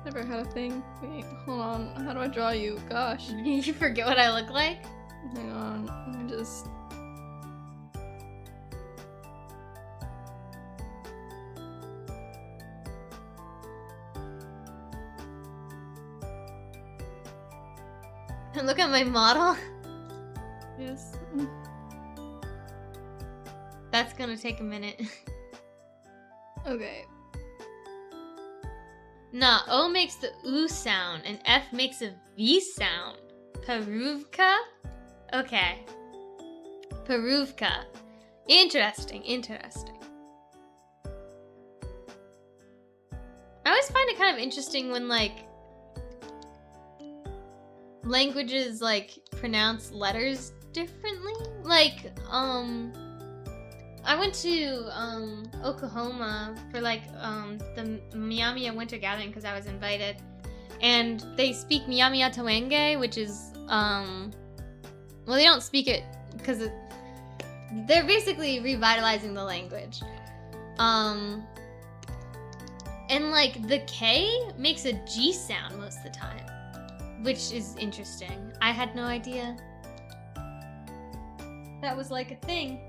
Never had a thing. Wait, hold on. How do I draw you? Gosh. You forget what I look like? Hang on. Let me just... Look at my model. Yes. That's gonna take a minute. Okay. Nah, O makes the oo sound and F makes a V sound. Paruvka? Okay. Paruvka. Interesting, interesting. I always find it kind of interesting when like languages like pronounce letters differently. Like, I went to Oklahoma for like the Miyamiya Winter Gathering because I was invited, and they speak Miyamiya Tawenge, which is well, they don't speak it because they're basically revitalizing the language. And like the K makes a G sound most of the time, which is interesting. I had no idea that was like a thing.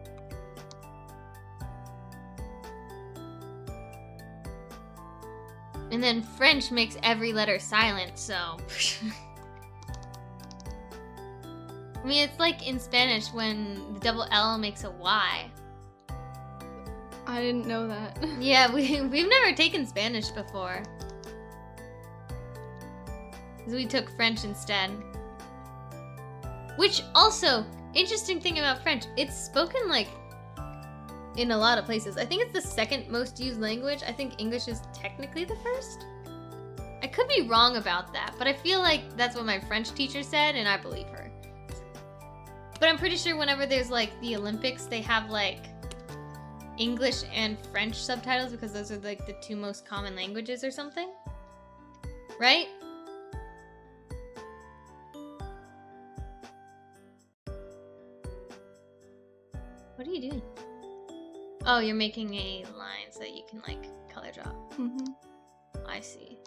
And then French makes every letter silent, so... I mean, it's like in Spanish when the double L makes a Y. I didn't know that. Yeah, we've never taken Spanish before. 'Cause we took French instead. Which also, interesting thing about French, it's spoken like in a lot of places. I think it's the second most used language. I think English is technically the first. I could be wrong about that, but I feel like that's what my French teacher said, and I believe her. But I'm pretty sure whenever there's like the Olympics, they have like English and French subtitles because those are like the two most common languages or something. Right? What are you doing? Oh, you're making a line so that you can like color drop. Mm-hmm. I see.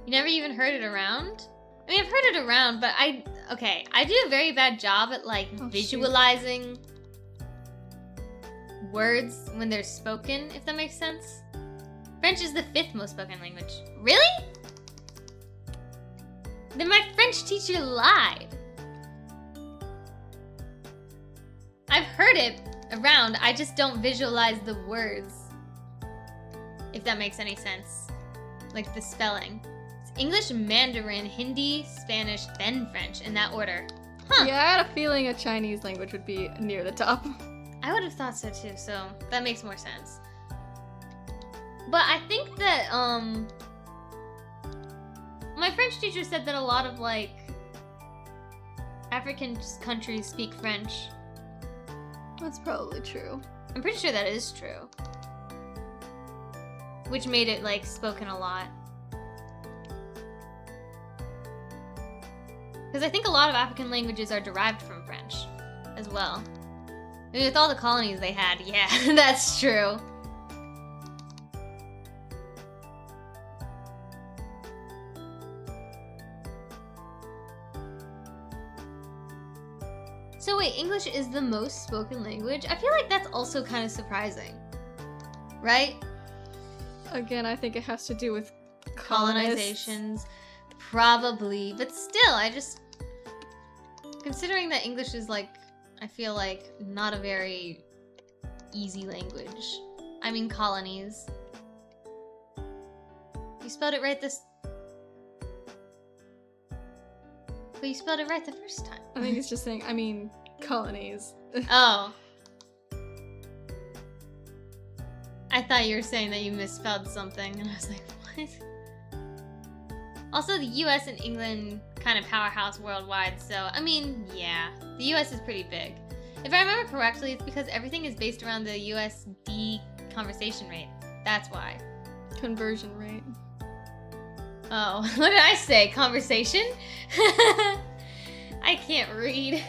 You never even heard it around? I mean, I've heard it around, but I do a very bad job at like visualizing words when they're spoken, if that makes sense. French is the 5th most spoken language. Really? Then my French teacher lied. I've heard it around, I just don't visualize the words. If that makes any sense. Like the spelling. It's English, Mandarin, Hindi, Spanish, then French, in that order. Huh. Yeah, I had a feeling a Chinese language would be near the top. I would have thought so too, so that makes more sense. But I think that, my French teacher said that a lot of, like, African countries speak French. That's probably true. I'm pretty sure that is true. Which made it, like, spoken a lot. Because I think a lot of African languages are derived from French as well. I mean, with all the colonies they had, yeah, that's true. So wait, English is the most spoken language? I feel like that's also kind of surprising. Right? Again, I think it has to do with colonists. Colonizations. Probably. But still, I just... Considering that English is like, I feel like, not a very easy language. I mean colonies. You spelled it right this... But you spelled it right the first time. I think it's just saying, I mean, colonies. Oh. I thought you were saying that you misspelled something, and I was like, what? Also, the US and England kind of powerhouse worldwide, so, I mean, yeah. The US is pretty big. If I remember correctly, it's because everything is based around the USD conversation rate. That's why. Conversion rate. Oh, what did I say? Conversation? I can't read.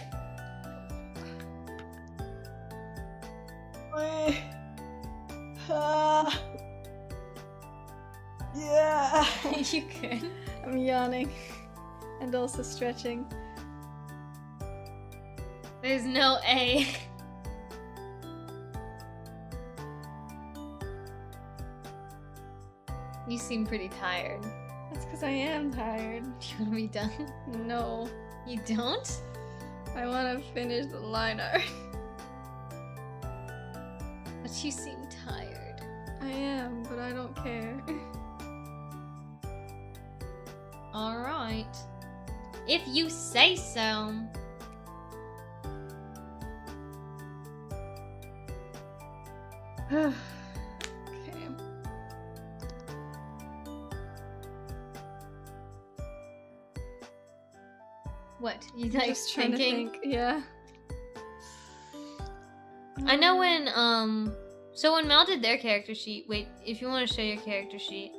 Yeah. You could. I'm yawning. And also stretching. There's no A. You seem pretty tired. That's because I am tired. Do you want to be done? No. You don't? I want to finish the line art. But you seem tired. I am, but I don't care. Alright. If you say so. Okay. What? You like Just trying to thinking? think. Yeah. I know when, so when Mel did their character sheet, wait, if you want to show your character sheet,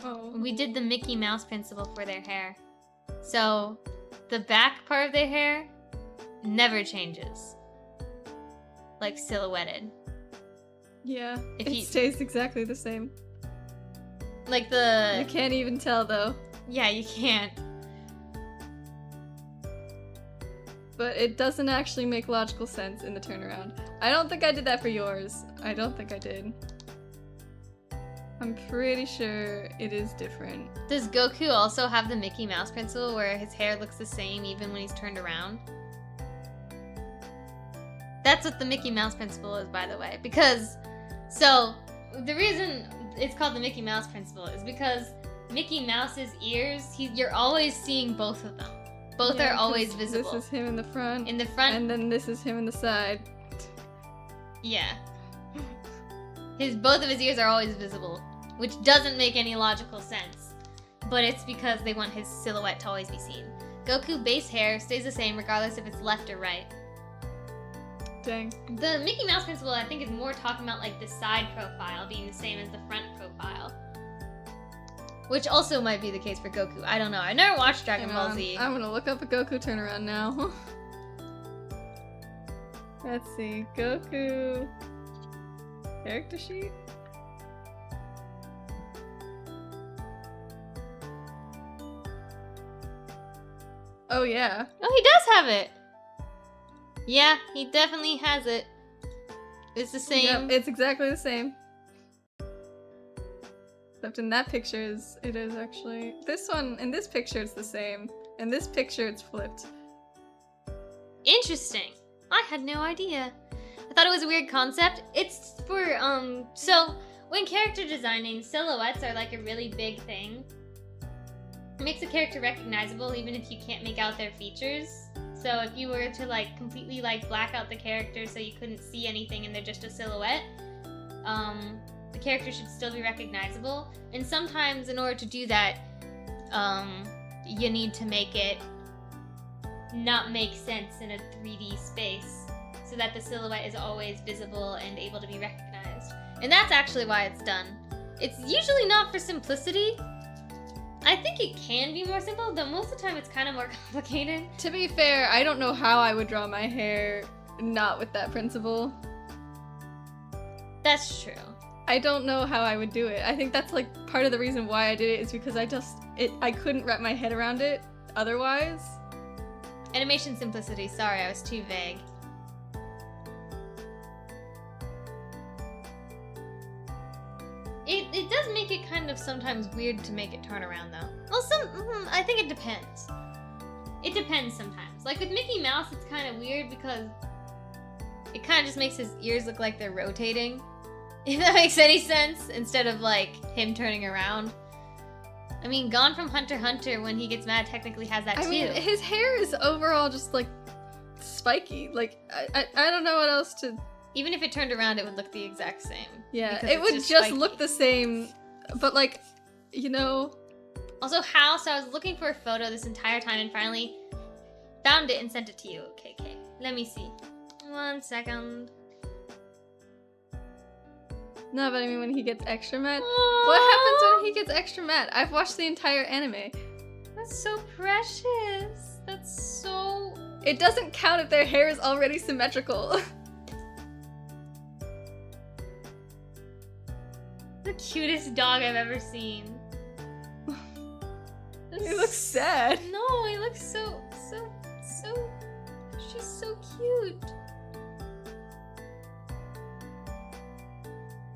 Oh. we did the Mickey Mouse principle for their hair. So, the back part of their hair never changes. Like silhouetted. Yeah. If It you- stays exactly the same. Like You the... can't even tell though. Yeah, you can't. But it doesn't actually make logical sense in the turnaround. I don't think I did that for yours. I don't think I did. I'm pretty sure it is different. Does Goku also have the Mickey Mouse principle where his hair looks the same even when he's turned around? That's what the Mickey Mouse principle is, by the way. Because, so, the reason it's called the Mickey Mouse principle is because Mickey Mouse's ears, you're always seeing both of them. Both Yeah, are 'cause always visible. This is him in the front. In the front, And then this is him in the side. yeah. Both of his ears are always visible, which doesn't make any logical sense. But it's because they want his silhouette to always be seen. Goku base hair stays the same regardless if it's left or right. Dang. The Mickey Mouse principle, I think, is more talking about like the side profile being the same as the front profile. Which also might be the case for Goku. I don't know. I never watched Dragon Hang Ball on. Z. I'm gonna look up a Goku turnaround now. Let's see. Goku. Character sheet? Oh, yeah. Oh, he does have it! Yeah, he definitely has it. It's the same. Yep, it's exactly the same. Except in that picture, it is actually... This one, in this picture, it's the same. In this picture, it's flipped. Interesting. I had no idea. I thought it was a weird concept. It's for, so when character designing, silhouettes are like a really big thing. It makes a character recognizable even if you can't make out their features. So if you were to like completely like black out the character so you couldn't see anything and they're just a silhouette, the character should still be recognizable. And sometimes in order to do that, you need to make it not make sense in a 3D space so that the silhouette is always visible and able to be recognized. And that's actually why it's done. It's usually not for simplicity. I think it can be more simple, but most of the time it's kind of more complicated. To be fair, I don't know how I would draw my hair not with that principle. That's true. I don't know how I would do it. I think that's like part of the reason why I did it is because I couldn't wrap my head around it otherwise. Animation simplicity, sorry, I was too vague. It does make it kind of sometimes weird to make it turn around though. Well, I think it depends. It depends sometimes. Like with Mickey Mouse, it's kind of weird because it kind of just makes his ears look like they're rotating. If that makes any sense, instead of like him turning around. I mean, Gone from Hunter x Hunter, when he gets mad, technically has that too. I mean, his hair is overall just like spiky. Like I don't know what else to. Even if it turned around, it would look the exact same. Yeah, because it would just spiky. look the same, but like, you know. Also, how? So I was looking for a photo this entire time and finally found it and sent it to you. Okay. Let me see. 1 second. No, but I mean when he gets extra mad. Aww. What happens when he gets extra mad? I've watched the entire anime. That's so precious. That's so... It doesn't count if their hair is already symmetrical. The cutest dog I've ever seen. He looks sad. No, he looks so... She's so cute.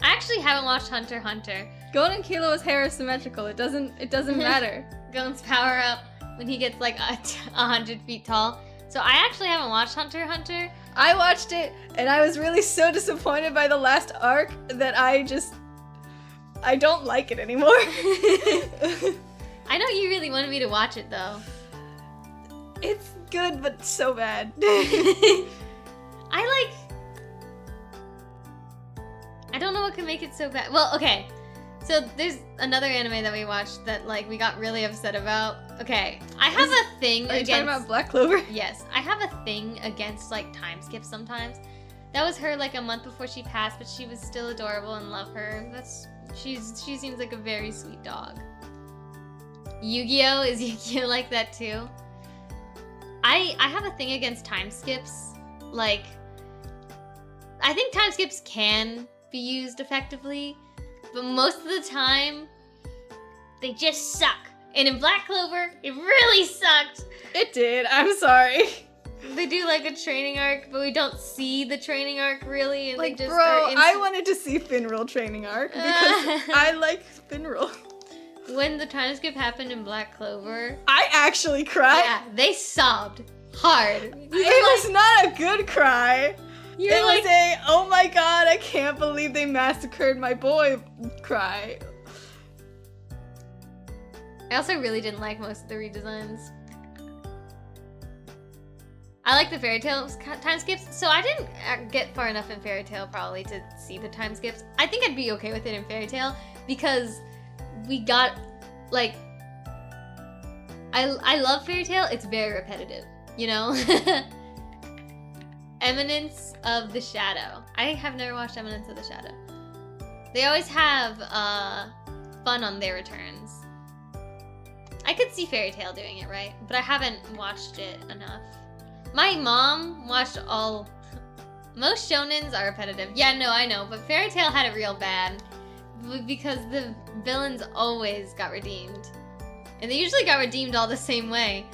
I actually haven't watched Hunter x Hunter. Gon and Kilo's hair is symmetrical. It doesn't matter. Gon's power up when he gets like 100 feet tall. So I actually haven't watched Hunter x Hunter. I watched it and I was really so disappointed by the last arc that I don't like it anymore. I know you really wanted me to watch it though. It's good, but so bad. I don't know what can make it so bad. Well, okay. So there's another anime that we watched that like we got really upset about. Okay, I have a thing Are you against... talking about Black Clover? Yes, I have a thing against like time skips sometimes. That was her like a month before she passed, but she was still adorable and love her. She seems like a very sweet dog. Yu-Gi-Oh! Is Yu-Gi-Oh! Like that too? I have a thing against time skips. Like, I think time skips can be used effectively, but most of the time, they just suck. And in Black Clover, it really sucked. It did. I'm sorry. They do like a training arc, but we don't see the training arc really. And Like, they just bro, are I wanted to see Finral training arc because I like Finral. When the time skip happened in Black Clover, I actually cried. yeah, they sobbed hard. It was not a good cry. You're It like, was a, oh my god, I can't believe they massacred my boy cry. I also really didn't like most of the redesigns. I like the Fairy Tail time skips, so I didn't get far enough in Fairy Tail probably to see the time skips. I think I'd be okay with it in Fairy Tail because we got, like, I love Fairy Tail, it's very repetitive, you know? Eminence of the Shadow. I have never watched Eminence of the Shadow. They always have fun on their returns. I could see Fairy Tail doing it, right? But I haven't watched it enough. My mom watched all... Most shonens are repetitive. Yeah, no, I know, but Fairy Tail had it real bad. Because the villains always got redeemed. And they usually got redeemed all the same way.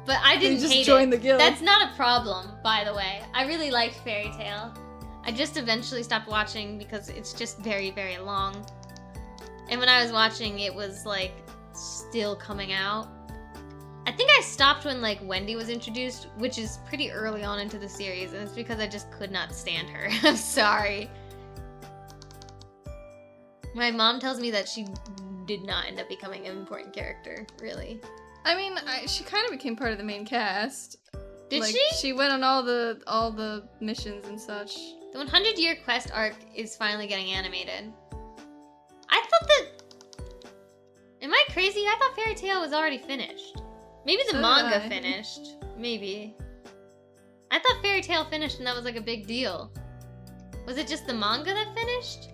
But I didn't hate it. They just joined the guild. That's not a problem, by the way. I really liked Fairy Tail. I just eventually stopped watching because it's just very, very long. And when I was watching, it was, like, still coming out. I think I stopped when, like, Wendy was introduced, which is pretty early on into the series, and it's because I just could not stand her. I'm sorry. My mom tells me that she did not end up becoming an important character, really. I mean, she kind of became part of the main cast. Did like, she? She went on all the missions and such. The 100-year quest arc is finally getting animated. I thought that... Am I crazy? I thought Fairy Tail was already finished. Maybe the So manga did I. finished. Maybe. I thought Fairy Tail finished and that was like a big deal. Was it just the manga that finished?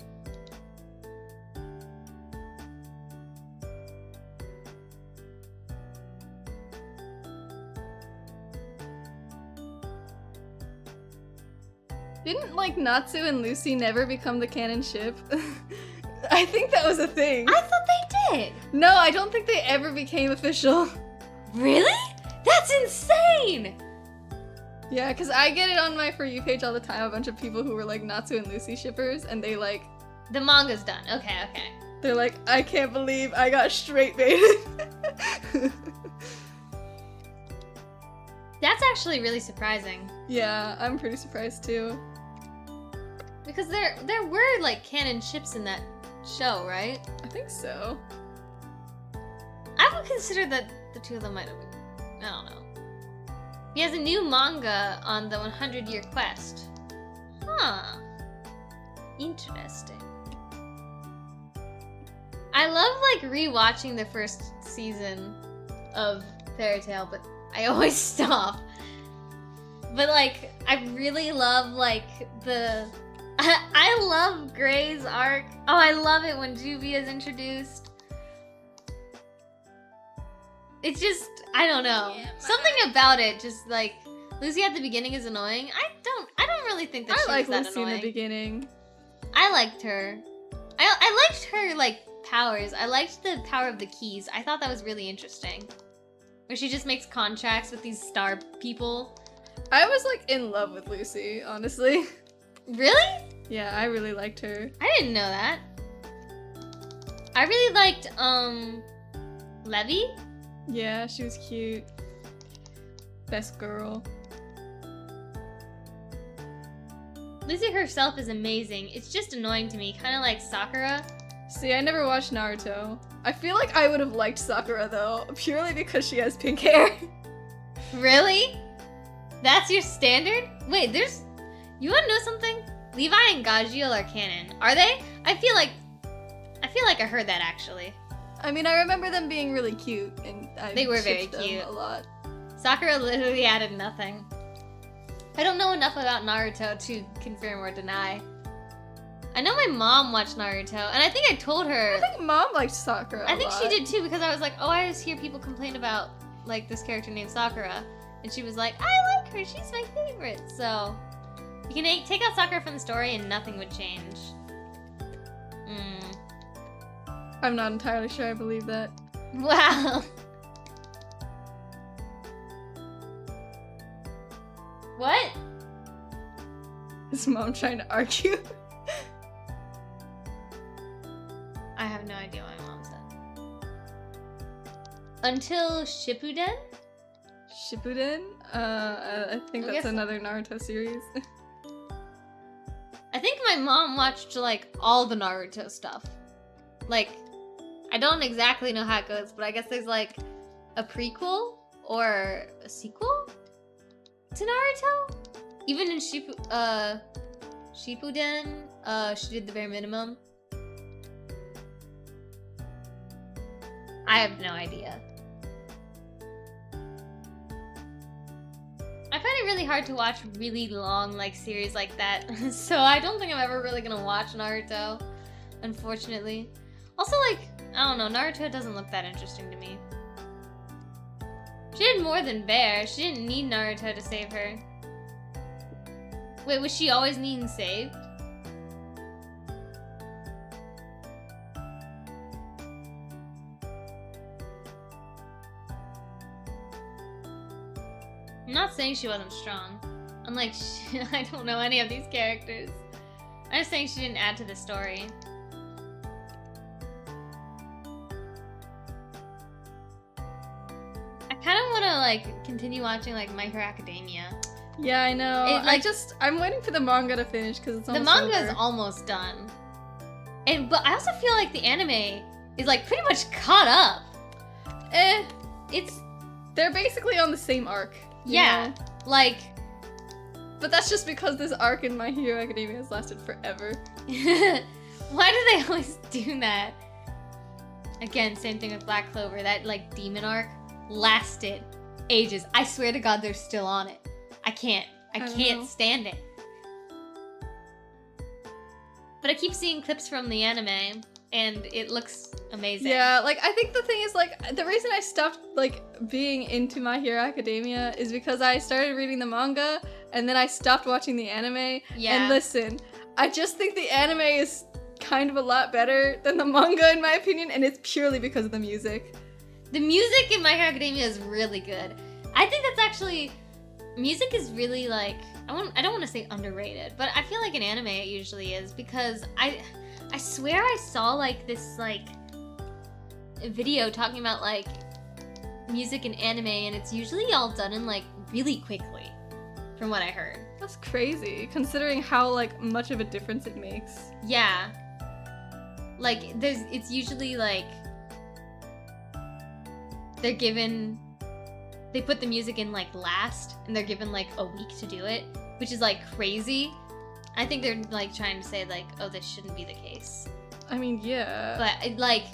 Didn't, like, Natsu and Lucy never become the canon ship? I think that was a thing. I thought they did. No, I don't think they ever became official. Really? That's insane! Yeah, because I get it on my For You page all the time, a bunch of people who were, like, Natsu and Lucy shippers, and they, like... The manga's done. Okay, okay. They're like, I can't believe I got straight baited. That That's actually really surprising. Yeah, I'm pretty surprised too. Because there were, like, canon ships in that show, right? I think so. I would consider that the two of them might have been. I don't know. He has a new manga on the 100-year quest. Huh. Interesting. I love, like, rewatching the first season of Fairy Tail, but I always stop. But, like, I really love, like, I love Gray's arc. Oh, I love it when Juvia is introduced. It's just, I don't know. Yeah, Something about it, just like Lucy at the beginning is annoying. I don't really think that she I like was that Lucy annoying. in the beginning. I liked her. I liked her like powers. I liked the power of the keys. I thought that was really interesting. Where she just makes contracts with these star people. I was like in love with Lucy, honestly. Really? Yeah, I really liked her. I didn't know that. I really liked Levy. Yeah, she was cute. Best girl. Lucy herself is amazing. It's just annoying to me, kind of like Sakura. See, I never watched Naruto. I feel like I would have liked Sakura though, purely because she has pink hair. Really? That's your standard? Wait, you wanna know something? Levi and Gajiel are canon. Are they? I feel like I heard that actually. I mean, I remember them being really cute, and They were very shipped them cute. a lot. Sakura literally added nothing. I don't know enough about Naruto to confirm or deny. I know my mom watched Naruto, and I think I told her. I think Mom liked Sakura. I think a she lot. did too, because I was like, oh, I always hear people complain about like this character named Sakura, and she was like, I like her, she's my favorite. So you can take out Sakura from the story, and nothing would change. I'm not entirely sure I believe that. Wow. What? Is Mom trying to argue? I have no idea what my mom said. Until Shippuden? Shippuden? I think I that's guess- another Naruto series. I think my mom watched like all the Naruto stuff. Like, I don't exactly know how it goes, but I guess there's like a prequel or a sequel to Naruto. Even in Shippuden, she did the bare minimum. I have no idea. I find it really hard to watch really long like series like that, so I don't think I'm ever really gonna watch Naruto, unfortunately. Also, like, I don't know, Naruto doesn't look that interesting to me. She did more than Bear. She didn't need Naruto to save her. Wait, was she always needing saved? I'm not saying she wasn't strong. Unlike, I don't know any of these characters. I'm just saying she didn't add to the story. I kind of want to like continue watching like My Hero Academia. Yeah, I know. It, like- I'm waiting for the manga to finish because it's The almost manga is over. almost done. But I also feel like the anime is like pretty much caught up. It's They're basically on the same arc. you yeah, know? like But that's just because this arc in My Hero Academia has lasted forever. why do they always do that? Again, same thing with Black Clover. That like demon arc lasted ages. I swear to God, they're still on it. I I don't can't know. stand it. But I keep seeing clips from the anime, and it looks amazing. Yeah, like I think the thing is like the reason I stopped like being into My Hero Academia is because I started reading the manga and then I stopped watching the anime. Yeah. And listen, I just think the anime is kind of a lot better than the manga in my opinion, and it's purely because of the music. The music in My Hero Academia is really good. I think that's actually music is really like I don't want to say underrated, but I feel like in anime it usually is because I swear I saw like this like video talking about like music in anime, and it's usually all done in like really quickly, from what I heard. That's crazy, considering how, like, much of a difference it makes. Yeah. Like, it's usually, like, they put the music in, like, last, and they're given, like, a week to do it, which is, like, crazy. I think they're, like, trying to say, like, oh, this shouldn't be the case. I mean, yeah. But, like,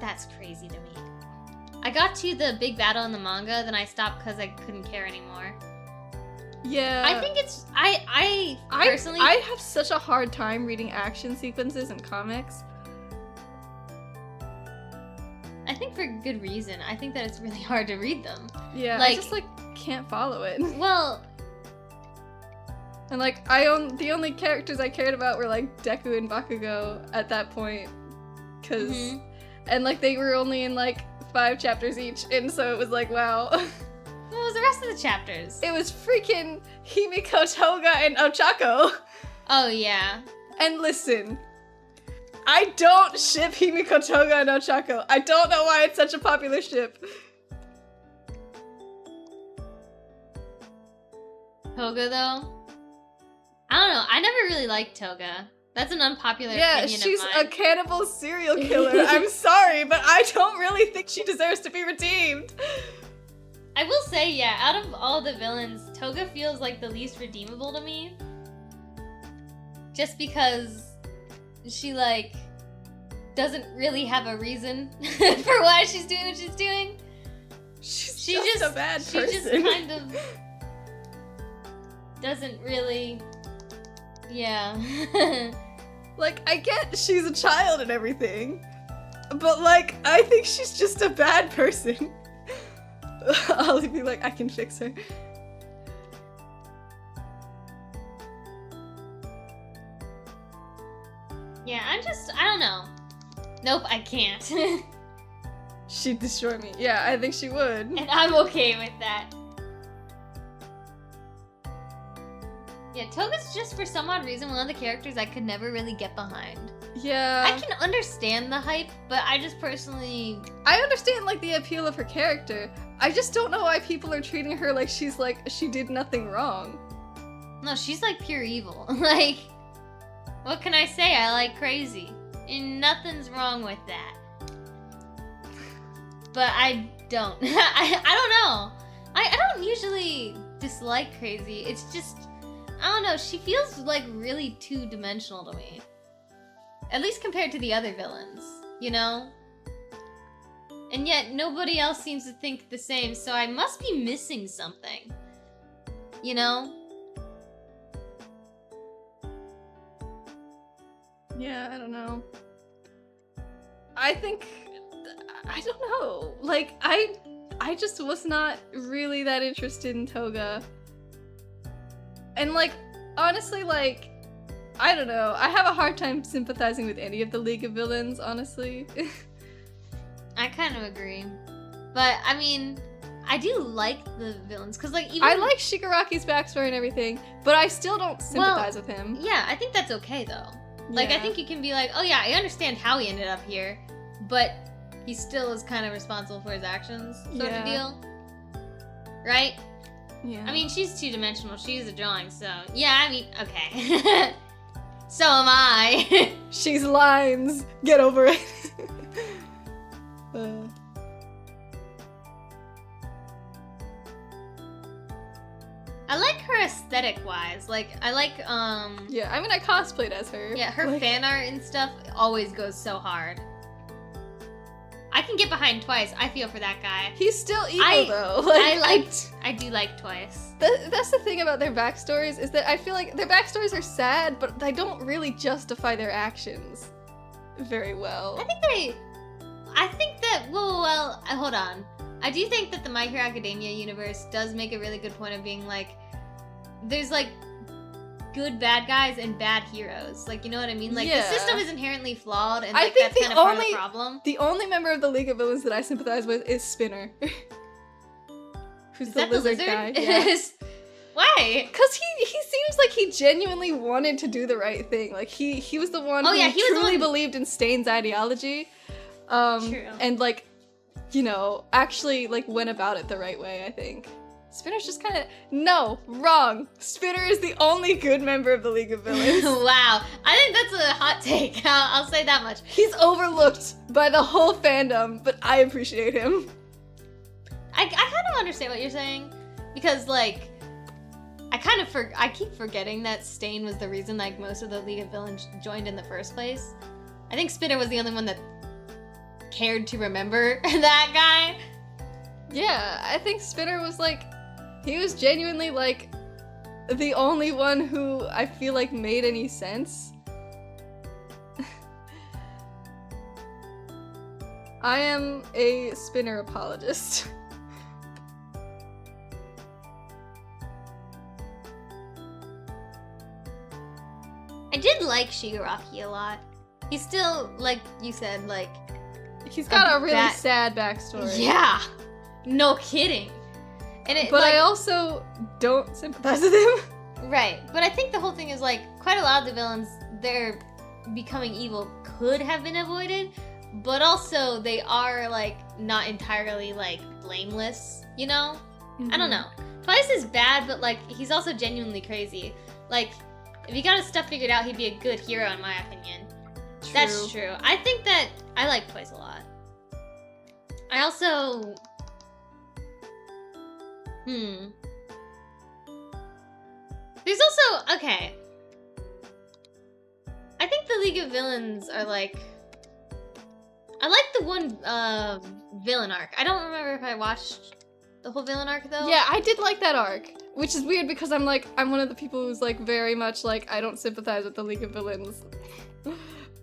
that's crazy to me. I got to the big battle in the manga, then I stopped because I couldn't care anymore. Yeah. I think it's... I personally... I have such a hard time reading action sequences in comics. I think for good reason. I think that it's really hard to read them. Yeah, like, I just, like, can't follow it. Well... And, like, the only characters I cared about were, like, Deku and Bakugo at that point. Because... Mm-hmm. And, like, they were only in, like, 5 chapters each, and so it was like, wow. What was the rest of the chapters? It was freaking Himiko Toga and Ochako. Oh, yeah. And listen, I don't ship Himiko Toga and Ochako. I don't know why it's such a popular ship. Toga, though? I don't know. I never really liked Toga. That's an unpopular opinion Yeah, of she's mine. a cannibal serial killer. I'm sorry, but I don't really think she deserves to be redeemed. I will say, yeah, out of all the villains, Toga feels like the least redeemable to me. Just because she, like, doesn't really have a reason for why she's doing what she's doing. She's just a bad person. She just kind of doesn't really... Yeah. Like, I get she's a child and everything, but, like, I think she's just a bad person. I'll be like, I can fix her. Yeah, I don't know. Nope, I can't. She'd destroy me. Yeah, I think she would. And I'm okay with that. Yeah, Toga's just for some odd reason one of the characters I could never really get behind. Yeah. I can understand the hype, but I just personally... I understand, like, the appeal of her character. I just don't know why people are treating her like she's, like, she did nothing wrong. No, she's, like, pure evil. Like, what can I say? I like crazy. And nothing's wrong with that. But I don't. I don't know. I don't usually dislike crazy. It's just... I don't know, she feels, like, really two-dimensional to me. At least compared to the other villains, you know? And yet, nobody else seems to think the same, so I must be missing something. You know? Yeah, I don't know. I think... I don't know. Like, I just was not really that interested in Toga. And, like, honestly, like, I don't know. I have a hard time sympathizing with any of the League of Villains, honestly. I kind of agree. But, I mean, I do like the villains, because, like, even... I like Shigaraki's backstory and everything, but I still don't sympathize with him. Yeah, I think that's okay, though. Like, Yeah. I think you can be like, oh yeah, I understand how he ended up here, but he still is kind of responsible for his actions, sort of deal. Right? Yeah. I mean, she's two-dimensional. She's a drawing, so... Yeah, I mean, okay. So am I. She's lines. Get over it. I like her aesthetic-wise. Like, I like, Yeah, I mean, I cosplayed as her. Yeah, her like... fan art and stuff always goes so hard. I can get behind Twice. I feel for that guy. He's still evil, though. Like, I do like Twice. That's the thing about their backstories, is that I feel like their backstories are sad, but they don't really justify their actions very well. I think that, well, hold on. I do think that the My Hero Academia universe does make a really good point of being like, there's like good bad guys and bad heroes. Like, you know what I mean? Like, Yeah. the system is inherently flawed, and I like, think that's the kind of part of only- the problem. The only member of the League of Villains that I sympathize with is Spinner. Who's Is the that lizard the guy. lizard? Yeah. Why? Cause he seems like he genuinely wanted to do the right thing. Like he was the one Oh, who yeah, he was the truly one- believed in Stain's ideology. True. And like, you know, actually like went about it the right way, I think. Spinner's just kind of... No, wrong. Spinner is the only good member of the League of Villains. Wow. I think that's a hot take. I'll say that much. He's overlooked by the whole fandom, but I appreciate him. I kind of understand what you're saying. Because, like, I keep forgetting that Stain was the reason, like, most of the League of Villains joined in the first place. I think Spinner was the only one that cared to remember that guy. Yeah, I think Spinner was, like... He was genuinely, like, the only one who I feel like made any sense. I am a Spinner apologist. I did like Shigaraki a lot. He's still, like you said, like... He's got a really sad backstory. Yeah! No kidding. And but like, I also don't sympathize with him. Right. But I think the whole thing is, like, quite a lot of the villains, their becoming evil could have been avoided, but also they are, like, not entirely, like, blameless, you know? Mm-hmm. I don't know. Twice is bad, but, like, he's also genuinely crazy. Like, if he got his stuff figured out, he'd be a good hero, in my opinion. True. That's true. I think that I like Twice a lot. I also... There's also... Okay. I think the League of Villains are, like... I like the one, villain arc. I don't remember if I watched the whole villain arc, though. Yeah, I did like that arc. Which is weird because I'm one of the people who's, like, very much, like, I don't sympathize with the League of Villains.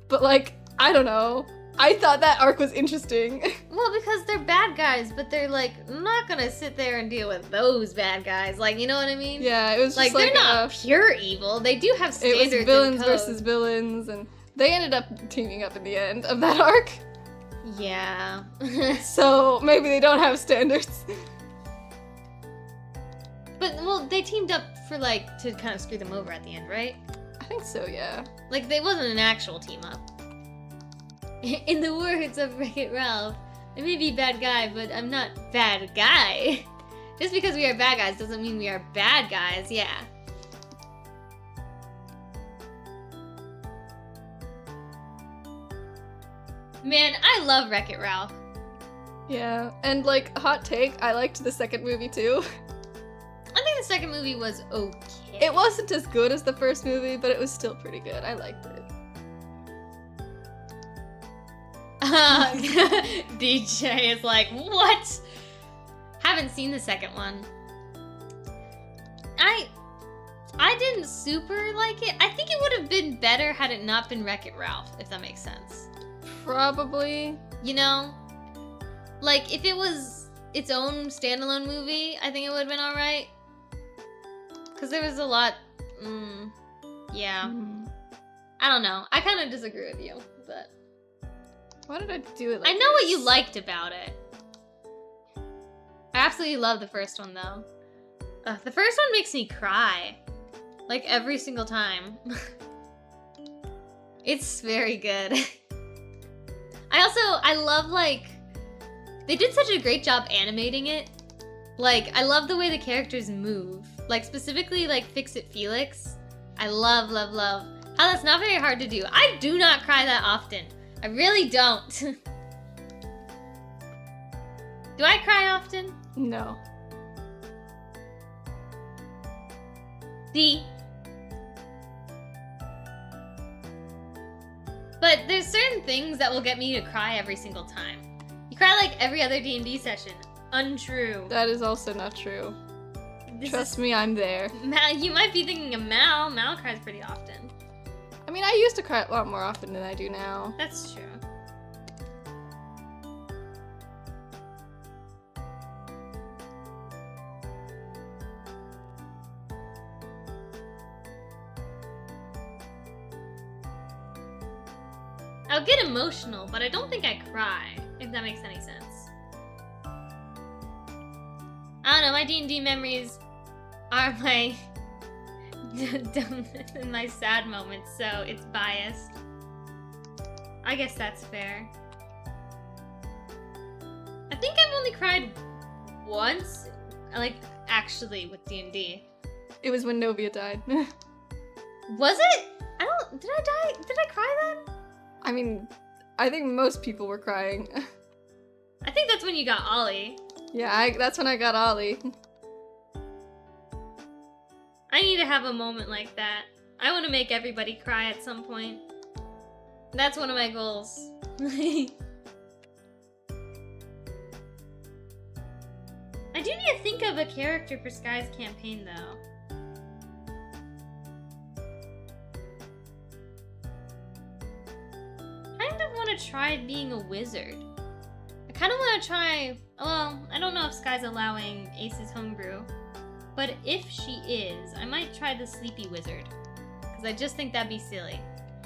But, like, I don't know. I thought that arc was interesting. Well, because they're bad guys, but they're, like, not gonna sit there and deal with those bad guys. Like, you know what I mean? Yeah, it was just, they're not pure evil. They do have standards. It was villains versus villains, and they ended up teaming up in the end of that arc. Yeah. So, maybe they don't have standards. But, well, they teamed up for, like, to kind of screw them over at the end, right? I think so, yeah. Like, they wasn't an actual team up. In the words of Wreck-It Ralph, I may be bad guy, but I'm not bad guy. Just because we are bad guys doesn't mean we are bad guys, yeah. Man, I love Wreck-It Ralph. Yeah, and, like, hot take, I liked the second movie, too. I think the second movie was okay. It wasn't as good as the first movie, but it was still pretty good. I liked it. DJ is like, what? Haven't seen the second one. I didn't super like it. I think it would have been better had it not been Wreck-It Ralph, if that makes sense. Probably. You know? Like, if it was its own standalone movie, I think it would have been alright. Because there was a lot... yeah. I don't know. I kind of disagree with you, but... Why did I do it like I know what you liked about it. I absolutely love the first one, though. The first one makes me cry. Like, every single time. It's very good. I love, like... They did such a great job animating it. Like, I love the way the characters move. Like, specifically, like, Fix-It Felix. I love, love, love. How that's not very hard to do. I do not cry that often. I really don't. Do I cry often? No. See? But there's certain things that will get me to cry every single time. You cry like every other D&D session. Untrue. That is also not true. Trust me, I'm there. Mal, you might be thinking of Mal. Mal cries pretty often. I mean, I used to cry a lot more often than I do now. That's true. I'll get emotional, but I don't think I cry, if that makes any sense. I don't know, my D&D memories are my dumbness and my sad moments, so it's biased. I guess that's fair. I think I've only cried once actually with D&D. It was when Novia died. Was it? Did I die? Did I cry then? I mean, I think most people were crying. I think that's when you got Ollie. Yeah, that's when I got Ollie. I need to have a moment like that. I want to make everybody cry at some point. That's one of my goals. I do need to think of a character for Sky's campaign, though. I kind of want to try being a wizard. I kind of want to try... Well, I don't know if Sky's allowing Ace's homebrew. But if she is, I might try the Sleepy Wizard. Because I just think that'd be silly.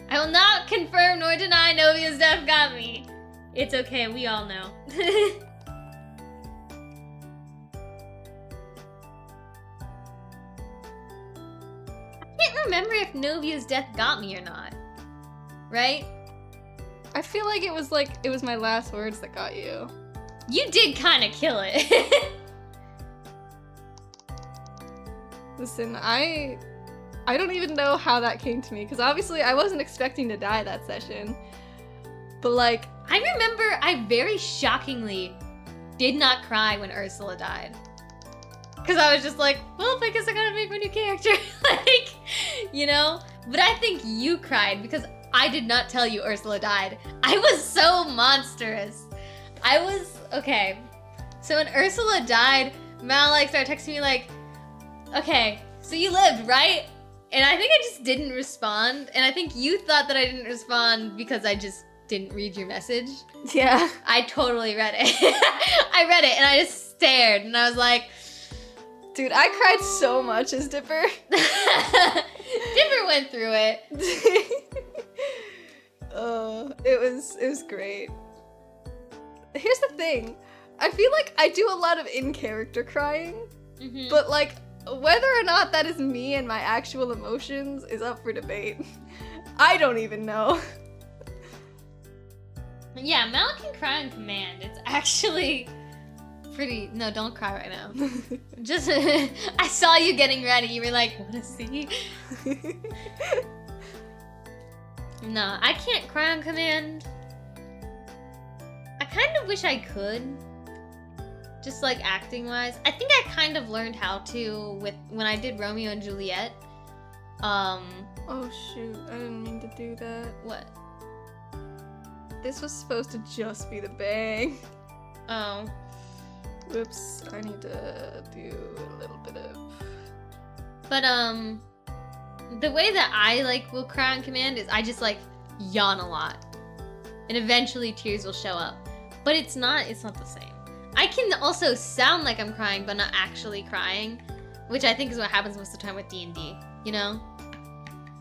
I will not confirm nor deny Novia's death got me. It's okay, we all know. I can't remember if Novia's death got me or not. Right? I feel like it was my last words that got you. You did kind of kill it. Listen, I don't even know how that came to me, because obviously I wasn't expecting to die that session. But like... I remember I very shockingly did not cry when Ursula died. Because I was just like, well, I guess I gotta make my new character. Like, you know? But I think you cried because I did not tell you Ursula died. I was so monstrous. Okay. So when Ursula died, Mal started texting me like, okay, so you lived, right? And I think I just didn't respond. And I think you thought that I didn't respond because I just didn't read your message. Yeah. I totally read it. I read it and I just stared and I was like... Dude, I cried so much as Dipper. Dipper went through it. It was great. Here's the thing. I feel like I do a lot of in-character crying, but like, whether or not that is me and my actual emotions is up for debate. I don't even know. Yeah, Mal can cry on command. It's actually pretty... No, don't cry right now. Just... I saw you getting ready. You were like, wanna see? No, I can't cry on command. I kind of wish I could. Just like acting wise. I think I kind of learned how to when I did Romeo and Juliet. Oh shoot, I didn't mean to do that. What? This was supposed to just be the bang. Oh. Whoops, I need to do a little bit of... But the way that I will cry on command is I just yawn a lot. And eventually tears will show up. But it's not the same. I can also sound like I'm crying, but not actually crying, which I think is what happens most of the time with D&D, you know?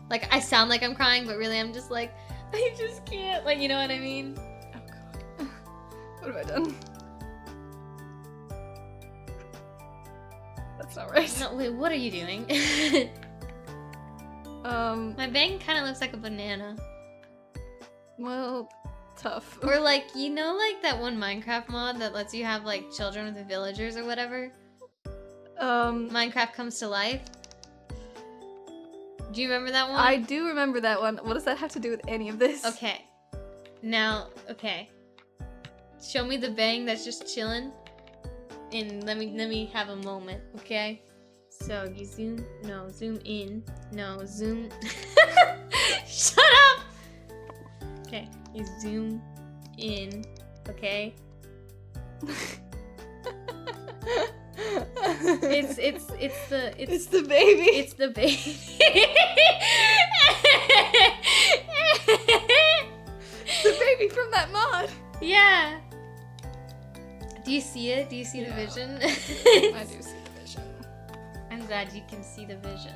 Like, I sound like I'm crying, but really I'm just like, I just can't, you know what I mean? Oh god. What have I done? That's not right. No, wait, what are you doing? My bang kind of looks like a banana. Well... tough. Or you know that one Minecraft mod that lets you have children with the villagers or whatever? Minecraft Comes to Life? Do you remember that one? I do remember that one. What does that have to do with any of this? Okay. Now, okay. Show me the bang that's just chilling. And let me have a moment, okay? So you zoom in. No, zoom. Shut up! Okay. You zoom in, okay? It's the baby. It's the baby. The baby from that mod. Yeah. Do you see it? Do you see the vision? I do see the vision. I'm glad you can see the vision.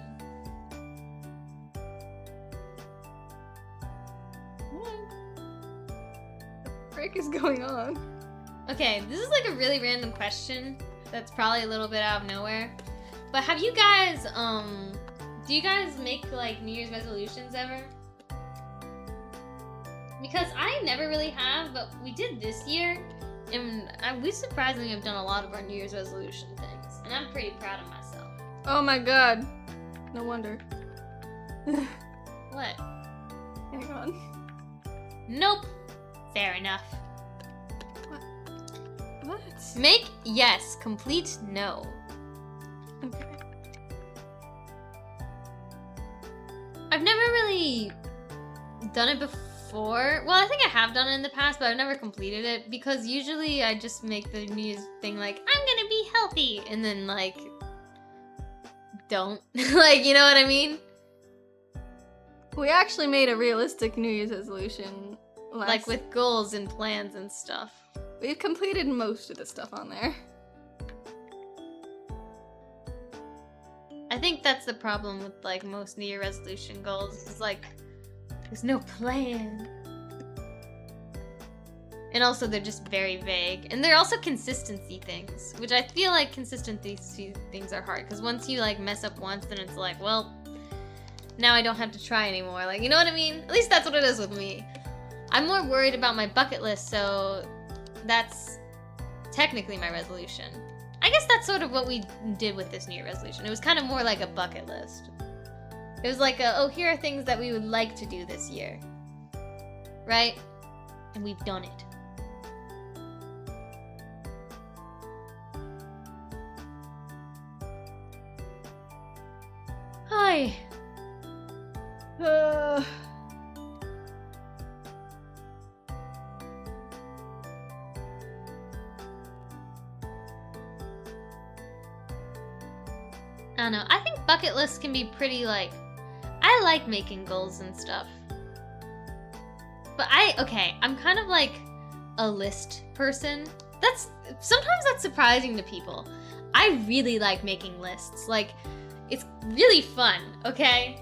What is going on? Okay, this is a really random question that's probably a little bit out of nowhere. But have you guys, do you guys make New Year's resolutions ever? Because I never really have, but we did this year, and we surprisingly have done a lot of our New Year's resolution things. And I'm pretty proud of myself. Oh my god. No wonder. What? Hang on. Nope. Fair enough. What? Make yes. Complete no. Okay. I've never really done it before. Well, I think I have done it in the past, but I've never completed it because usually I just make the New Year's thing like, I'm gonna be healthy, and then like, don't. Like, you know what I mean? We actually made a realistic New Year's resolution. Like with goals and plans and stuff. We've completed most of the stuff on there. I think that's the problem with like most New Year resolution goals. Is like, there's no plan. And also they're just very vague. And they're also consistency things, which I feel like consistency things are hard. Because once you like mess up once, then it's like, well, now I don't have to try anymore. Like, you know what I mean? At least that's what it is with me. I'm more worried about my bucket list, so that's technically my resolution. I guess that's sort of what we did with this New Year resolution. It was kind of more like a bucket list. It was like, oh, here are things that we would like to do this year. Right? And we've done it. Hi. I don't know. I think bucket lists can be pretty like, I like making goals and stuff. But I'm kind of like a list person. Sometimes that's surprising to people. I really like making lists. Like, it's really fun, okay?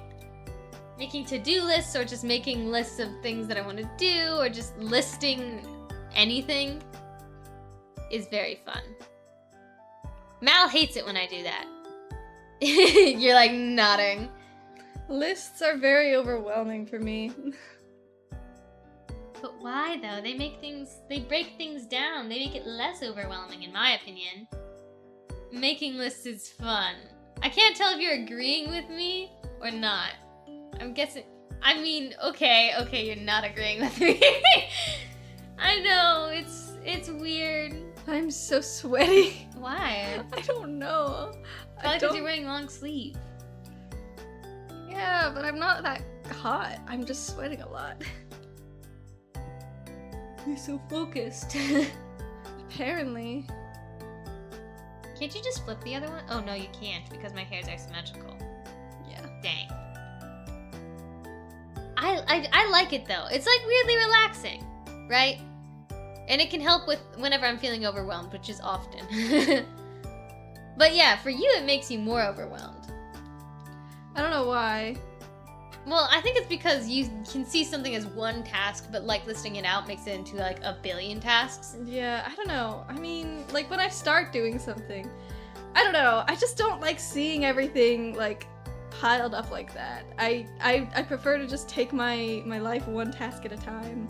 Making to-do lists or just making lists of things that I want to do or just listing anything is very fun. Mal hates it when I do that. You're like nodding. Lists are very overwhelming for me. But why though? They break things down. They make it less overwhelming in my opinion. Making lists is fun. I can't tell if you're agreeing with me or not. I'm guessing, okay, you're not agreeing with me. I know, it's weird. I'm so sweaty. Why? I don't know. Probably because you're wearing long sleeve. Yeah, but I'm not that hot. I'm just sweating a lot. You're so focused. Apparently. Can't you just flip the other one? Oh no, you can't because my hair's asymmetrical. Yeah. Dang. I like it though. It's like weirdly relaxing, right? And it can help with whenever I'm feeling overwhelmed, which is often. But yeah, for you it makes you more overwhelmed. I don't know why. Well, I think it's because you can see something as one task, but like listing it out makes it into like a billion tasks. Yeah, I don't know. I mean, like when I start doing something, I don't know. I just don't like seeing everything like piled up like that. I prefer to just take my life one task at a time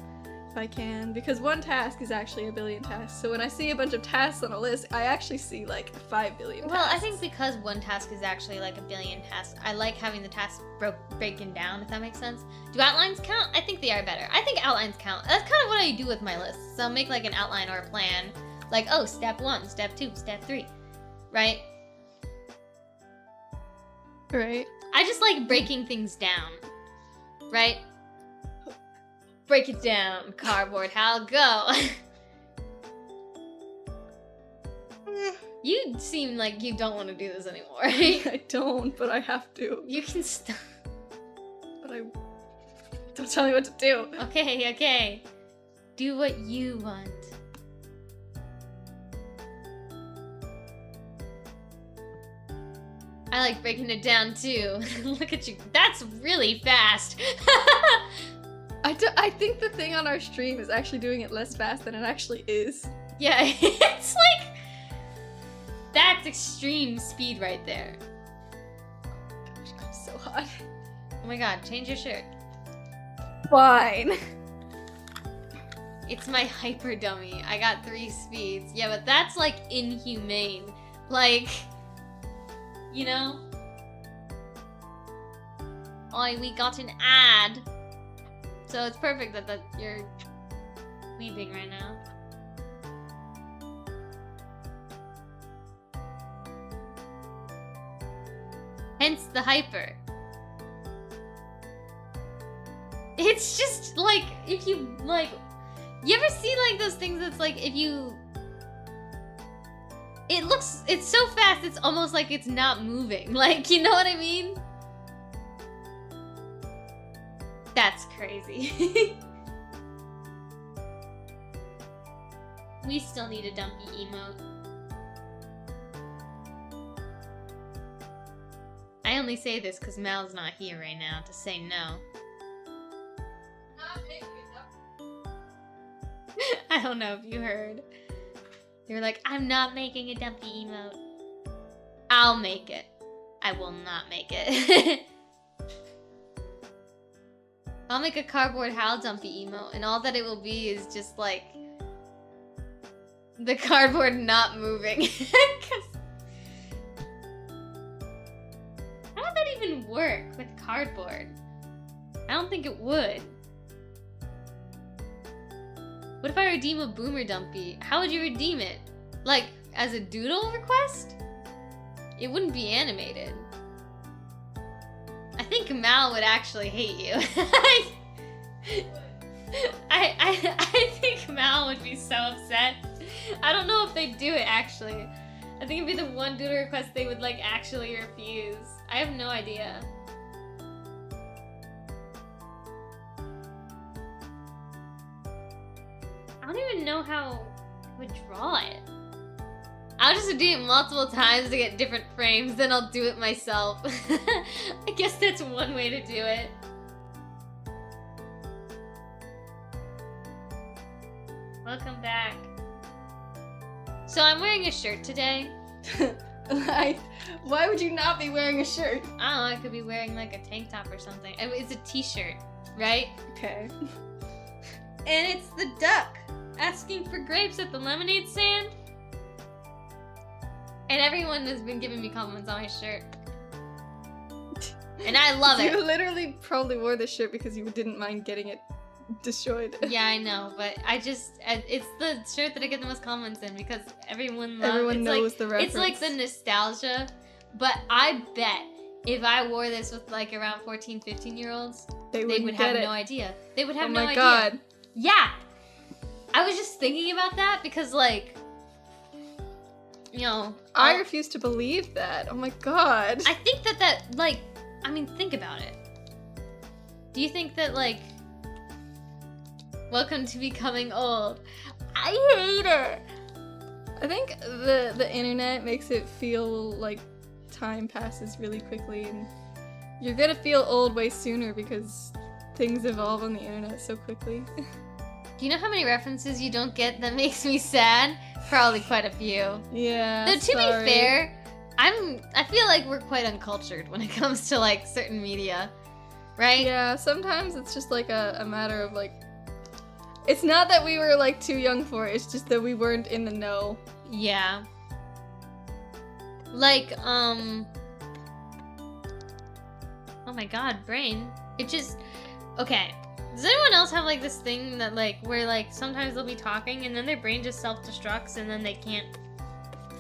if I can, because one task is actually a billion tasks. So when I see a bunch of tasks on a list, I actually see like 5 billion tasks. Well, I think because one task is actually like a billion tasks, I like having the tasks broken down, if that makes sense. Do outlines count? I think they are better. I think outlines count. That's kind of what I do with my lists. So I'll make like an outline or a plan. Like, oh, step 1, step 2, step 3. Right? Right. I just like breaking things down. Right? Break it down, cardboard, how'll go. You seem like you don't want to do this anymore. I don't, but I have to. You can stop. But I... Don't tell me what to do. Okay. Do what you want. I like breaking it down too. Look at you. That's really fast. I think the thing on our stream is actually doing it less fast than it actually is. Yeah, it's like... That's extreme speed right there. Gosh, I'm so hot. Oh my god, change your shirt. Fine. It's my hyper dummy. I got 3 speeds. Yeah, but that's like inhumane. Like, you know? Oh, we got an ad. So it's perfect that you're weeping right now. Hence the hyper. It's just like, if you, like, you ever see like those things that's like, if you, it's so fast, it's almost like it's not moving. Like, you know what I mean? That's crazy. We still need a dumpy emote. I only say this because Mal's not here right now to say no. I don't know if you heard. They were like, I'm not making a dumpy emote. I'll make it. I will not make it. I'll make a cardboard Hal dumpy emote, and all that it will be is just like the cardboard not moving. How would that even work with cardboard? I don't think it would. What if I redeem a Boomer Dumpy? How would you redeem it? Like, as a doodle request? It wouldn't be animated. I think Mal would actually hate you. I think Mal would be so upset. I don't know if they'd do it, actually. I think it'd be the one doodle request they would, like, actually refuse. I have no idea. I don't even know how I would draw it. I'll just do it multiple times to get different frames, then I'll do it myself. I guess that's one way to do it. Welcome back. So I'm wearing a shirt today. Why would you not be wearing a shirt? I don't know, I could be wearing like a tank top or something. I mean, it's a t-shirt, right? Okay. And it's the duck asking for grapes at the lemonade stand. And everyone has been giving me compliments on my shirt. And I love it. You literally probably wore this shirt because you didn't mind getting it destroyed. Yeah, I know, but it's the shirt that I get the most compliments in because everyone knows the reference. It's like the nostalgia, but I bet if I wore this with like around 14, 15-year-olds, they would have no idea. They would have no idea. Oh my god. Yeah! I was just thinking about that because, like, you know... I refuse to believe that. Oh my god. I think that, like, I mean, think about it. Do you think that, like, welcome to becoming old? I hate it! I think the internet makes it feel like time passes really quickly, and you're gonna feel old way sooner because things evolve on the internet so quickly. Do you know how many references you don't get that makes me sad? Probably quite a few. Yeah. Though to be fair, I feel like we're quite uncultured when it comes to like certain media, right? Yeah, sometimes it's just like a matter of like, it's not that we were like too young for it, it's just that we weren't in the know. Yeah. Like, oh my god, brain. It just, okay. Does anyone else have like this thing that like, where like sometimes they'll be talking and then their brain just self-destructs and then they can't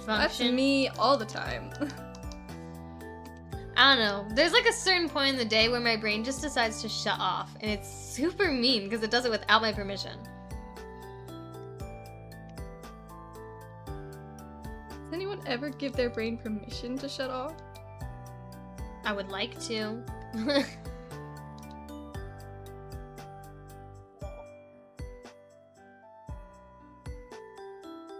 function? That's me all the time. I don't know. There's like a certain point in the day where my brain just decides to shut off and it's super mean because it does it without my permission. Does anyone ever give their brain permission to shut off? I would like to.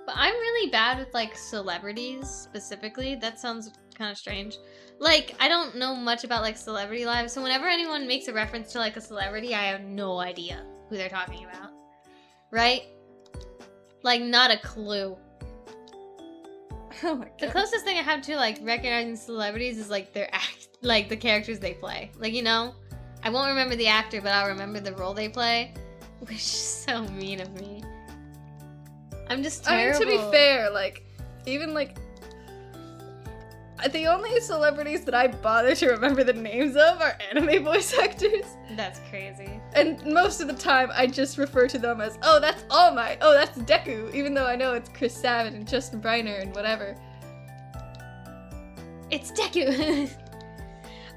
But I'm really bad with like celebrities specifically. That sounds kind of strange. Like, I don't know much about like celebrity lives, so whenever anyone makes a reference to like a celebrity, I have no idea who they're talking about. Right? Like, not a clue. Oh my god. The closest thing I have to like recognizing celebrities is like their like the characters they play. Like, you know, I won't remember the actor, but I'll remember the role they play, which is so mean of me. I'm just terrible. I mean, to be fair, like, even like, The only celebrities that I bother to remember the names of are anime voice actors. That's crazy. And most of the time, I just refer to them as, oh, that's All Might, oh, that's Deku, even though I know it's Chris Savage and Justin Briner and whatever. It's Deku!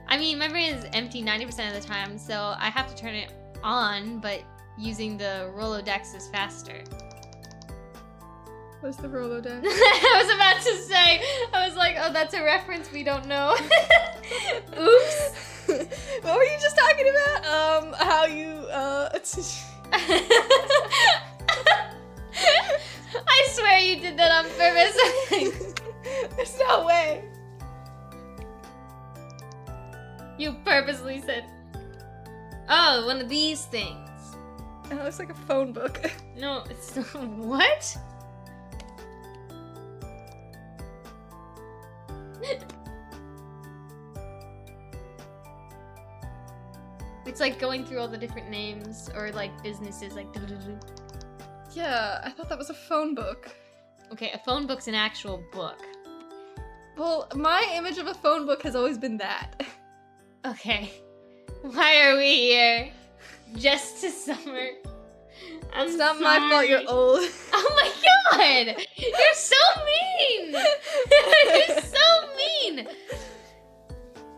I mean, my brain is empty 90% of the time, so I have to turn it on, but using the Rolodex is faster. What's the Rolodex? I was about to say, I was like, oh, that's a reference we don't know. Oops. What were you just talking about? How you, I swear you did that on purpose. There's no way. You purposely said, oh, one of these things. It looks like a phone book. No, it's what? It's like going through all the different names or like businesses, like. Yeah, I thought that was a phone book. Okay, a phone book's an actual book. Well, my image of a phone book has always been that. Okay, why are we here? Just to summer. It's not my fault you're old. Oh my god! You're so mean! You're so mean!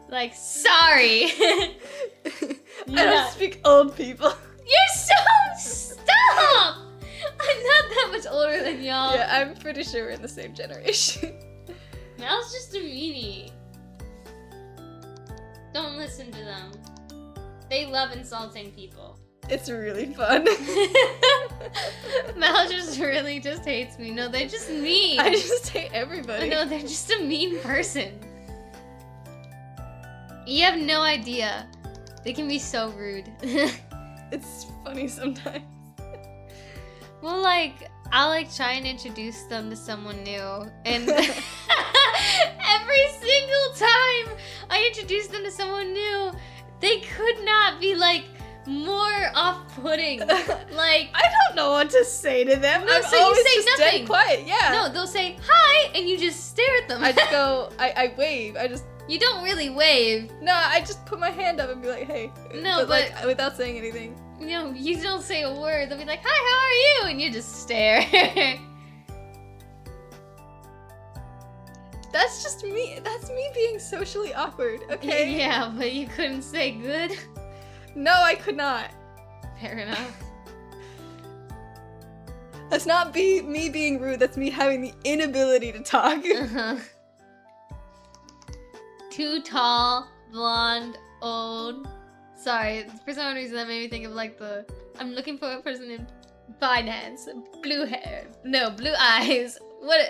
Like, sorry. I don't speak old people. You're so... Stop! I'm not that much older than y'all. Yeah, I'm pretty sure we're in the same generation. Mel's just a meanie. Don't listen to them. They love insulting people. It's really fun. Mel just really just hates me. No, they're just mean. I just hate everybody. No, they're just a mean person. You have no idea. They can be so rude. It's funny sometimes. Well, like, I'll like try and introduce them to someone new, and every single time I introduce them to someone new, they could not be like more off-putting. Like, I don't know what to say to them. No, I'm so you always say just nothing. dead quiet. Yeah. no, they'll say hi, and you just stare at them. I just go. I wave. I just. You don't really wave. No, I just put my hand up and be like, hey. No, like, without saying anything. You know, you don't say a word. They'll be like, hi, how are you? And you just stare. That's just me. That's me being socially awkward, okay? Yeah, but you couldn't say good. No, I could not. Fair enough. That's not me being rude. That's me having the inability to talk. Uh-huh. Too tall, blonde, old. Sorry, for some reason that made me think of like I'm looking for a person in finance, blue hair, no, blue eyes.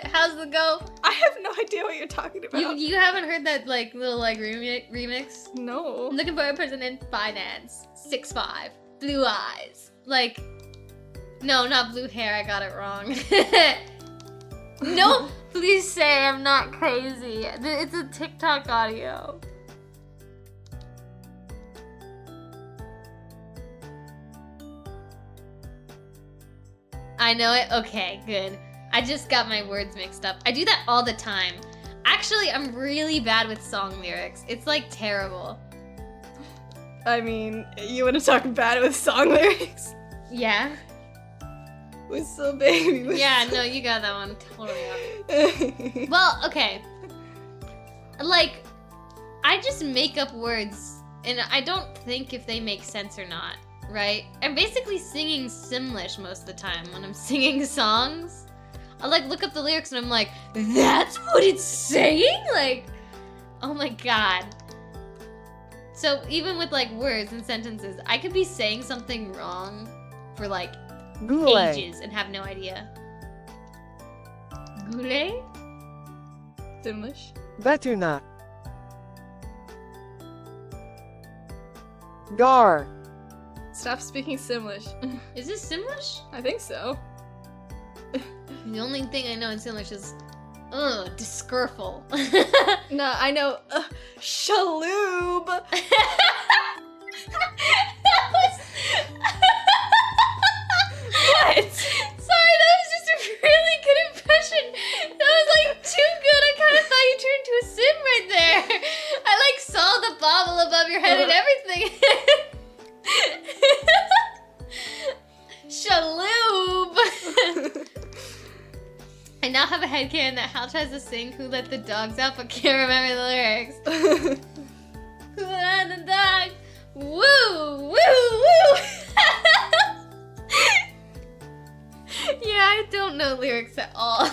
How's it go? I have no idea what you're talking about. You haven't heard that like little like remix? No. I'm looking for a person in finance, 6'5", blue eyes. Like, no, not blue hair, I got it wrong. No, please say I'm not crazy. It's a TikTok audio. I know it? Okay, good. I just got my words mixed up. I do that all the time. Actually, I'm really bad with song lyrics. It's like terrible. I mean, you want to talk bad with song lyrics? Yeah? Whistle baby. Whistle. Yeah, no, you got that one totally up. Well, okay. Like, I just make up words, and I don't think if they make sense or not, right? I'm basically singing Simlish most of the time when I'm singing songs. I like look up the lyrics and I'm like, that's what it's saying? Like, oh my god. So even with like words and sentences, I could be saying something wrong for like Goulet. ages and have no idea. Goulet? Simlish. Betuna. Gar. Stop speaking Simlish. Is this Simlish? I think so. The only thing I know in Simlish is, discurful. No, I know. Shaloob. That was... What? Sorry, that was just a really good impression. That was like too good. I kind of thought you turned into a sim bobble above your head and everything. Shaloob. I now have a headcanon that Hal tries to sing Who Let the Dogs Out but can't remember the lyrics. Who let the dogs? Woo! Woo! Woo! Yeah, I don't know lyrics at all.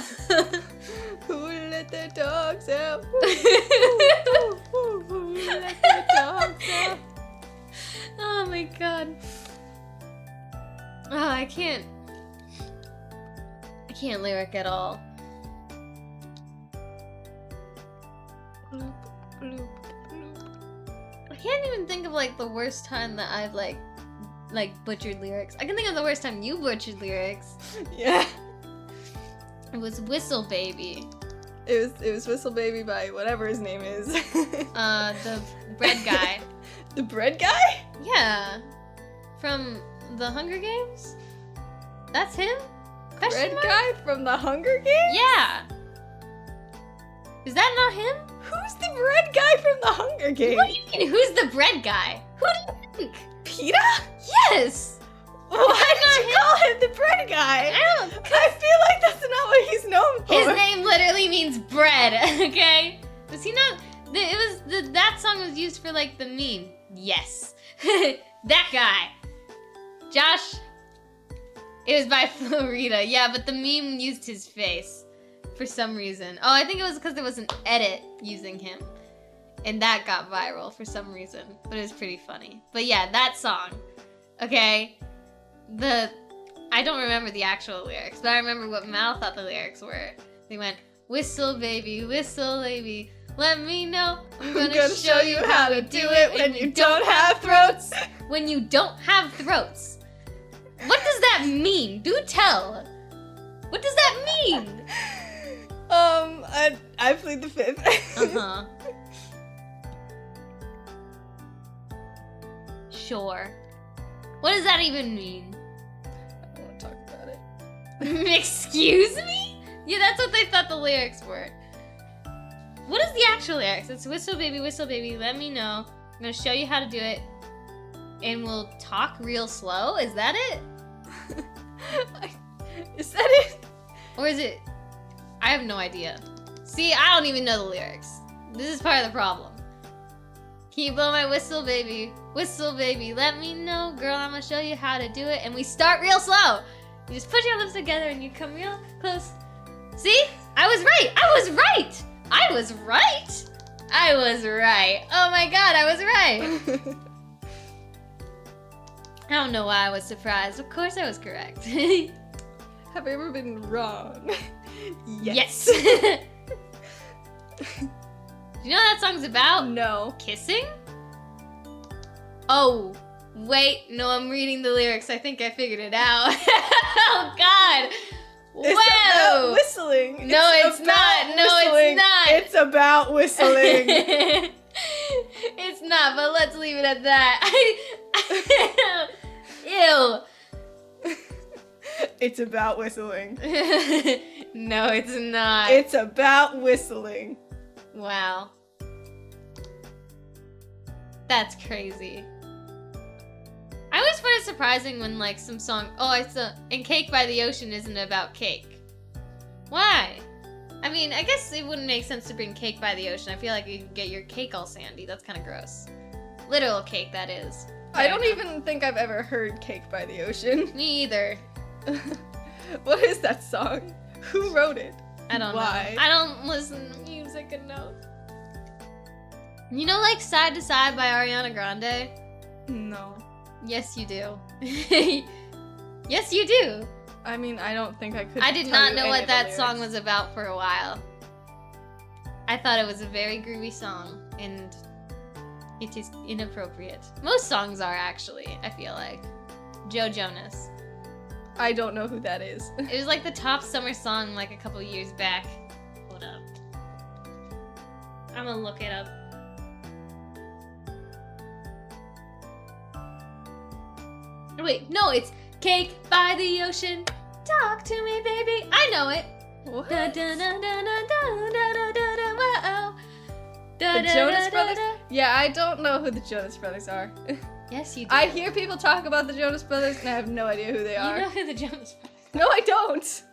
Who let the dogs out? Who let the dogs out? Oh my god. Oh, I can't lyric at all. Bloop, bloop, bloop. I can't even think of like the worst time that I've like butchered lyrics. I can think of the worst time you butchered lyrics. Yeah. It was Whistle Baby. It was Whistle Baby by whatever his name is. The bread guy. The bread guy? Yeah. From the Hunger Games? That's him? Bread guy from the Hunger Games? Yeah. Is that not him? Who's the bread guy from the Hunger Games? What do you mean, who's the bread guy? Who do you think? PETA? Yes! Why did you call him the bread guy? I feel like that's not what he's known for. His name literally means bread, okay? Was he not? That song was used for like the meme. Yes. That guy. Josh. It was by Florida. Yeah, but the meme used his face for some reason. Oh, I think it was because there was an edit using him. And that got viral for some reason. But it was pretty funny. But yeah, that song. Okay? I don't remember the actual lyrics, but I remember what Mal thought the lyrics were. They went, whistle baby, let me know. I'm gonna show you how to do it when you don't have throats. When you don't have throats. What does that mean? Do tell. What does that mean? I plead the fifth. Uh-huh. Sure. What does that even mean? I don't want to talk about it. Excuse me? Yeah, that's what they thought the lyrics were. What is the actual lyrics? It's whistle baby, let me know. I'm gonna show you how to do it. And we'll talk real slow? Is that it? Is that it? Or is it... I have no idea. See, I don't even know the lyrics. This is part of the problem. Can you blow my whistle, baby? Whistle, baby, let me know. Girl, I'm gonna show you how to do it. And we start real slow. You just put your lips together and you come real close. See? I was right! I was right! I was right! I was right. Oh my god, I was right! I don't know why I was surprised. Of course I was correct. Have I ever been wrong? Yes. Do you know what that song's about? No. Kissing? Oh, wait. No, I'm reading the lyrics. I think I figured it out. Oh, God. It's Whoa. about whistling. No, it's not. No, it's not. It's about whistling. It's not, but let's leave it at that. Ew. It's about whistling. No, it's not. It's about whistling. Wow. That's crazy. I always find it surprising when like some song, and Cake by the Ocean isn't about cake. Why? I mean, I guess it wouldn't make sense to bring Cake by the Ocean. I feel like you could get your cake all sandy. That's kind of gross. Literal cake, that is. I don't even think I've ever heard Cake by the Ocean. Me either. What is that song? Who wrote it? I don't Why? know. I don't listen to music enough. You know, like Side to Side by Ariana Grande? No. Yes, you do. Yes, you do. I mean, I don't think I could. I did tell not you know any what of the that song lyrics. was about for a while. I thought it was a very groovy song, and it is inappropriate. Most songs are, actually, I feel like. Joe Jonas. I don't know who that is. It was like the top summer song like a couple years back. Hold up. I'm gonna look it up. Wait, no, it's Cake by the Ocean. Talk to me, baby. I know it. What? Da, da, da, da, da, da, da, da, da, da, whoa. Da, The da, Jonas da, Brothers? da, da. Yeah, I don't know who the Jonas Brothers are. Yes, you do. I hear people talk about the Jonas Brothers, and I have no idea who they are. You know who the Jonas Brothers are. No, I don't.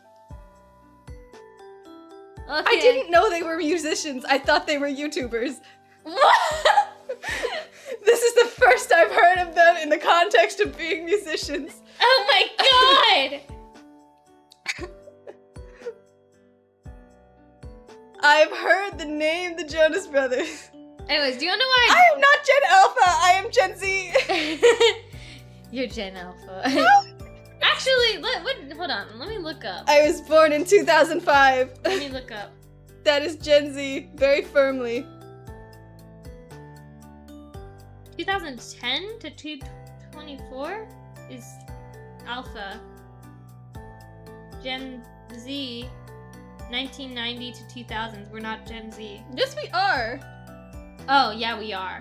Okay. I didn't know they were musicians. I thought they were YouTubers. What? This is the first I've heard of them in the context of being musicians. Oh my god! I've heard the name the Jonas Brothers. Anyways, do you know why I am not Gen Alpha, I am Gen Z. You're Gen Alpha. Actually, hold on. Let me look up. I was born in 2005. Let me look up. That is Gen Z, very firmly. 2010 to 2024 is Alpha. Gen Z, 1990 to 2000s. We're not Gen Z. Yes, we are. Oh, yeah, we are.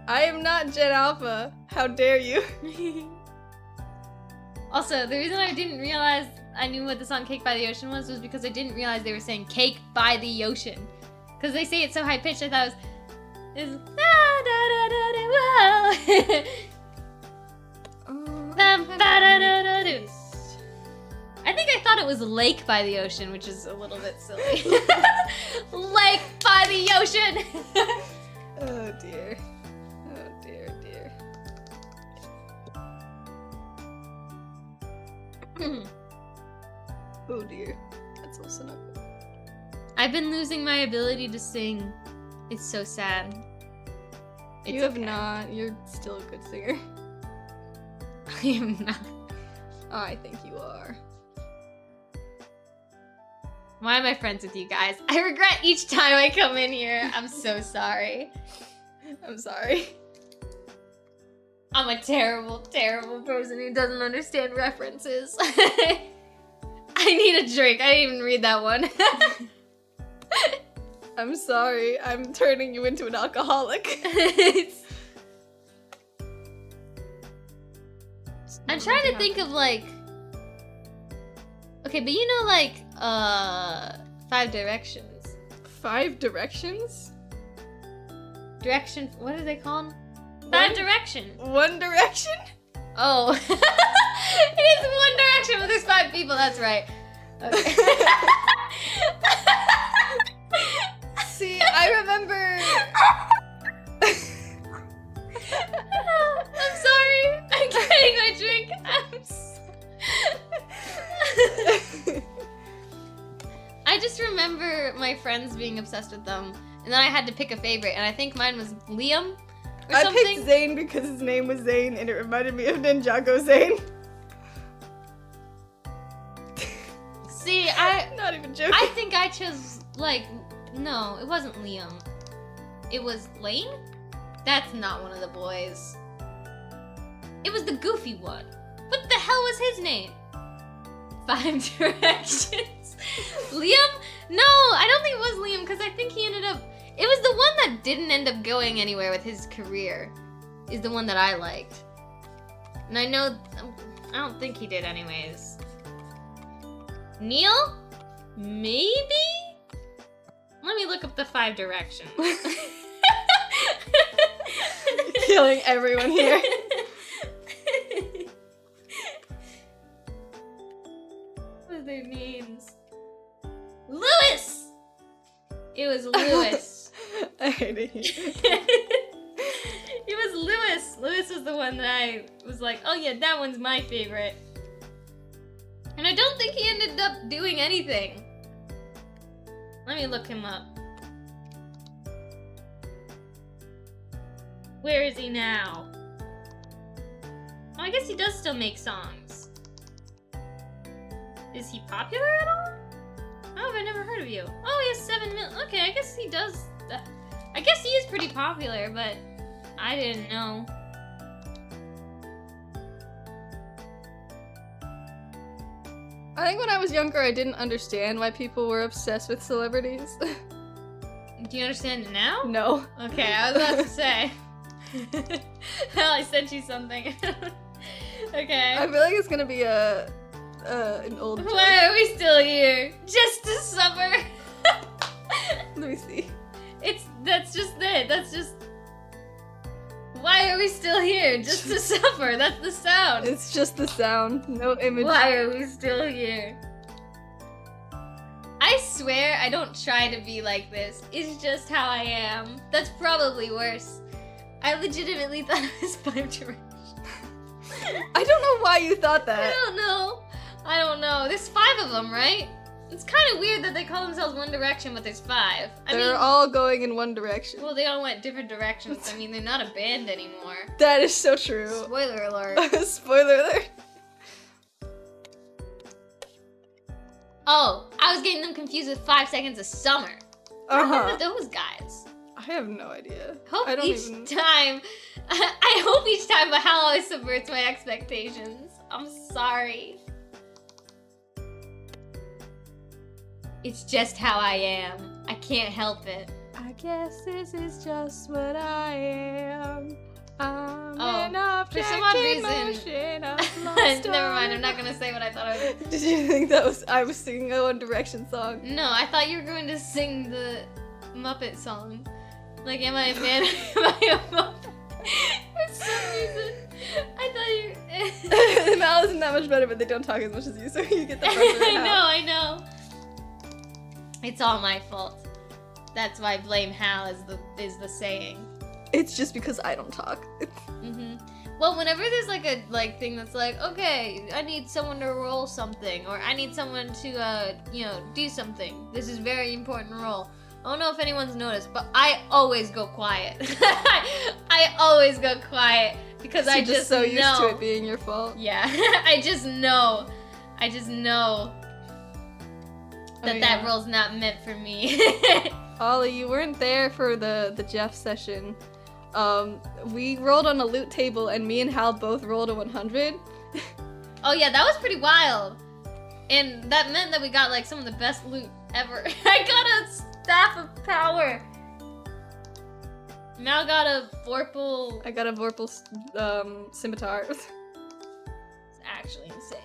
I am not Gen Alpha. How dare you? Also, the reason I didn't realize I knew what the song Cake by the Ocean was because I didn't realize they were saying Cake by the Ocean. Because they say it so high pitched, I thought it was I think I thought it was Lake by the Ocean, which is a little bit silly. Lake by the Ocean! Oh dear. Oh dear, dear. Oh dear. That's also not good. I've been losing my ability to sing. It's so sad. You have not. You're still a good singer. I am not. I think you are. Why am I friends with you guys? I regret each time I come in here. I'm so sorry. I'm sorry. I'm a terrible, terrible person who doesn't understand references. I need a drink. I didn't even read that one. I'm sorry. I'm turning you into an alcoholic. I'm trying to think of like... Okay, but you know like, 5 Directions. 5 Directions? Direction, what are they called? 5 Direction. One Direction? Oh. It is One Direction, but there's 5 people, that's right. Okay. See, I remember... I'm sorry. I'm getting my drink. I just remember my friends being obsessed with them, and then I had to pick a favorite, and I think mine was Liam or I something. picked Zayn because his name was Zayn and it reminded me of Ninjago Zayn. See, I Not even joking. I think I chose, like, no, it wasn't Liam. It was Lane? That's not one of the boys. It was the goofy one. What the hell was his name? 5 Directions. Liam? No, I don't think it was Liam because I think he ended up... It was the one that didn't end up going anywhere with his career. Is the one that I liked. And I know... I don't think he did anyways. Neil? Maybe? Let me look up the 5 Directions. Killing everyone here. What are their names? Lewis! It was Lewis. I hate it. It was Lewis. Lewis was the one that I was like, oh yeah, that one's my favorite. And I don't think he ended up doing anything. Let me look him up. Where is he now? Oh, I guess he does still make songs. Is he popular at all? Oh, I've never heard of you. Oh, he has 7 million. Okay, I guess he does. I guess he is pretty popular, but I didn't know. I think when I was younger, I didn't understand why people were obsessed with celebrities. Do you understand it now? No. Okay, I was about to say. Hell, I sent you something. Okay. I feel like it's gonna be an old joke. Why are we still here? Just to summer. Let me see. That's just it. That's just. Why are we still here? Just to suffer. That's the sound. It's just the sound. No image. Why are we still here? I swear I don't try to be like this. It's just how I am. That's probably worse. I legitimately thought it was 5 directions. I don't know why you thought that. I don't know. There's 5 of them, right? It's kind of weird that they call themselves One Direction, but there's 5. They're all going in one direction. Well, they all went different directions. I mean, they're not a band anymore. That is so true. Spoiler alert. Spoiler alert. Oh, I was getting them confused with 5 Seconds of Summer. Remember those guys? I have no idea. Hope I don't each even... time, I hope each time Mahal always subverts my expectations. I'm sorry. It's just how I am. I can't help it. I guess this is just what I am. I'm an For object some odd in reason. motion. I'm lost Never mind, I'm on- not gonna say what I thought I was. Did you think that was I was singing a One Direction song? No, I thought you were going to sing the Muppet song. Like, am I a man? Am I a Muppet? For some reason, I thought you. Mal isn't that much better, but they don't talk as much as you, so you get the reference. I know. It's all my fault. That's why blame Hal is the saying. It's just because I don't talk. Well, whenever there's like a thing that's like, okay, I need someone to roll something, or I need someone to do something. This is a very important role. I don't know if anyone's noticed, but I always go quiet. I always go quiet because So I you're just so know. used to it being your fault. Yeah, I just know that role's not meant for me. Ollie, you weren't there for the Jeff session. We rolled on a loot table and me and Hal both rolled a 100. Oh yeah, that was pretty wild. And that meant that we got like some of the best loot ever. I got a Staff of Power. Mal got a Vorpal. I got a Vorpal scimitar. It's actually insane.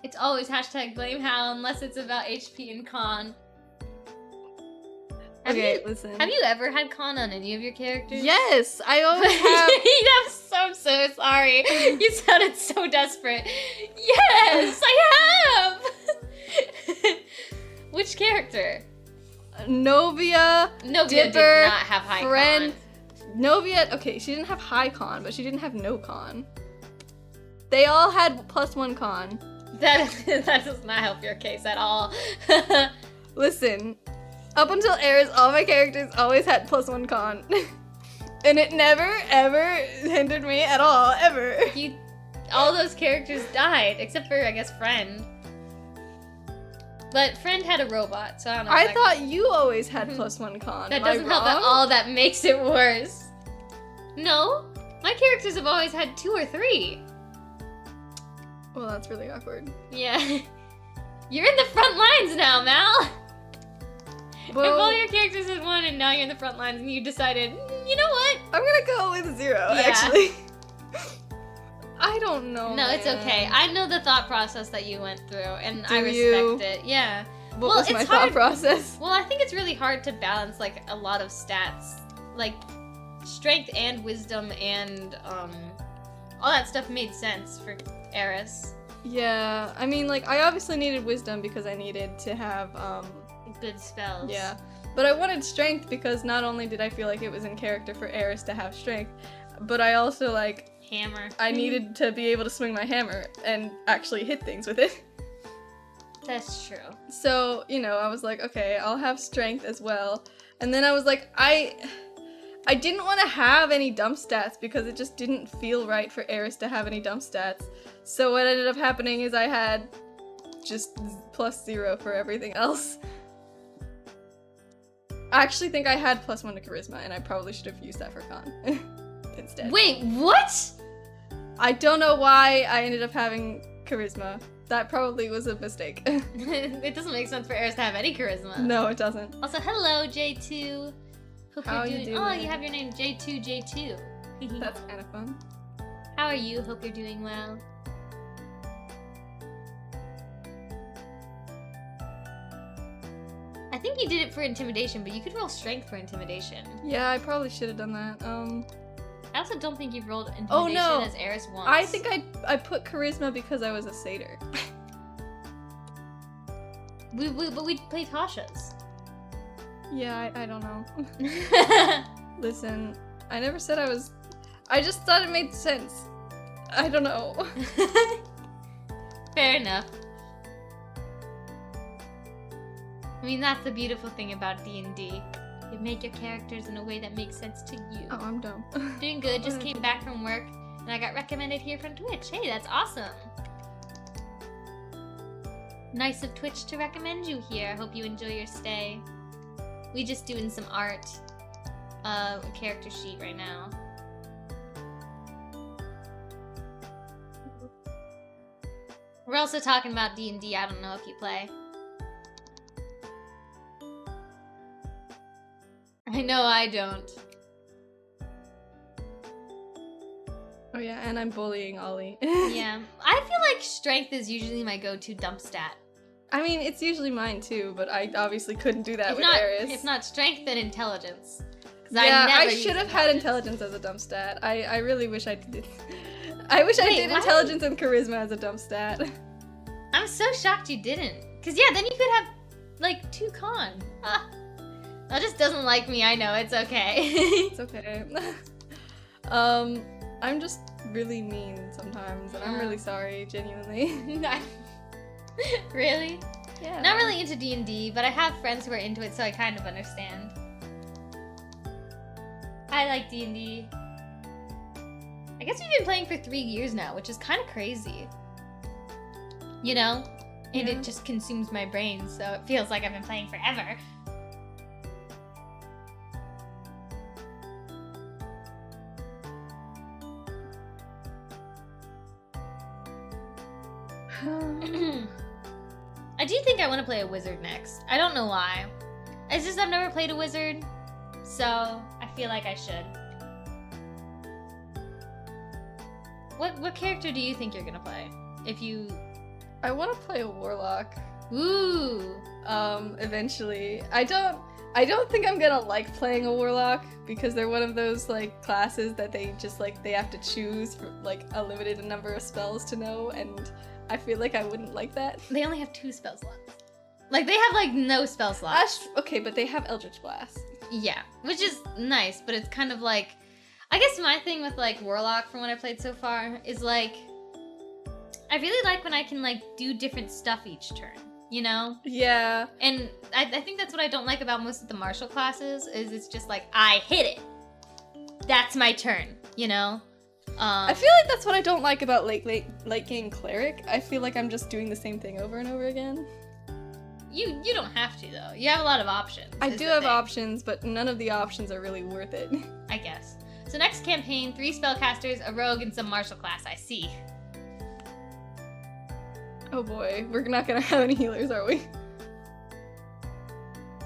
It's always hashtag blame Hal unless it's about HP and con. Listen. Have you ever had con on any of your characters? Yes, I always have. I'm so sorry. You sounded so desperate. Yes, I have. Which character? Novia. Novia Dipper, did not have high Friend. con. Novia, okay, she didn't have high con, but she didn't have no con. They all had +1 con. That does not help your case at all. Listen, up until Eris, all my characters always had +1 con. And it never, ever hindered me at all, ever. All those characters died, except for, I guess, Friend. But Friend had a robot, so I don't know. I thought you always had +1 con. That Am I doesn't help at wrong? all, that makes it worse. No, my characters have always had 2 or 3. Well, that's really awkward. Yeah. You're in the front lines now, Mal! Well, If all your characters had 1 and now you're in the front lines and you decided, you know what? I'm gonna go with 0, Yeah. actually. I don't know. No, it's man. okay. I know the thought process that you went through, and I Do respect you? it. Yeah. What Well, was my it's thought hard- process? Well, I think it's really hard to balance, like, a lot of stats. Like, strength and wisdom and, all that stuff made sense for Eris. Yeah, I mean, like, I obviously needed wisdom because I needed to have, Good spells. yeah. But I wanted strength because not only did I feel like it was in character for Eris to have strength, but I also, like, Hammer. I needed to be able to swing my hammer and actually hit things with it. That's true. So, you know, I was like, okay, I'll have strength as well. And then I was like, I didn't want to have any dump stats because it just didn't feel right for Eris to have any dump stats. So what ended up happening is I had just +0 for everything else. I actually think I had +1 to charisma, and I probably should have used that for con instead. Wait, what? I don't know why I ended up having charisma. That probably was a mistake. It doesn't make sense for Eris to have any charisma. No, it doesn't. Also, hello, J2. Hope How you're you doing. Oh, doing? you have your name J2J2. That's kind of fun. How are you? Hope you're doing well. I think you did it for intimidation, but you could roll strength for intimidation. Yeah, I probably should have done that. I also don't think you've rolled intimidation Oh, no. as Eris once. I think I put charisma because I was a satyr. But we played Tasha's. Yeah, I don't know. Listen, I never said I was... I just thought it made sense. I don't know. Fair enough. I mean, that's the beautiful thing about D&D. You make your characters in a way that makes sense to you. Oh, I'm dumb. Doing good, just came back from work, and I got recommended here from Twitch. Hey, that's awesome. Nice of Twitch to recommend you here. I hope you enjoy your stay. We just doing some art. A character sheet right now. We're also talking about D&D. I don't know if you play. I know I don't. Oh yeah, and I'm bullying Ollie. Yeah. I feel like strength is usually my go-to dump stat. I mean, it's usually mine too, but I obviously couldn't do that with Eris. If not strength, then intelligence. Yeah, I should have had intelligence as a dump stat. I really wish I did. I wish I did intelligence and charisma as a dump stat. I'm so shocked you didn't. Cause yeah, then you could have like 2 con. Ah. That just doesn't like me, I know, it's okay. It's okay. I'm just really mean sometimes, and I'm really sorry, genuinely. Really? Yeah. Not really into D&D, but I have friends who are into it, so I kind of understand. I like D&D. I guess we've been playing for 3 years now, which is kind of crazy. You know? And it just consumes my brain, so it feels like I've been playing forever. I do think I want to play a wizard next. I don't know why. It's just I've never played a wizard, so I feel like I should. What character do you think you're gonna play? If you... I want to play a warlock. Ooh. Eventually. I don't think I'm gonna like playing a warlock because they're one of those like classes that they just like they have to choose for like a limited number of spells to know, and I feel like I wouldn't like that. They only have 2 spell slots. Like they have like no spell slots. Okay, but they have Eldritch Blast. Yeah, which is nice, but it's kind of like, I guess my thing with like warlock from what I played so far is like, I really like when I can like do different stuff each turn. You know? Yeah. And I think that's what I don't like about most of the martial classes, is it's just like, I hit it. That's my turn, you know? I feel like that's what I don't like about late game cleric. I feel like I'm just doing the same thing over and over again. You don't have to, though. You have a lot of options. I do have options, but none of the options are really worth it. I guess. So next campaign, 3 spellcasters, a rogue, and some martial class, I see. Oh boy, we're not gonna have any healers, are we?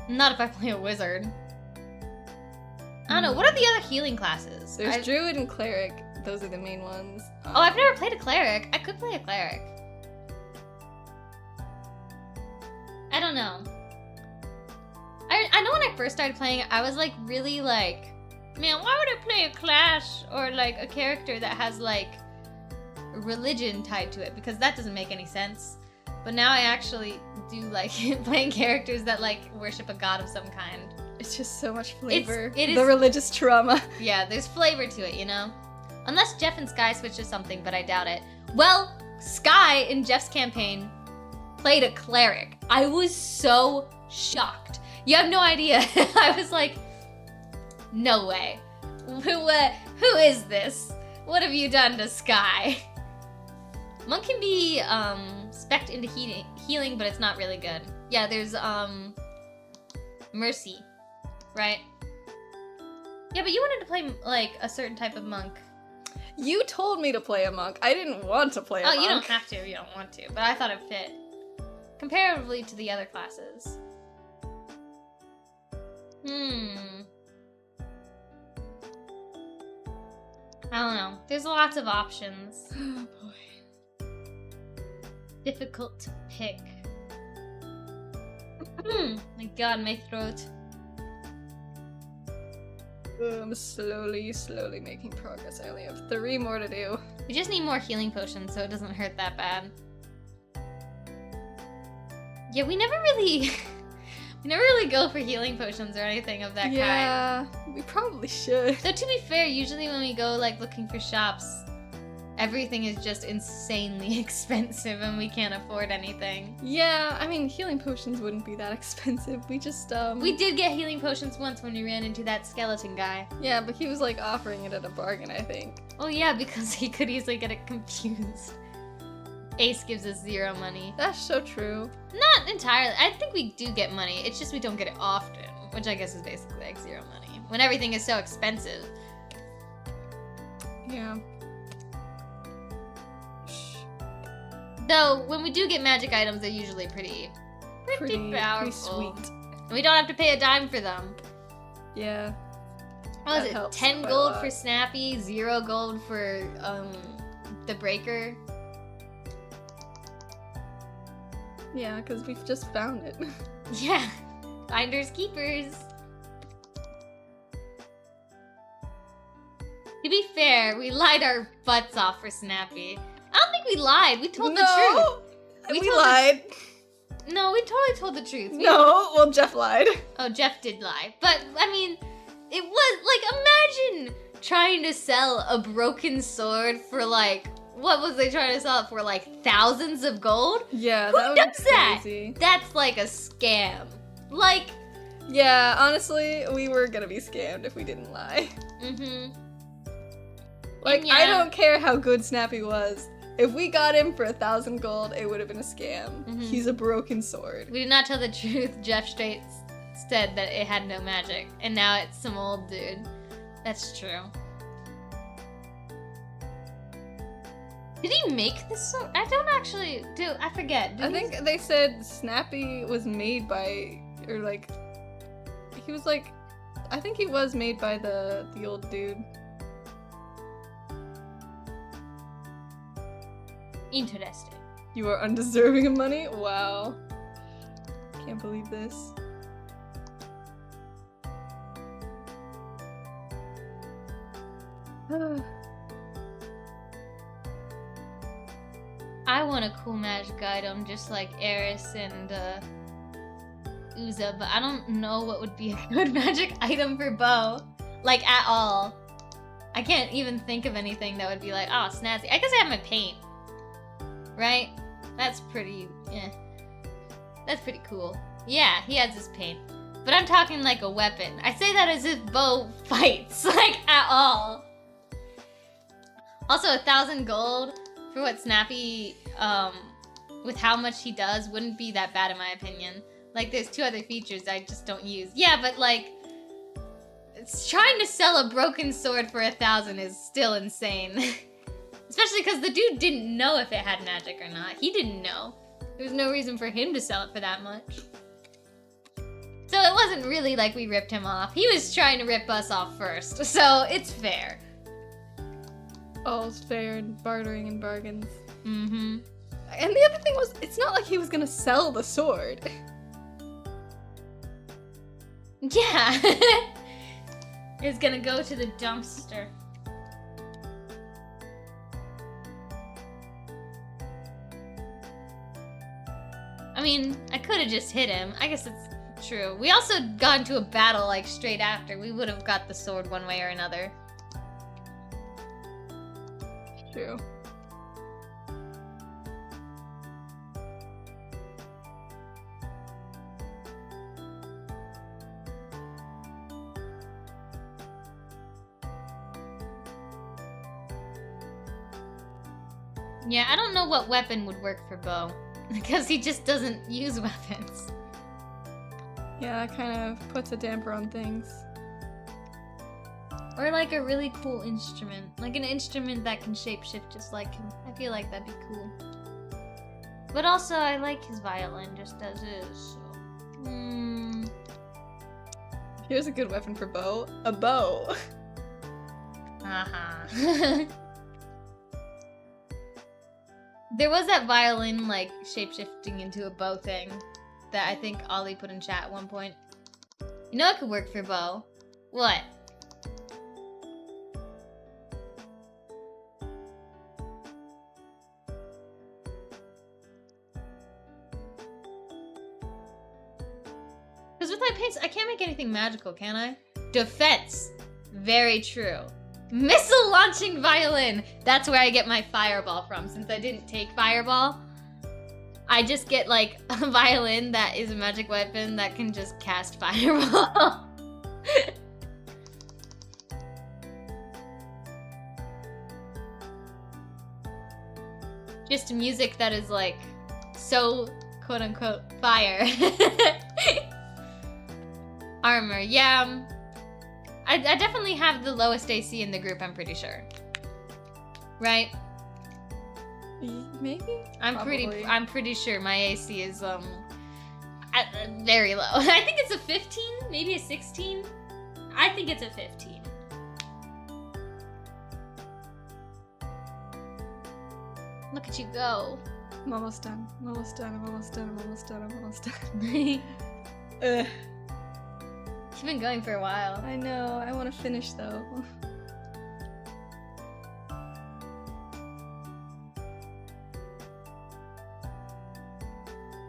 Not if I play a wizard. I don't know, what are the other healing classes? There's druid and cleric. Those are the main ones. Oh, I've never played a cleric. I could play a cleric. I don't know. I know when I first started playing, I was like really like, man, why would I play a class or like a character that has like religion tied to it, because that doesn't make any sense. But now I actually do like playing characters that like worship a god of some kind. It's just so much flavor. It is the religious trauma. Yeah, there's flavor to it, you know? Unless Jeff and Sky switch to something, but I doubt it. Well, Sky in Jeff's campaign played a cleric. I was so shocked. You have no idea. I was like, no way. Who is this? What have you done to Sky? Monk can be spec'd into healing, but it's not really good. Yeah, there's Mercy, right? Yeah, but you wanted to play like a certain type of monk. You told me to play a monk. I didn't want to play a monk. Oh, you don't have to. You don't want to. But I thought it fit comparatively to the other classes. I don't know. There's lots of options. Oh boy. Difficult to pick. My god, my throat. I'm slowly making progress. I only have 3 more to do. We just need more healing potions so it doesn't hurt that bad. Yeah, we never really go for healing potions or anything of that kind. Yeah, we probably should. Though to be fair, usually when we go like looking for shops, everything is just insanely expensive and we can't afford anything. Yeah, I mean, healing potions wouldn't be that expensive. We just, We did get healing potions once when we ran into that skeleton guy. Yeah, but he was, like, offering it at a bargain, I think. Oh yeah, because he could easily get it confused. Ace gives us 0 money. That's so true. Not entirely. I think we do get money. It's just we don't get it often, which I guess is basically like 0 money. When everything is so expensive. Yeah. Though, when we do get magic items, they're usually pretty powerful. Pretty sweet. And we don't have to pay a dime for them. Yeah. What was That it? helps 10 quite a gold lot. for Snappy, 0 gold for the Breaker. Yeah, because we've just found it. Yeah. Finders keepers. To be fair, we lied our butts off for Snappy. I don't think we lied. We told the truth. We told lied. No, we totally told the truth. No, well, Jeff lied. Oh, Jeff did lie. But, I mean, it was, like, imagine trying to sell a broken sword for, like, what was they trying to sell it for? Like, thousands of gold? Yeah, Who that would does be that? crazy. That's, like, a scam. Like, Yeah, honestly, we were gonna be scammed if we didn't lie. Like, Yeah. I don't care how good Snappy was. If we got him for 1,000 gold, it would have been a scam. He's a broken sword. We did not tell the truth. Jeff straight said that it had no magic, and now it's some old dude. That's true. Did he make this sword? I don't actually do. I forget. I think they said Snappy was made by, or like, he was like, I think he was made by the old dude. Interesting. You are undeserving of money? Wow. Can't believe this. I want a cool magic item just like Eris and Uza, but I don't know what would be a good magic item for Bo. Like, at all. I can't even think of anything that would be like, oh, snazzy. I guess I have my paint. Right? That's pretty, That's pretty cool. Yeah, he has his paint. But I'm talking like a weapon. I say that as if Bo fights, like, at all. Also, 1,000 gold for what Snappy, with how much he does, wouldn't be that bad in my opinion. Like, there's 2 other features I just don't use. Yeah, but like, trying to sell a broken sword for 1,000 is still insane. Especially because the dude didn't know if it had magic or not. He didn't know. There was no reason for him to sell it for that much. So it wasn't really like we ripped him off. He was trying to rip us off first, so it's fair. All's fair in bartering and bargains. Mm-hmm. And the other thing was, it's not like he was gonna sell the sword. Yeah. It's gonna go to the dumpster. I mean, I could have just hit him. I guess it's true. We also got into a battle, like, straight after. We would have got the sword one way or another. True. Yeah, I don't know what weapon would work for Bo. Because he just doesn't use weapons. Yeah, that kind of puts a damper on things. Or like a really cool instrument. Like an instrument that can shapeshift just like him. I feel like that'd be cool. But also, I like his violin just as is, so... Here's a good weapon for Bo. A bow. Uh-huh. There was that violin, like, shapeshifting into a bow thing. that I think Ollie put in chat at one point. You know it could work for Bo. What? Because with my paints, I can't make anything magical, can I? Defense. Very true. Missile launching violin. That's where I get my fireball from. Since I didn't take fireball, I just get like a violin that is a magic weapon that can just cast fireball. Just music that is like so quote unquote fire. Armor, yeah. I definitely have the lowest AC in the group, I'm pretty sure. Right? Maybe? I'm pretty sure my AC is very low. I think it's a 15, maybe a 16. I think it's a 15. Look at you go. I'm almost done. I'm almost done. I'm almost done. I'm almost done. I'm almost done. Ugh. You've been going for a while. I know. I want to finish though.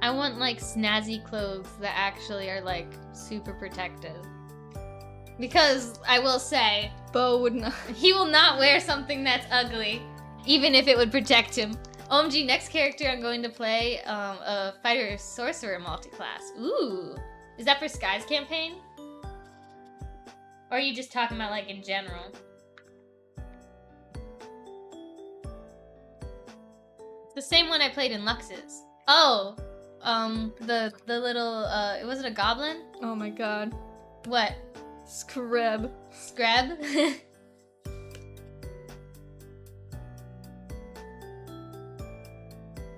I want like snazzy clothes that actually are like super protective. Because I will say, Bo would not. He will not wear something that's ugly, even if it would protect him. OMG, next character I'm going to play a fighter sorcerer multi-class. Ooh, is that for Sky's campaign? Or are you just talking about like in general? It's the same one I played in Lux's. Oh, the little was it a goblin? Oh my god. What? Screb. Screb?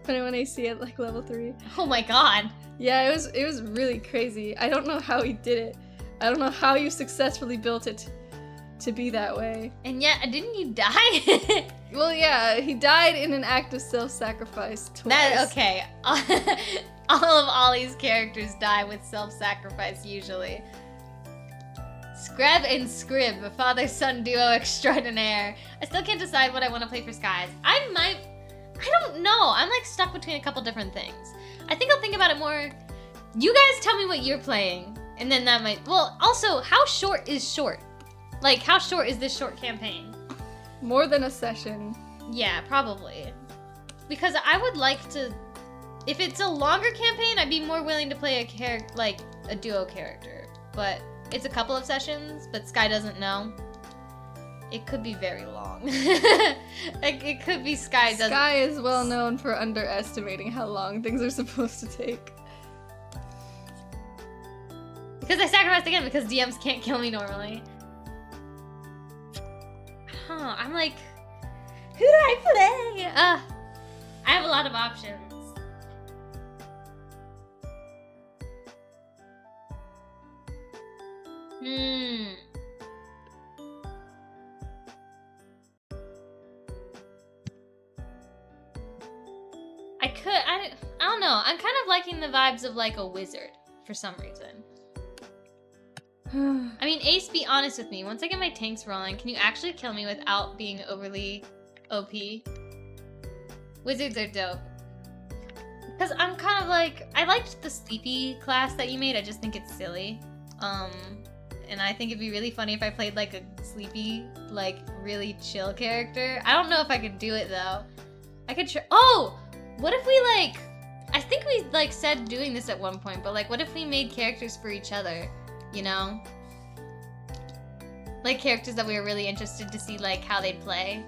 When I see it like level 3. Oh my god. Yeah, it was really crazy. I don't know how he did it. I don't know how you successfully built it to be that way. And yet, didn't you die? Well, yeah, he died in an act of self-sacrifice twice. Okay. All of Ollie's characters die with self-sacrifice usually. Screb and Scrib, a father-son duo extraordinaire. I still can't decide what I want to play for Skies. I don't know. I'm like stuck between a couple different things. I think I'll think about it more. You guys tell me what you're playing. And then that might, well, also, how short is short? Like, how short is this short campaign? More than a session. Yeah, probably. Because I would like to, if it's a longer campaign, I'd be more willing to play a duo character. But it's a couple of sessions, but Sky doesn't know. It could be very long. Like, it could be Sky doesn't. Sky is well known for underestimating how long things are supposed to take. Because I sacrificed again because DMs can't kill me normally. Huh, I'm like, who do I play? I have a lot of options. I don't know. I'm kind of liking the vibes of like a wizard for some reason. I mean, Ace, be honest with me. Once I get my tanks rolling, can you actually kill me without being overly OP? Wizards are dope. Because I'm kind of like, I liked the sleepy class that you made. I just think it's silly. And I think it'd be really funny if I played like a sleepy, like really chill character. I don't know if I could do it though. I could try. Oh, what if we like, I think we like said doing this at one point, but like what if we made characters for each other? You know? Like characters that we were really interested to see like how they'd play.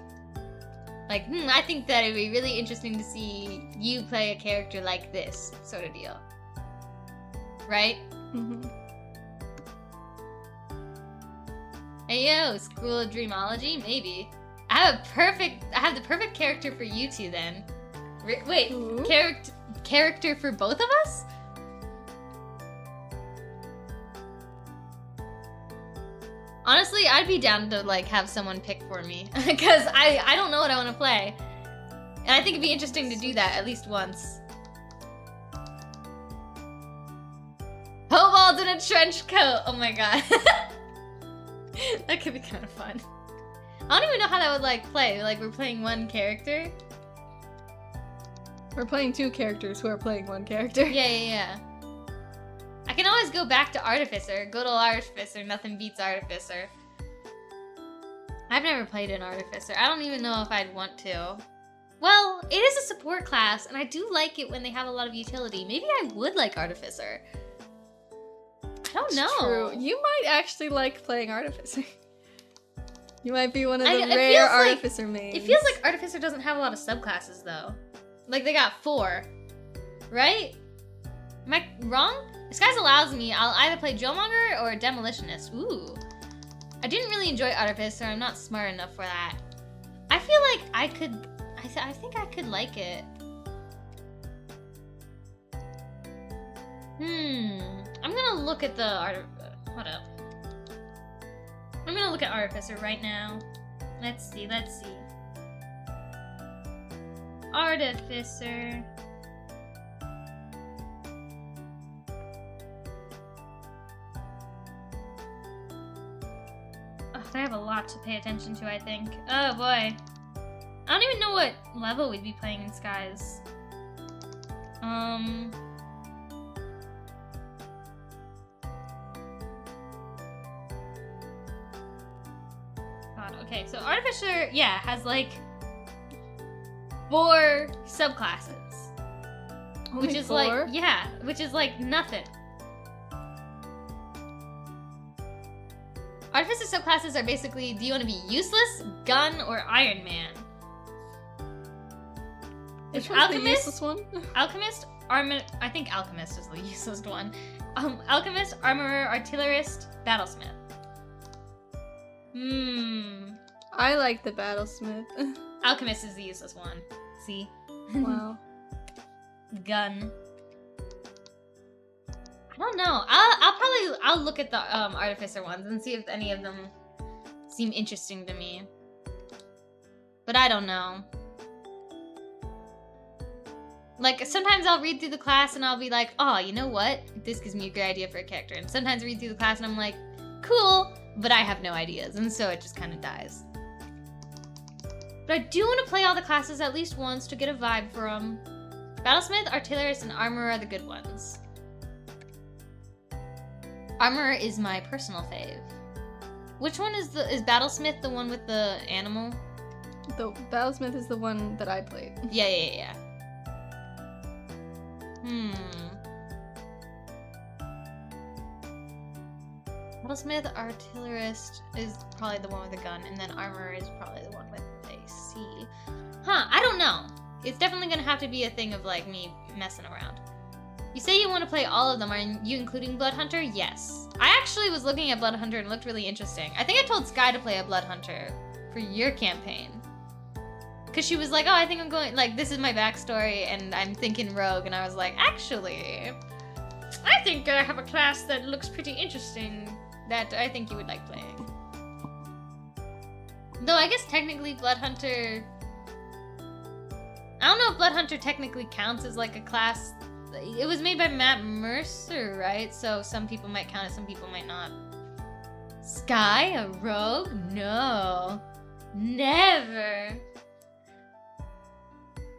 Like, I think that it'd be really interesting to see you play a character like this sort of deal. Right? Mm-hmm. Hey yo, School of Dreamology? Maybe. I have the perfect character for you two then. Wait, Ooh. character for both of us? Honestly, I'd be down to like have someone pick for me because I don't know what I want to play. And I think it'd be interesting to do that at least once. trench coat. Oh my god. That could be kind of fun. I don't even know how that would like play. Like we're playing one character. We're playing two characters who are playing one character. Yeah. I can always go back to Artificer. Good old Artificer. Nothing beats Artificer. I've never played an Artificer. I don't even know if I'd want to. Well, it is a support class, and I do like it when they have a lot of utility. Maybe I would like Artificer. I don't know. True. You might actually like playing Artificer. You might be one of the it rare feels like- Artificer mains. It feels like Artificer doesn't have a lot of subclasses, though. Like, they got 4. Right? Am I wrong? Disguise allows me, I'll either play Drillmonger or Demolitionist. Ooh. I didn't really enjoy Artificer. I'm not smart enough for that. I feel like I could... I think I could like it. I'm gonna look at the what up? I'm gonna look at Artificer right now. Let's see. Artificer. Oh, they have a lot to pay attention to, I think. Oh boy. I don't even know what level we'd be playing in Skies. God, okay, so Artificer, yeah, has like 4 subclasses. Only which is 4? like, yeah, which is like nothing. Artificer subclasses are basically, do you want to be useless, gun, or Iron Man? Which It's one's the Alchemist, useless one? Alchemist, I think Alchemist is the useless one. Alchemist, Armorer, Artillerist, Battlesmith. I like the Battlesmith. Alchemist is the useless one. See? Wow. Gun. I don't know. I'll look at the Artificer ones and see if any of them seem interesting to me. But I don't know. Like, sometimes I'll read through the class and I'll be like, oh, you know what? This gives me a great idea for a character. And sometimes I read through the class and I'm like, cool, but I have no ideas. And so it just kind of dies. But I do want to play all the classes at least once to get a vibe from. Battlesmith, Artillerist, and Armorer are the good ones. Armorer is my personal fave. Which one is Battlesmith the one with the animal? The Battlesmith is the one that I played. Yeah. Battlesmith, Artillerist is probably the one with a gun, and then Armorer is probably the one with a C. Huh, I don't know. It's definitely gonna have to be a thing of like me messing around. You say you want to play all of them, are you including Blood Hunter? Yes. I actually was looking at Blood Hunter and it looked really interesting. I think I told Sky to play a Blood Hunter for your campaign. Cause she was like, oh, I think I'm going, like, this is my backstory and I'm thinking Rogue, and I was like, actually, I think I have a class that looks pretty interesting that I think you would like playing. Though I guess technically Blood Hunter, I don't know if Blood Hunter technically counts as like a class. It was made by Matt Mercer, right? So some people might count it, some people might not. Sky, a rogue? No. Never.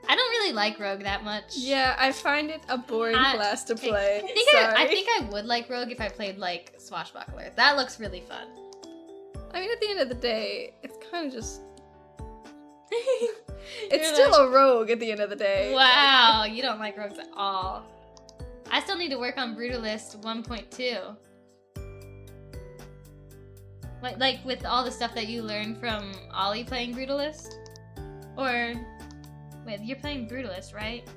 I don't really like Rogue that much. Yeah, I find it a boring class to play. I think I would like Rogue if I played like Swashbuckler. That looks really fun. I mean, at the end of the day, it's kind of just... It's still a rogue at the end of the day. Wow, you don't like rogues at all. I still need to work on Brutalist 1.2. Like with all the stuff that you learned from Ollie playing Brutalist? Or, wait, you're playing Brutalist, right?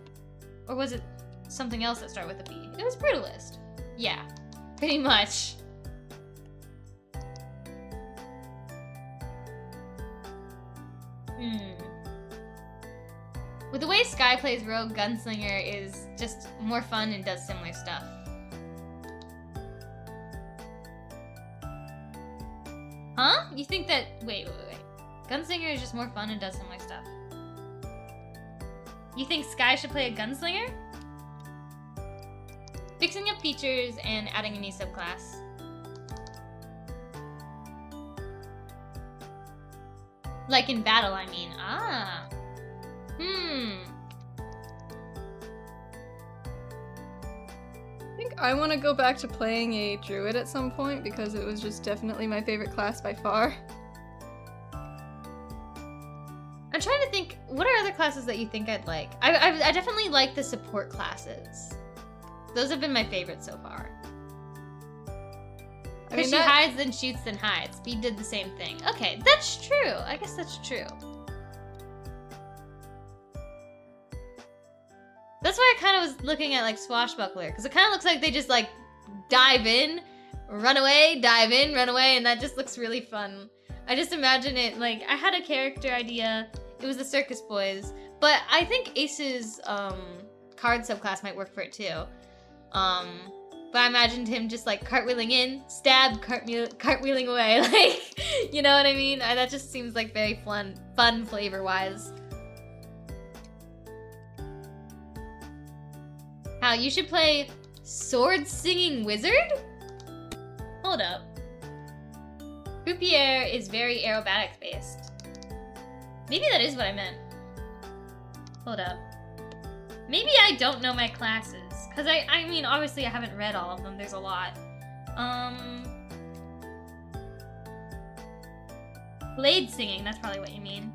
Or was it something else that started with a B? It was Brutalist. Yeah, pretty much. With the way Sky plays Rogue, Gunslinger is just more fun and does similar stuff. Huh? You think that... Wait. Gunslinger is just more fun and does similar stuff. You think Sky should play a Gunslinger? Fixing up features and adding a new subclass. Like in battle, I mean. Ah. I think I want to go back to playing a druid at some point because it was just definitely my favorite class by far. I'm trying to think, what are other classes that you think I'd like? I definitely like the support classes. Those have been my favorites so far. Because she hides, then shoots, then hides. Speed did the same thing. Okay, that's true. I guess that's true. That's why I kind of was looking at like Swashbuckler, because it kind of looks like they just like dive in, run away, dive in, run away, and that just looks really fun. I just imagine it like, I had a character idea. It was the Circus Boys, but I think Ace's card subclass might work for it too. But I imagined him just like cartwheeling in, stab, cartwheeling away, like, you know what I mean? That just seems like very fun flavor-wise. How, you should play Sword-Singing Wizard? Hold up. Croupier is very aerobatics-based. Maybe that is what I meant. Hold up. Maybe I don't know my classes. Because I mean, obviously I haven't read all of them. There's a lot. Blade singing, that's probably what you mean.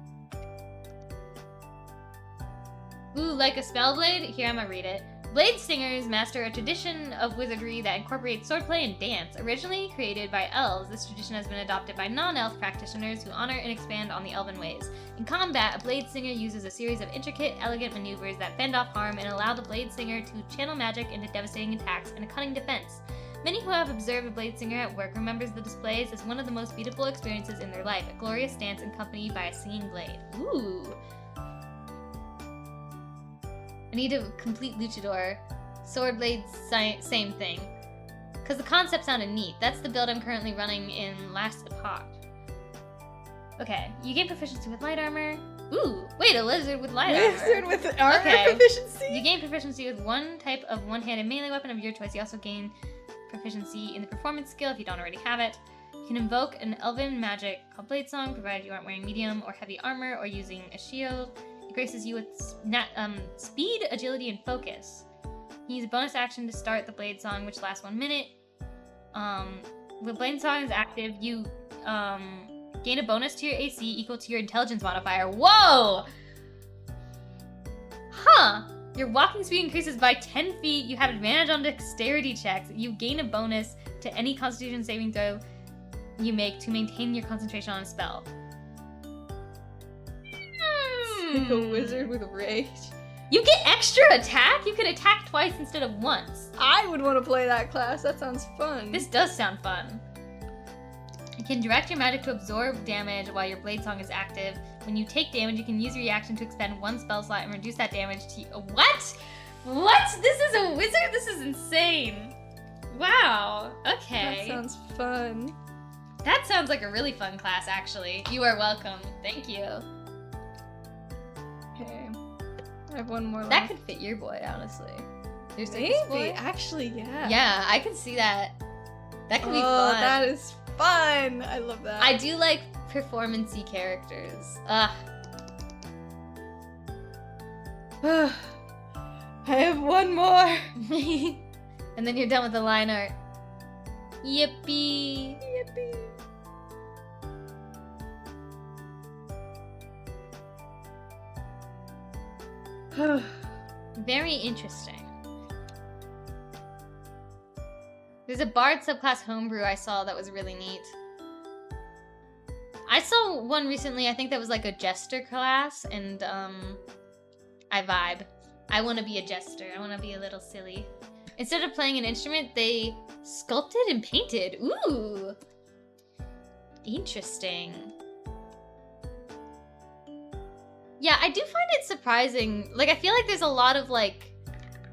Ooh, like a spell blade? Here, I'm gonna read it. Blade singers master a tradition of wizardry that incorporates swordplay and dance. Originally created by elves, this tradition has been adopted by non-elf practitioners who honor and expand on the elven ways. In combat, a blade singer uses a series of intricate, elegant maneuvers that fend off harm and allow the blade singer to channel magic into devastating attacks and a cunning defense. Many who have observed a blade singer at work remembers the displays as one of the most beautiful experiences in their life, a glorious dance accompanied by a singing blade. Ooh! I need to complete Luchador. Sword blade, same thing. Because the concept sounded neat. That's the build I'm currently running in Last Epoch. Okay, you gain proficiency with light armor. Ooh, wait, a lizard with light armor. Lizard with armor proficiency? You gain proficiency with one type of one-handed melee weapon of your choice. You also gain proficiency in the performance skill if you don't already have it. You can invoke an elven magic called Blade Song, provided you aren't wearing medium or heavy armor or using a shield. It graces you with speed, agility, and focus. You use a bonus action to start the Blade Song, which lasts 1 minute. When Blade Song is active, you gain a bonus to your AC equal to your intelligence modifier. Whoa! Huh! Your walking speed increases by 10 feet. You have advantage on dexterity checks. You gain a bonus to any constitution saving throw you make to maintain your concentration on a spell. Like a wizard with rage. You get extra attack? You can attack twice instead of once. I would want to play that class. That sounds fun. This does sound fun. You can direct your magic to absorb damage while your Blade Song is active. When you take damage, you can use your reaction to expend one spell slot and reduce that damage to... What? What? This is a wizard? This is insane. Wow. Okay. That sounds fun. That sounds like a really fun class, actually. You are welcome. Thank you. Okay. I have one more left. That could fit your boy, honestly. Your Maybe. boy? Actually, yeah. Yeah, I can see that. That could be fun. That is fun. I love that. I do like performance-y characters. Ugh. I have one more. And then you're done with the line art. Yippee. Yippee. Very interesting. There's a Bard subclass homebrew I saw that was really neat. I saw one recently, I think that was like a jester class, and I vibe. I want to be a jester. I want to be a little silly. Instead of playing an instrument, they sculpted and painted. Ooh! Interesting. Yeah, I do find it surprising. Like, I feel like there's a lot of, like,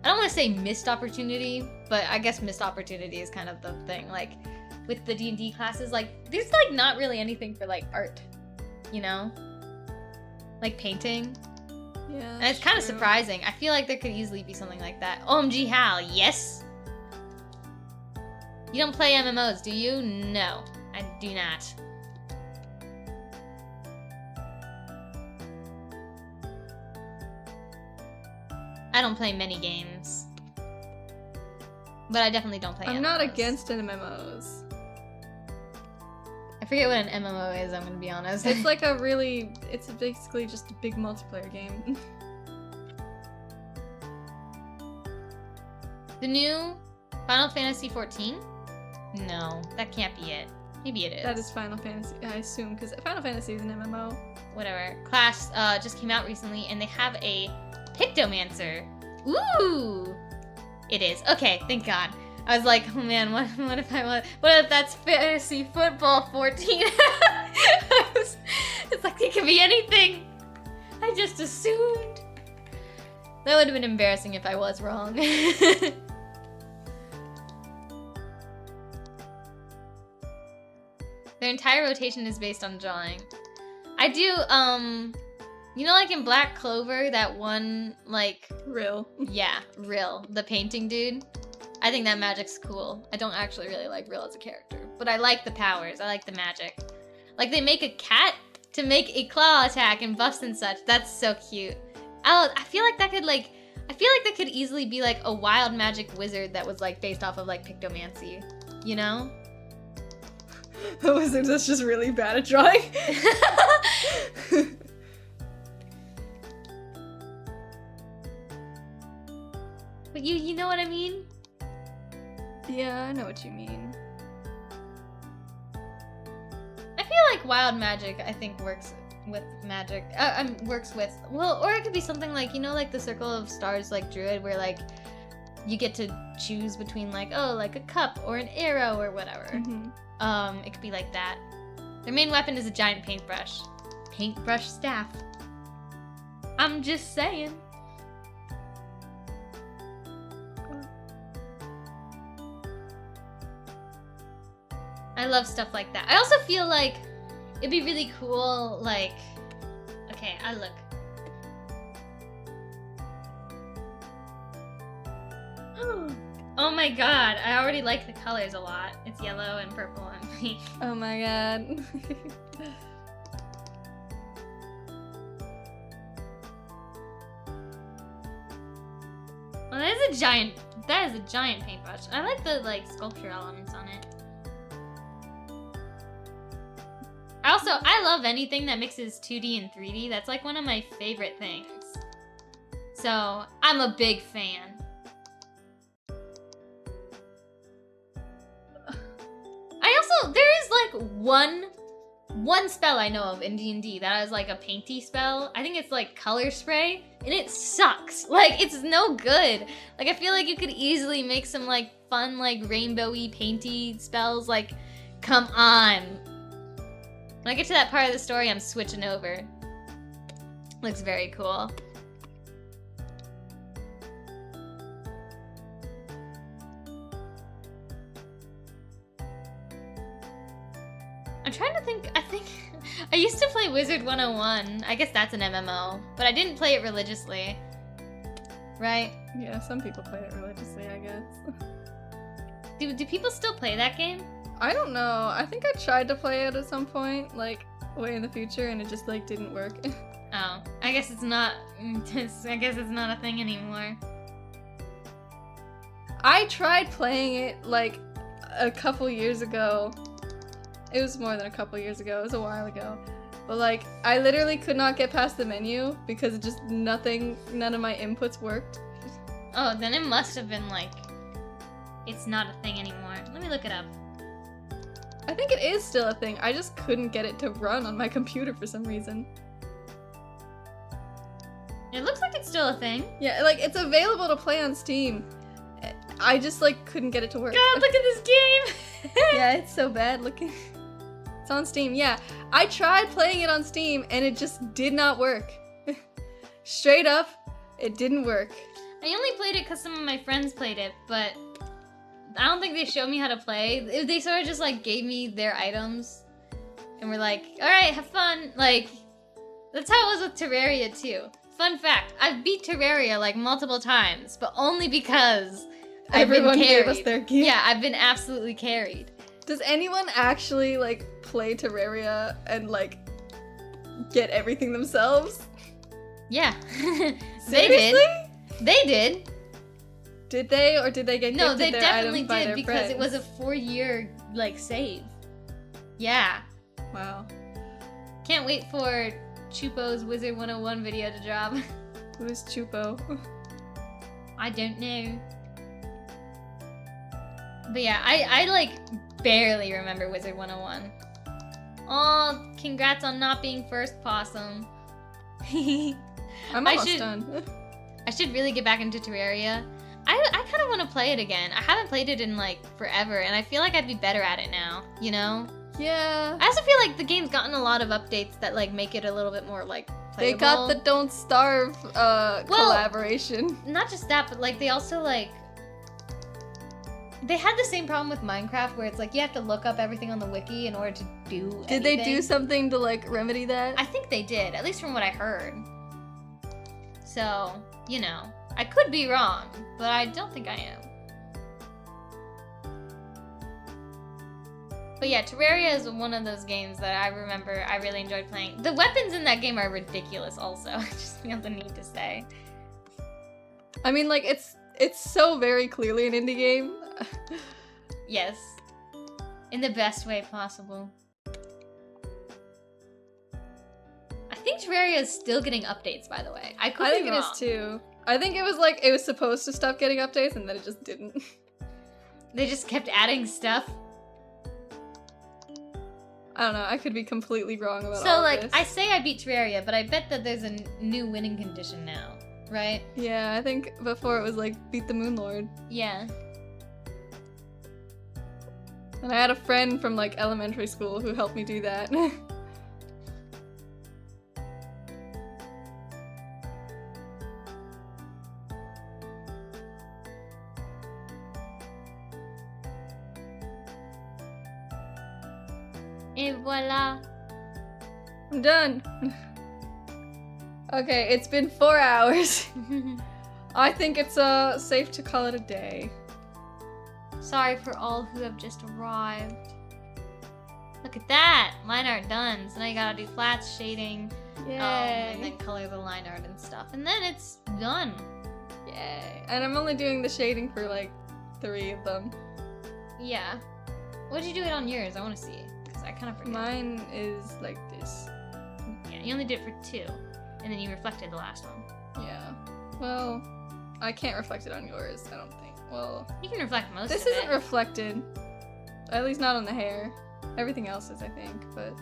I don't want to say missed opportunity, but I guess missed opportunity is kind of the thing. Like, with the D&D classes, like, there's, like, not really anything for, like, art, you know? Like, painting. Yeah, And it's kind of surprising. I feel like there could easily be something like that. OMG, Hal, yes? You don't play MMOs, do you? No, I do not. I don't play many games. But I definitely don't play MMOs. I'm not against MMOs. I forget what an MMO is, I'm gonna be honest. It's like a really, it's basically just a big multiplayer game. The new Final Fantasy 14? No, that can't be it. Maybe it is. That is Final Fantasy, I assume, because Final Fantasy is an MMO. Whatever. Clash just came out recently, and they have a Pictomancer. Ooh! It is. Okay, thank God. I was like, oh man, what if that's Fantasy Football 14? It's like, it could be anything. I just assumed. That would have been embarrassing if I was wrong. Their entire rotation is based on drawing. I do, you know, like in Black Clover, that one, like... Real. Yeah, Rill, the painting dude. I think that magic's cool. I don't actually really like Rill as a character, but I like the powers. I like the magic. Like, they make a cat to make a claw attack and buffs and such. That's so cute. I feel like that could, like... I feel like that could easily be, like, a wild magic wizard that was, like, based off of, like, Pictomancy. You know? A wizard that's just really bad at drawing. But you know what I mean? Yeah, I know what you mean. I feel like wild magic, I think, works with magic. Works with, well, or it could be something like, you know, like the Circle of Stars, like Druid, where, like, you get to choose between, like, oh, like a cup or an arrow or whatever. Mm-hmm. It could be like that. Their main weapon is a giant paintbrush. Paintbrush staff. I'm just saying. I love stuff like that. I also feel like it'd be really cool, like... Okay, I look. Oh my god, I already like the colors a lot. It's yellow and purple and pink. Oh my god. Well, that is a giant paintbrush. I like the, like, sculpture elements on it. I love anything that mixes 2D and 3D. That's, like, one of my favorite things. So, I'm a big fan. There is, like, one spell I know of in D&D that is, like, a painty spell. I think it's, like, color spray, and it sucks. Like, it's no good. Like, I feel like you could easily make some, like, fun, like, rainbowy, painty spells. Like, come on. When I get to that part of the story, I'm switching over. Looks very cool. I'm trying to think, I used to play Wizard 101. I guess that's an MMO, but I didn't play it religiously. Right? Yeah, some people play it religiously, I guess. Do people still play that game? I don't know. I think I tried to play it at some point, like, way in the future, and it just, like, didn't work. Oh, I guess it's not, I guess it's not a thing anymore. I tried playing it, like, a couple years ago. It was more than a couple years ago. It was a while ago. But, like, I literally could not get past the menu because it just none of my inputs worked. Oh, then it must have been, like, it's not a thing anymore. Let me look it up. I think it is still a thing. I just couldn't get it to run on my computer for some reason. It looks like it's still a thing. Yeah, like, it's available to play on Steam. I just, like, couldn't get it to work. God, look at this game! Yeah, it's so bad looking. It's on Steam, yeah. I tried playing it on Steam, and it just did not work. Straight up, it didn't work. I only played it because some of my friends played it, but I don't think they showed me how to play. They sort of just, like, gave me their items, and were like, alright, have fun. Like, that's how it was with Terraria, too. Fun fact, I've beat Terraria, like, multiple times, but only because Everyone been gave carried. us their gear. Yeah, I've been absolutely carried. Does anyone actually, like, play Terraria and, like, get everything themselves? Yeah. Seriously? They did. Did they, or did they get No, gifted they their definitely items by did their because friends? it was a 4-year, like, save. Yeah. Wow. Can't wait for Chupo's Wizard 101 video to drop. Who's Chupo? I don't know. But yeah, I like barely remember Wizard 101. Oh, congrats on not being first, Possum. I'm I almost should- done. I should really get back into Terraria. I kind of want to play it again. I haven't played it in like forever, and I feel like I'd be better at it now, you know? Yeah. I also feel like the game's gotten a lot of updates that like make it a little bit more like They playable. got the Don't Starve collaboration. Not just that, but like they also like they had the same problem with Minecraft where it's like you have to look up everything on the wiki in order to do Did they do anything. something to, like, remedy that? I think they did, at least from what I heard. So, you know, I could be wrong, but I don't think I am. But yeah, Terraria is one of those games that I remember I really enjoyed playing. The weapons in that game are ridiculous also. I just feel the need to say. I mean, like, it's so very clearly an indie game. Yes. In the best way possible. I think Terraria is still getting updates, by the way. I could I be think it wrong. is too. I think it was like, it was supposed to stop getting updates and then it just didn't. They just kept adding stuff. I don't know, I could be completely wrong about So, all like, this. I say I beat Terraria, but I bet that there's a new winning condition now, right? Yeah, I think before it was like, beat the Moon Lord. Yeah. And I had a friend from, like, elementary school who helped me do that. Et voila. I'm done. Okay, it's been 4 hours. I think it's safe to call it a day. Sorry for all who have just arrived. Look at that! Line art done. So now you gotta do flats, shading, and then color the line art and stuff. And then it's done. Yay. And I'm only doing the shading for like 3 of them. Yeah. What'd you do it on yours? I wanna see it. Because I kind of forget. Mine is like this. Yeah, you only did it for 2. And then you reflected the last one. Yeah. Well, I can't reflect it on yours, I don't think. Well, You can reflect most this of isn't it. reflected. At least not on the hair. Everything else is, I think, but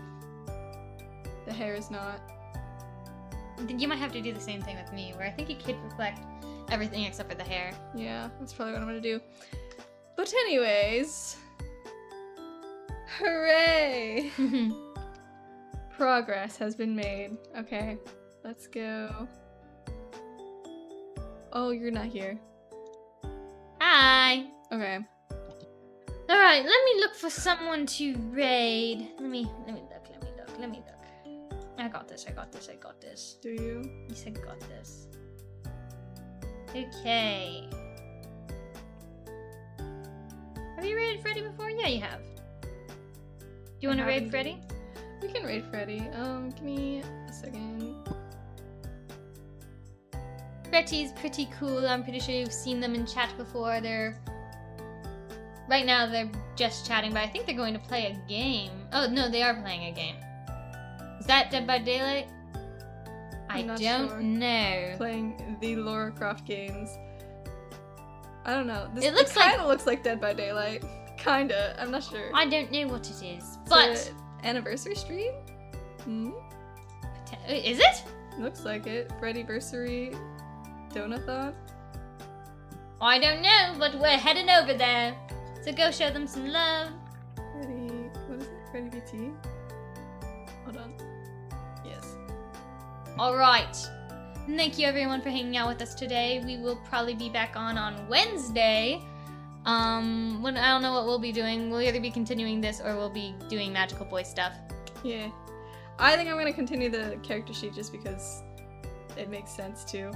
the hair is not. Then you might have to do the same thing with me, where I think you could reflect everything except for the hair. Yeah, that's probably what I'm gonna do. But anyways, hooray! Progress has been made. Okay, let's go. Oh, you're not here. Hi! Okay. Alright, let me look for someone to raid. Let me look. I got this. Do you? Yes, I got this. Okay. Have you raided Freddy before? Yeah, you have. Do you want to I raid haven't. Freddy? We can raid Freddy. Give me a second. Freddy's pretty cool. I'm pretty sure you've seen them in chat before. Right now they're just chatting, but I think they're going to play a game. Oh, no, they are playing a game. Is that Dead by Daylight? I I'm not don't sure. know. Playing the Lara Croft games. I don't know. This It looks like- kind of looks like Dead by Daylight. Kinda. I'm not sure. I don't know what it is, It's but a anniversary stream? Hmm? is it? Looks like it. Freddyversary Donathon? I don't know, but we're heading over there. So go show them some love. Freddy. What is it? Freddy BT? Hold on. Yes. Alright. Thank you everyone for hanging out with us today. We will probably be back on Wednesday. When I don't know what we'll be doing. We'll either be continuing this or we'll be doing Magical Boy stuff. Yeah. I think I'm gonna continue the character sheet just because it makes sense to.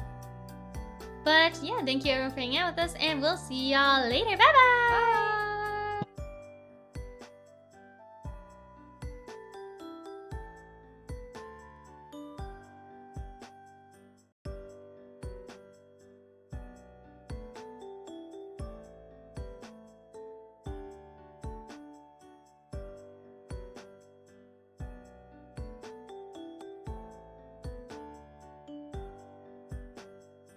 But yeah, thank you everyone for hanging out with us, and we'll see y'all later. Bye bye!